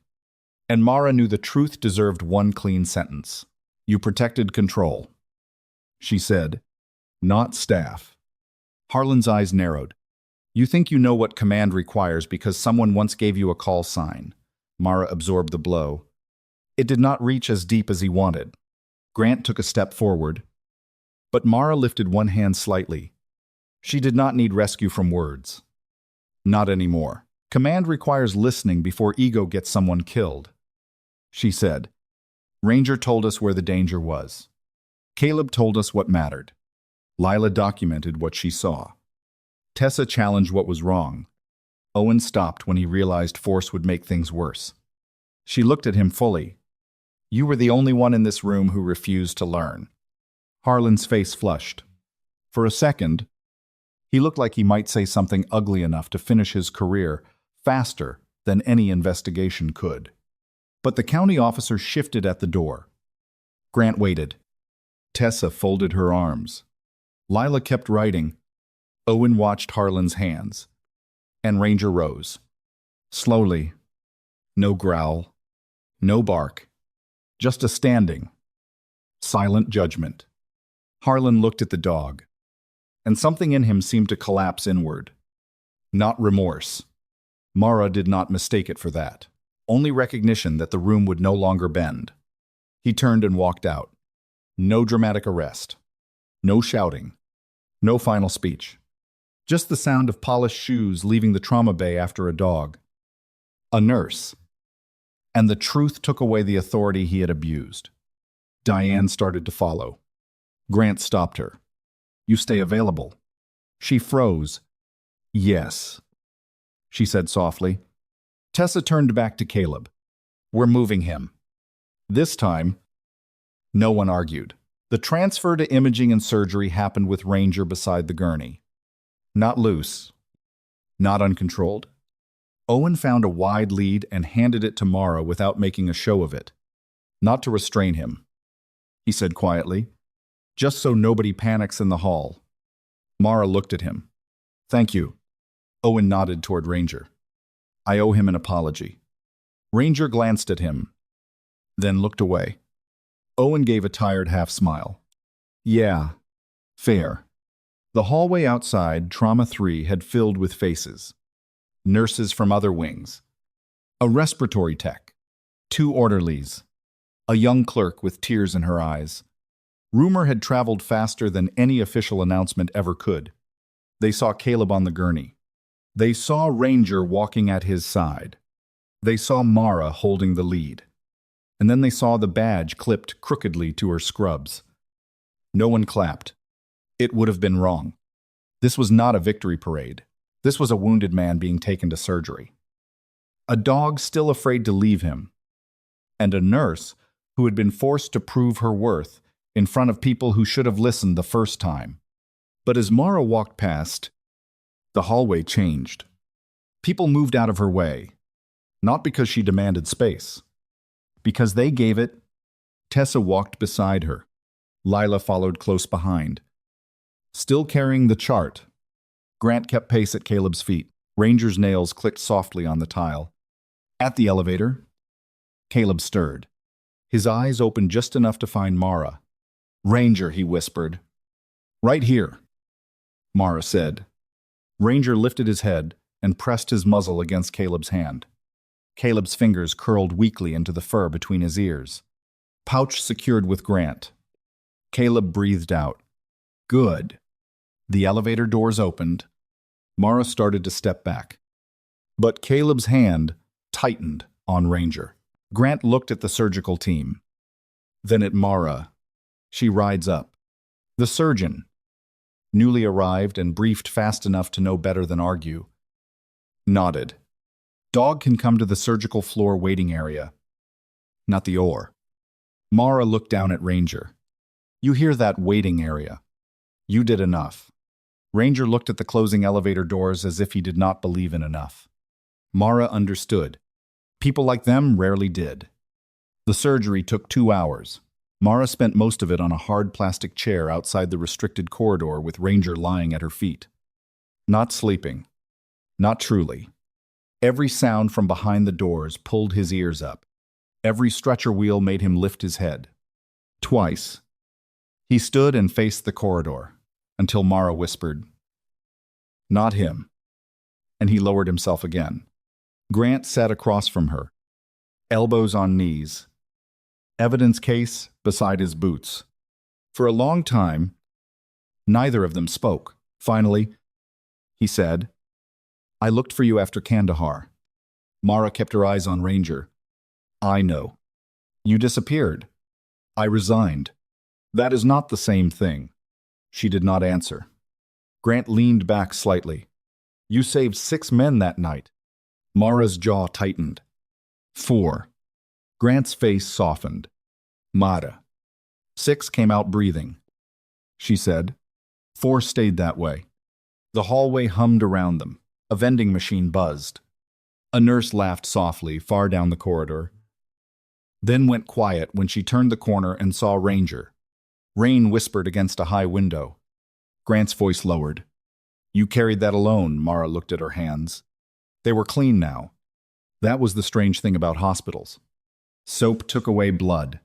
And Mara knew the truth deserved one clean sentence. You protected control. She said, not staff. Harlan's eyes narrowed. You think you know what command requires because someone once gave you a call sign. Mara absorbed the blow. It did not reach as deep as he wanted. Grant took a step forward, but Mara lifted one hand slightly. She did not need rescue from words. Not anymore. Command requires listening before ego gets someone killed. She said, Ranger told us where the danger was. Caleb told us what mattered. Lila documented what she saw. Tessa challenged what was wrong. Owen stopped when he realized force would make things worse. She looked at him fully. You were the only one in this room who refused to learn. Harlan's face flushed. For a second, he looked like he might say something ugly enough to finish his career faster than any investigation could. But the county officer shifted at the door. Grant waited. Tessa folded her arms. Lila kept writing. Owen watched Harlan's hands. And Ranger rose. Slowly. No growl. No bark. Just a standing. Silent judgment. Harlan looked at the dog. And something in him seemed to collapse inward. Not remorse. Mara did not mistake it for that. Only recognition that the room would no longer bend. He turned and walked out. No dramatic arrest. No shouting. No final speech. Just the sound of polished shoes leaving the trauma bay after a dog. A nurse. And the truth took away the authority he had abused. Diane started to follow. Grant stopped her. You stay available. She froze. Yes, she said softly. Tessa turned back to Caleb. We're moving him. This time, no one argued. The transfer to imaging and surgery happened with Ranger beside the gurney. Not loose. Not uncontrolled. Owen found a wide lead and handed it to Mara without making a show of it. Not to restrain him, he said quietly. Just so nobody panics in the hall. Mara looked at him. Thank you. Owen nodded toward Ranger. I owe him an apology. Ranger glanced at him, then looked away. Owen gave a tired half-smile. Yeah, fair. The hallway outside Trauma 3 had filled with faces. Nurses from other wings. A respiratory tech. 2 orderlies. A young clerk with tears in her eyes. Rumor had traveled faster than any official announcement ever could. They saw Caleb on the gurney. They saw Ranger walking at his side. They saw Mara holding the lead. And then they saw the badge clipped crookedly to her scrubs. No one clapped. It would have been wrong. This was not a victory parade. This was a wounded man being taken to surgery. A dog still afraid to leave him. And a nurse who had been forced to prove her worth in front of people who should have listened the first time. But as Mara walked past, the hallway changed. People moved out of her way, not because she demanded space, because they gave it. Tessa walked beside her. Lila followed close behind. Still carrying the chart, Grant kept pace at Caleb's feet. Ranger's nails clicked softly on the tile. At the elevator, Caleb stirred. His eyes opened just enough to find Mara. "Ranger," he whispered. "Right here," Mara said. Ranger lifted his head and pressed his muzzle against Caleb's hand. Caleb's fingers curled weakly into the fur between his ears. Pouch secured with Grant. Caleb breathed out. "Good." The elevator doors opened. Mara started to step back. But Caleb's hand tightened on Ranger. Grant looked at the surgical team. Then at Mara. She rides up. The surgeon, newly arrived and briefed fast enough to know better than argue, nodded. "Dog can come to the surgical floor waiting area, not the OR." Mara looked down at Ranger. "You hear that waiting area. You did enough." Ranger looked at the closing elevator doors as if he did not believe in enough. Mara understood. People like them rarely did. The surgery took 2 hours. Mara spent most of it on a hard plastic chair outside the restricted corridor with Ranger lying at her feet. Not sleeping. Not truly. Every sound from behind the doors pulled his ears up. Every stretcher wheel made him lift his head. Twice. He stood and faced the corridor, until Mara whispered, "Not him." And he lowered himself again. Grant sat across from her, elbows on knees, evidence case beside his boots. For a long time, neither of them spoke. Finally, he said, "I looked for you after Kandahar." Mara kept her eyes on Ranger. "I know. You disappeared. I resigned. That is not the same thing." She did not answer. Grant leaned back slightly. "You saved 6 men that night." Mara's jaw tightened. 4. Grant's face softened. "Mara." 6 came out breathing. She said. 4 stayed that way. The hallway hummed around them. A vending machine buzzed. A nurse laughed softly far down the corridor, then went quiet when she turned the corner and saw Ranger. Rain whispered against a high window. Grant's voice lowered. "You carried that alone." Mara looked at her hands. They were clean now. That was the strange thing about hospitals. Soap took away blood.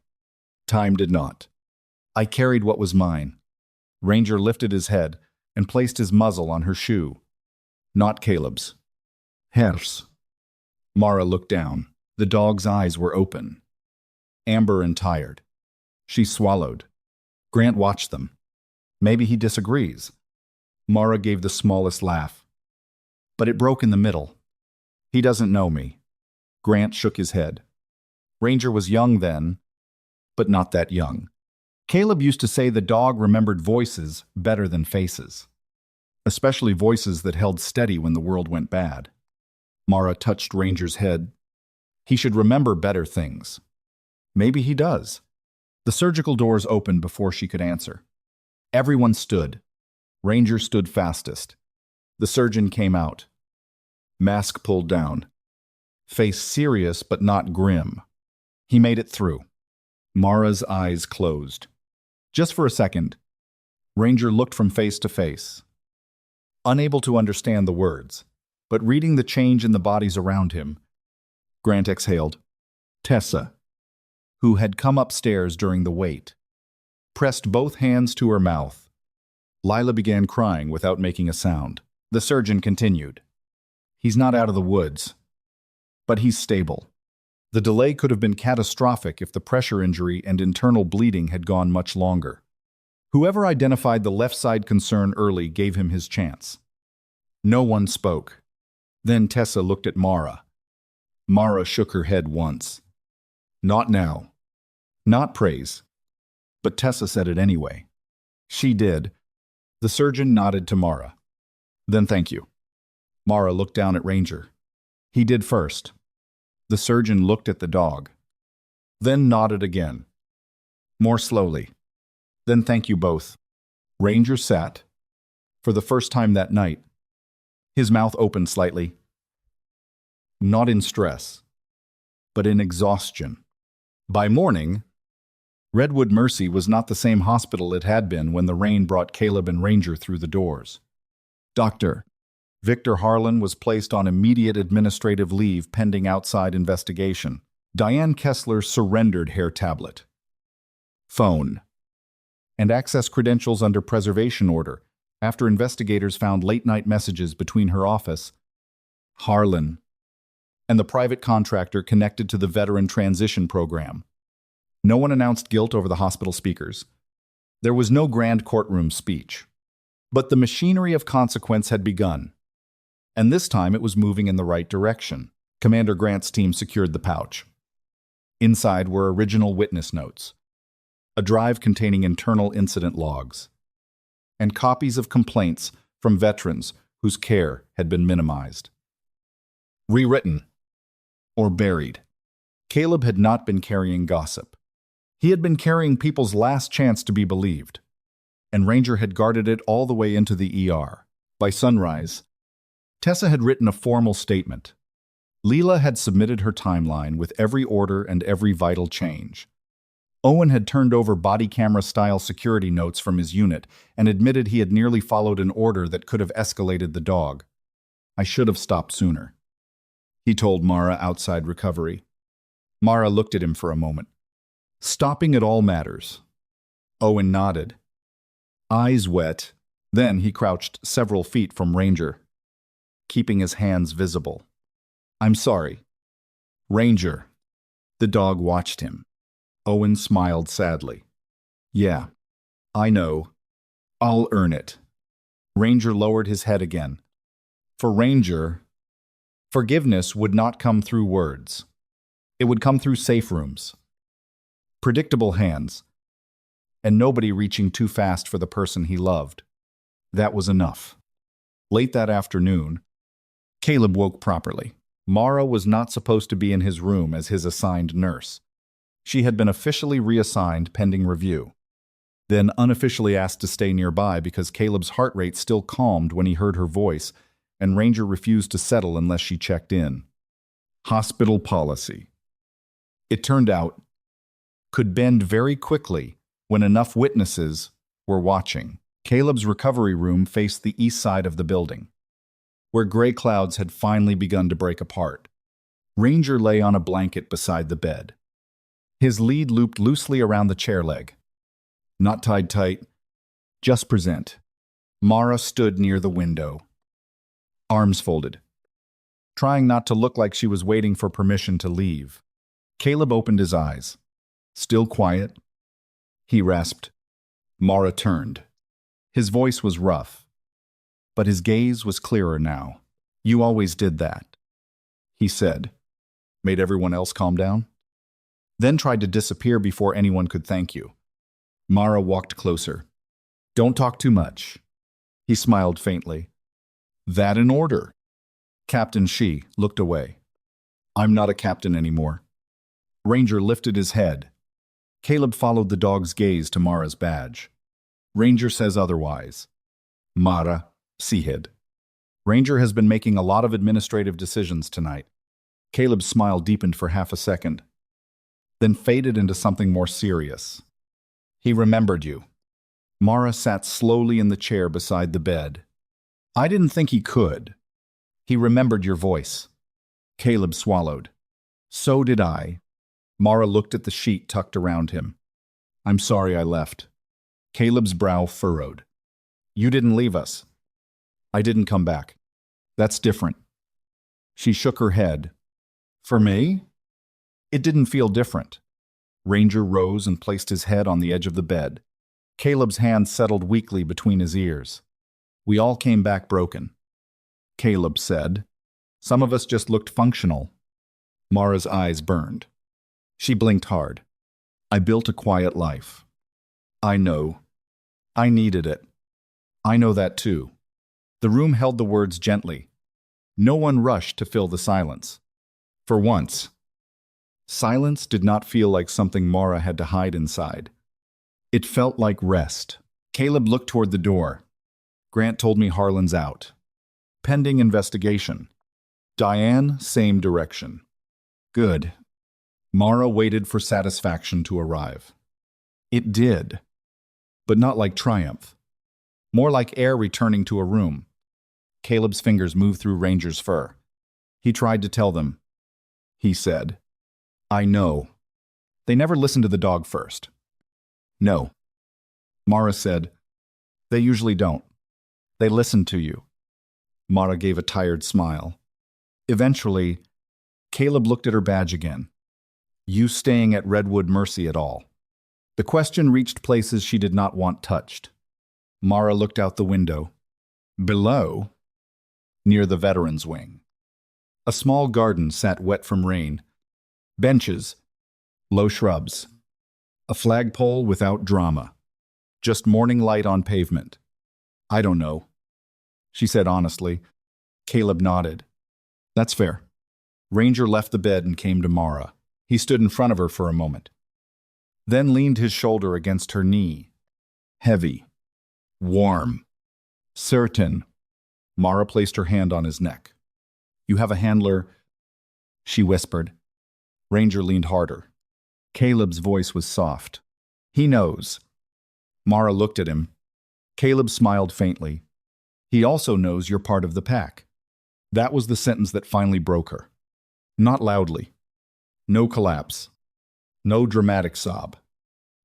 Time did not. "I carried what was mine." Ranger lifted his head and placed his muzzle on her shoe. "Not Caleb's. Hers." Mara looked down. The dog's eyes were open, amber and tired. She swallowed. Grant watched them. Maybe he disagrees. Mara gave the smallest laugh. But it broke in the middle. "He doesn't know me." Grant shook his head. Ranger was young then, but not that young. Caleb used to say the dog remembered voices better than faces, especially voices that held steady when the world went bad. Mara touched Ranger's head. "He should remember better things." Maybe he does. The surgical doors opened before she could answer. Everyone stood. Ranger stood fastest. The surgeon came out. Mask pulled down. Face serious but not grim. He made it through. Mara's eyes closed. Just for a second, Ranger looked from face to face, unable to understand the words, but reading the change in the bodies around him. Grant exhaled. Tessa, who had come upstairs during the wait, pressed both hands to her mouth. Lila began crying without making a sound. The surgeon continued. "He's not out of the woods, but he's stable." The delay could have been catastrophic if the pressure injury and internal bleeding had gone much longer. Whoever identified the left side concern early gave him his chance. No one spoke. Then Tessa looked at Mara. Mara shook her head once. "Not now." Not praise. But Tessa said it anyway. She did. The surgeon nodded to Mara. "Then thank you." Mara looked down at Ranger. He did first. The surgeon looked at the dog, then nodded again. More slowly. "Then thank you both." Ranger sat, for the first time that night. His mouth opened slightly. Not in stress, but in exhaustion. By morning, Redwood Mercy was not the same hospital it had been when the rain brought Caleb and Ranger through the doors. Dr. Victor Harlan was placed on immediate administrative leave pending outside investigation. Diane Kessler surrendered hair tablet, phone, and access credentials under preservation order after investigators found late-night messages between her office, Harlan, and the private contractor connected to the Veteran Transition Program. No one announced guilt over the hospital speakers. There was no grand courtroom speech. But the machinery of consequence had begun, and this time it was moving in the right direction. Commander Grant's team secured the pouch. Inside were original witness notes, a drive containing internal incident logs, and copies of complaints from veterans whose care had been minimized. Rewritten or buried. Caleb had not been carrying gossip. He had been carrying people's last chance to be believed, and Ranger had guarded it all the way into the ER. By sunrise, Tessa had written a formal statement. Leela had submitted her timeline with every order and every vital change. Owen had turned over body camera-style security notes from his unit and admitted he had nearly followed an order that could have escalated the dog. "I should have stopped sooner," he told Mara outside recovery. Mara looked at him for a moment. "Stopping at all matters." Owen nodded, eyes wet. Then he crouched several feet from Ranger, keeping his hands visible. "I'm sorry." "Ranger." The dog watched him. Owen smiled sadly. "Yeah, I know. I'll earn it." Ranger lowered his head again. For Ranger, forgiveness would not come through words. It would come through safe rooms, predictable hands, and nobody reaching too fast for the person he loved. That was enough. Late that afternoon, Caleb woke properly. Mara was not supposed to be in his room as his assigned nurse. She had been officially reassigned pending review, then unofficially asked to stay nearby because Caleb's heart rate still calmed when he heard her voice, and Ranger refused to settle unless she checked in. Hospital policy, it turned out, could bend very quickly when enough witnesses were watching. Caleb's recovery room faced the east side of the building, where gray clouds had finally begun to break apart. Ranger lay on a blanket beside the bed, his lead looped loosely around the chair leg. Not tied tight, just present. Mara stood near the window, arms folded, trying not to look like she was waiting for permission to leave. Caleb opened his eyes. "Still quiet?" he rasped. Mara turned. His voice was rough, but his gaze was clearer now. "You always did that," he said. "Made everyone else calm down? Then tried to disappear before anyone could thank you." Mara walked closer. "Don't talk too much." He smiled faintly. "That in order." Captain She looked away. "I'm not a captain anymore." Ranger lifted his head. Caleb followed the dog's gaze to Mara's badge. "Ranger says otherwise." Mara, Seahead. "Ranger has been making a lot of administrative decisions tonight." Caleb's smile deepened for half a second, then faded into something more serious. "He remembered you." Mara sat slowly in the chair beside the bed. "I didn't think he could." "He remembered your voice." Caleb swallowed. "So did I." Mara looked at the sheet tucked around him. "I'm sorry I left." Caleb's brow furrowed. "You didn't leave us." "I didn't come back." "That's different." She shook her head. "For me?" "It didn't feel different." Ranger rose and placed his head on the edge of the bed. Caleb's hand settled weakly between his ears. "We all came back broken," Caleb said. "Some of us just looked functional." Mara's eyes burned. She blinked hard. "I built a quiet life." "I know. I needed it." "I know that too." The room held the words gently. No one rushed to fill the silence. For once, silence did not feel like something Mara had to hide inside. It felt like rest. Caleb looked toward the door. "Grant told me Harlan's out. Pending investigation." Diane, same direction. "Good." Mara waited for satisfaction to arrive. It did, but not like triumph. More like air returning to a room. Caleb's fingers moved through Ranger's fur. "He tried to tell them," he said. I know. They never listen to the dog first. No, Mara said. They usually don't. They listen to you. Mara gave a tired smile. Eventually, Caleb looked at her badge again. You staying at Redwood Mercy at all? The question reached places she did not want touched. Mara looked out the window. Below, near the veterans' wing, a small garden sat wet from rain. Benches, low shrubs, a flagpole without drama, just morning light on pavement. I don't know, she said honestly. Caleb nodded. That's fair. Ranger left the bed and came to Mara. He stood in front of her for a moment, then leaned his shoulder against her knee. Heavy, warm, certain. Mara placed her hand on his neck. You have a handler, she whispered. Ranger leaned harder. Caleb's voice was soft. He knows. Mara looked at him. Caleb smiled faintly. He also knows you're part of the pack. That was the sentence that finally broke her. Not loudly. No collapse. No dramatic sob.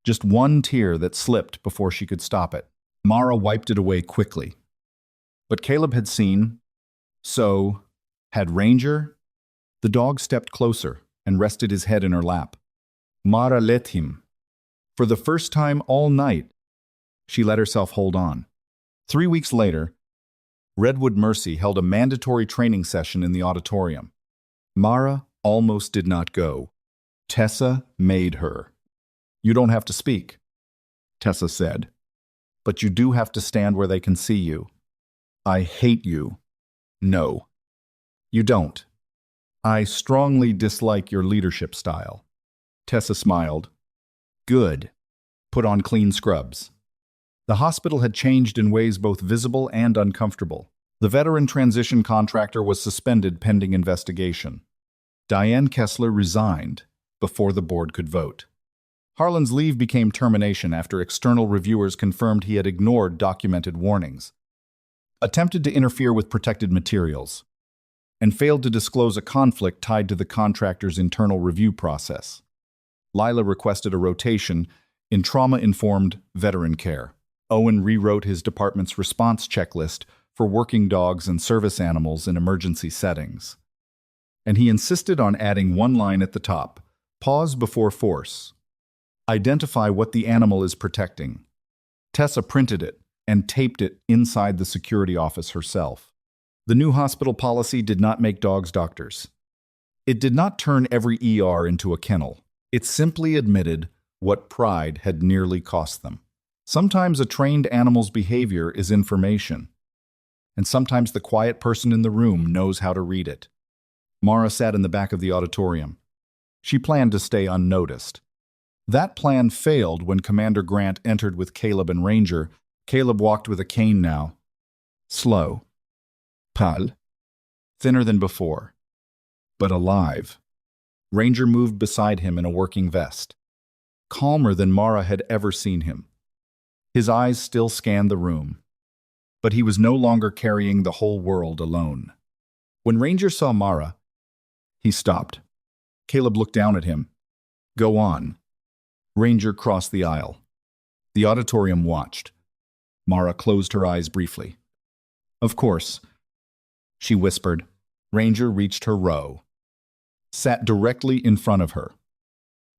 Just one tear that slipped before she could stop it. Mara wiped it away quickly. But Caleb had seen. So, had Ranger? The dog stepped closer and rested his head in her lap. Mara let him. For the first time all night, she let herself hold on. 3 weeks later, Redwood Mercy held a mandatory training session in the auditorium. Mara almost did not go. Tessa made her. You don't have to speak, Tessa said, but you do have to stand where they can see you. I hate you. No, you don't. I strongly dislike your leadership style. Tessa smiled. Good. Put on clean scrubs. The hospital had changed in ways both visible and uncomfortable. The veteran transition contractor was suspended pending investigation. Diane Kessler resigned before the board could vote. Harlan's leave became termination after external reviewers confirmed he had ignored documented warnings, attempted to interfere with protected materials, and failed to disclose a conflict tied to the contractor's internal review process. Lila requested a rotation in trauma-informed veteran care. Owen rewrote his department's response checklist for working dogs and service animals in emergency settings. And he insisted on adding one line at the top: pause before force. Identify what the animal is protecting. Tessa printed it and taped it inside the security office herself. The new hospital policy did not make dogs doctors. It did not turn every ER into a kennel. It simply admitted what pride had nearly cost them. Sometimes a trained animal's behavior is information, and sometimes the quiet person in the room knows how to read it. Mara sat in the back of the auditorium. She planned to stay unnoticed. That plan failed when Commander Grant entered with Caleb and Ranger. Caleb walked with a cane now. Slow. Pale. Thinner than before. But alive. Ranger moved beside him in a working vest. Calmer than Mara had ever seen him. His eyes still scanned the room. But he was no longer carrying the whole world alone. When Ranger saw Mara, he stopped. Caleb looked down at him. Go on. Ranger crossed the aisle. The auditorium watched. Mara closed her eyes briefly. Of course, she whispered. Ranger reached her row, sat directly in front of her,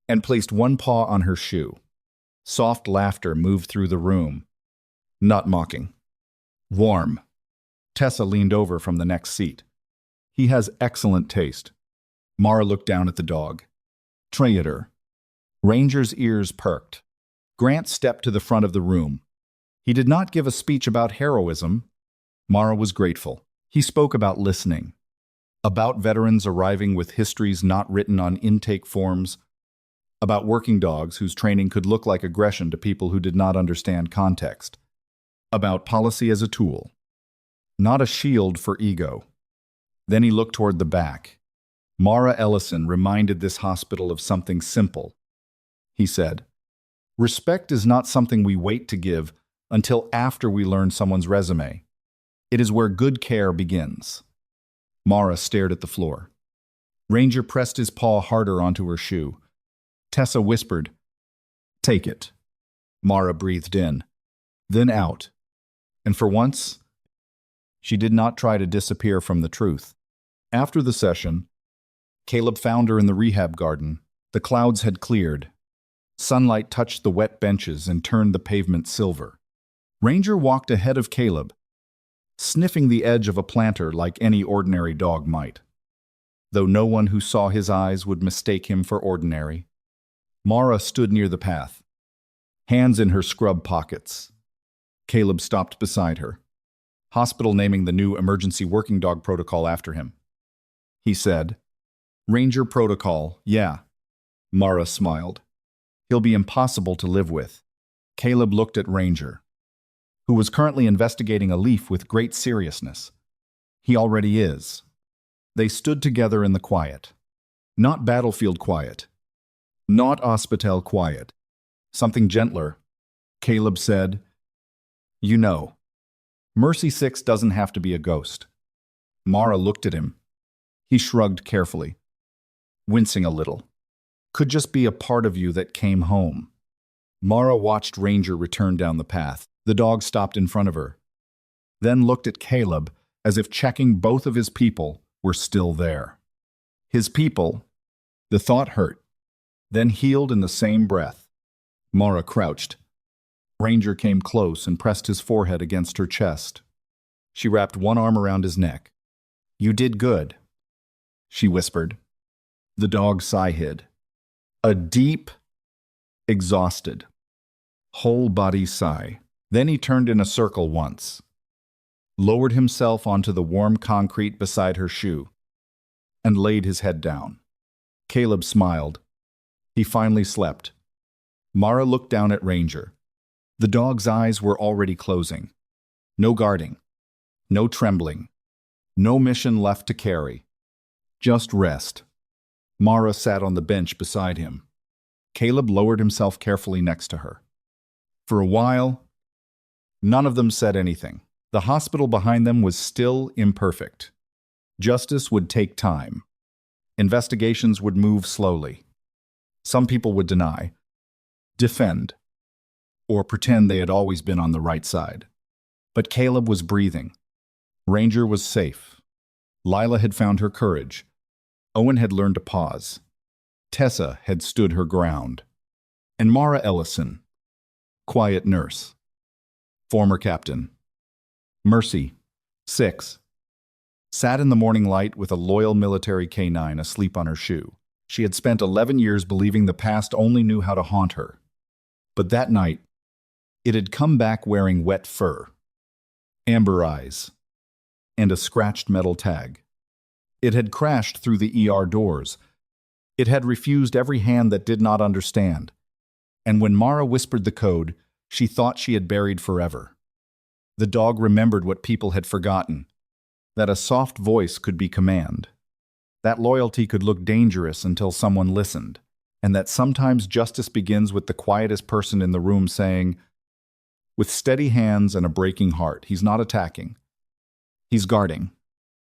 and placed one paw on her shoe. Soft laughter moved through the room. Not mocking. Warm. Tessa leaned over from the next seat. He has excellent taste. Mara looked down at the dog. Traitor. Ranger's ears perked. Grant stepped to the front of the room. He did not give a speech about heroism. Mara was grateful. He spoke about listening, about veterans arriving with histories not written on intake forms, about working dogs whose training could look like aggression to people who did not understand context, about policy as a tool, not a shield for ego. Then he looked toward the back. Mara Ellison reminded this hospital of something simple. He said, respect is not something we wait to give until after we learn someone's resume. It is where good care begins. Mara stared at the floor. Ranger pressed his paw harder onto her shoe. Tessa whispered, "Take it." Mara breathed in, then out. And for once, she did not try to disappear from the truth. After the session, Caleb found her in the rehab garden. The clouds had cleared. Sunlight touched the wet benches and turned the pavement silver. Ranger walked ahead of Caleb, sniffing the edge of a planter like any ordinary dog might. Though no one who saw his eyes would mistake him for ordinary. Mara stood near the path, hands in her scrub pockets. Caleb stopped beside her, hospital naming the new emergency working dog protocol after him. He said, "Ranger protocol, yeah." Mara smiled. "He'll be impossible to live with." Caleb looked at Ranger, who was currently investigating a leaf with great seriousness. He already is. They stood together in the quiet. Not battlefield quiet. Not hospital quiet. Something gentler. Caleb said, "You know, Mercy 6 doesn't have to be a ghost." Mara looked at him. He shrugged carefully, wincing a little. "Could just be a part of you that came home." Mara watched Ranger return down the path. The dog stopped in front of her, then looked at Caleb as if checking both of his people were still there. His people, the thought hurt, then healed in the same breath. Mara crouched. Ranger came close and pressed his forehead against her chest. She wrapped one arm around his neck. "You did good," she whispered. The dog sigh hid. A deep, exhausted, whole-body sigh. Then he turned in a circle once, lowered himself onto the warm concrete beside her shoe, and laid his head down. Caleb smiled. He finally slept. Mara looked down at Ranger. The dog's eyes were already closing. No guarding, no trembling, no mission left to carry. Just rest. Mara sat on the bench beside him. Caleb lowered himself carefully next to her. For a while, none of them said anything. The hospital behind them was still imperfect. Justice would take time. Investigations would move slowly. Some people would deny, defend, or pretend they had always been on the right side. But Caleb was breathing. Ranger was safe. Lila had found her courage. Owen had learned to pause. Tessa had stood her ground. And Mara Ellison, quiet nurse, former captain, Mercy, 6, sat in the morning light with a loyal military canine asleep on her shoe. She had spent 11 years believing the past only knew how to haunt her. But that night, it had come back wearing wet fur, amber eyes, and a scratched metal tag. It had crashed through the ER doors. It had refused every hand that did not understand. And when Mara whispered the code, she thought she had buried forever. The dog remembered what people had forgotten, that a soft voice could be command, that loyalty could look dangerous until someone listened, and that sometimes justice begins with the quietest person in the room saying, with steady hands and a breaking heart, he's not attacking, he's guarding.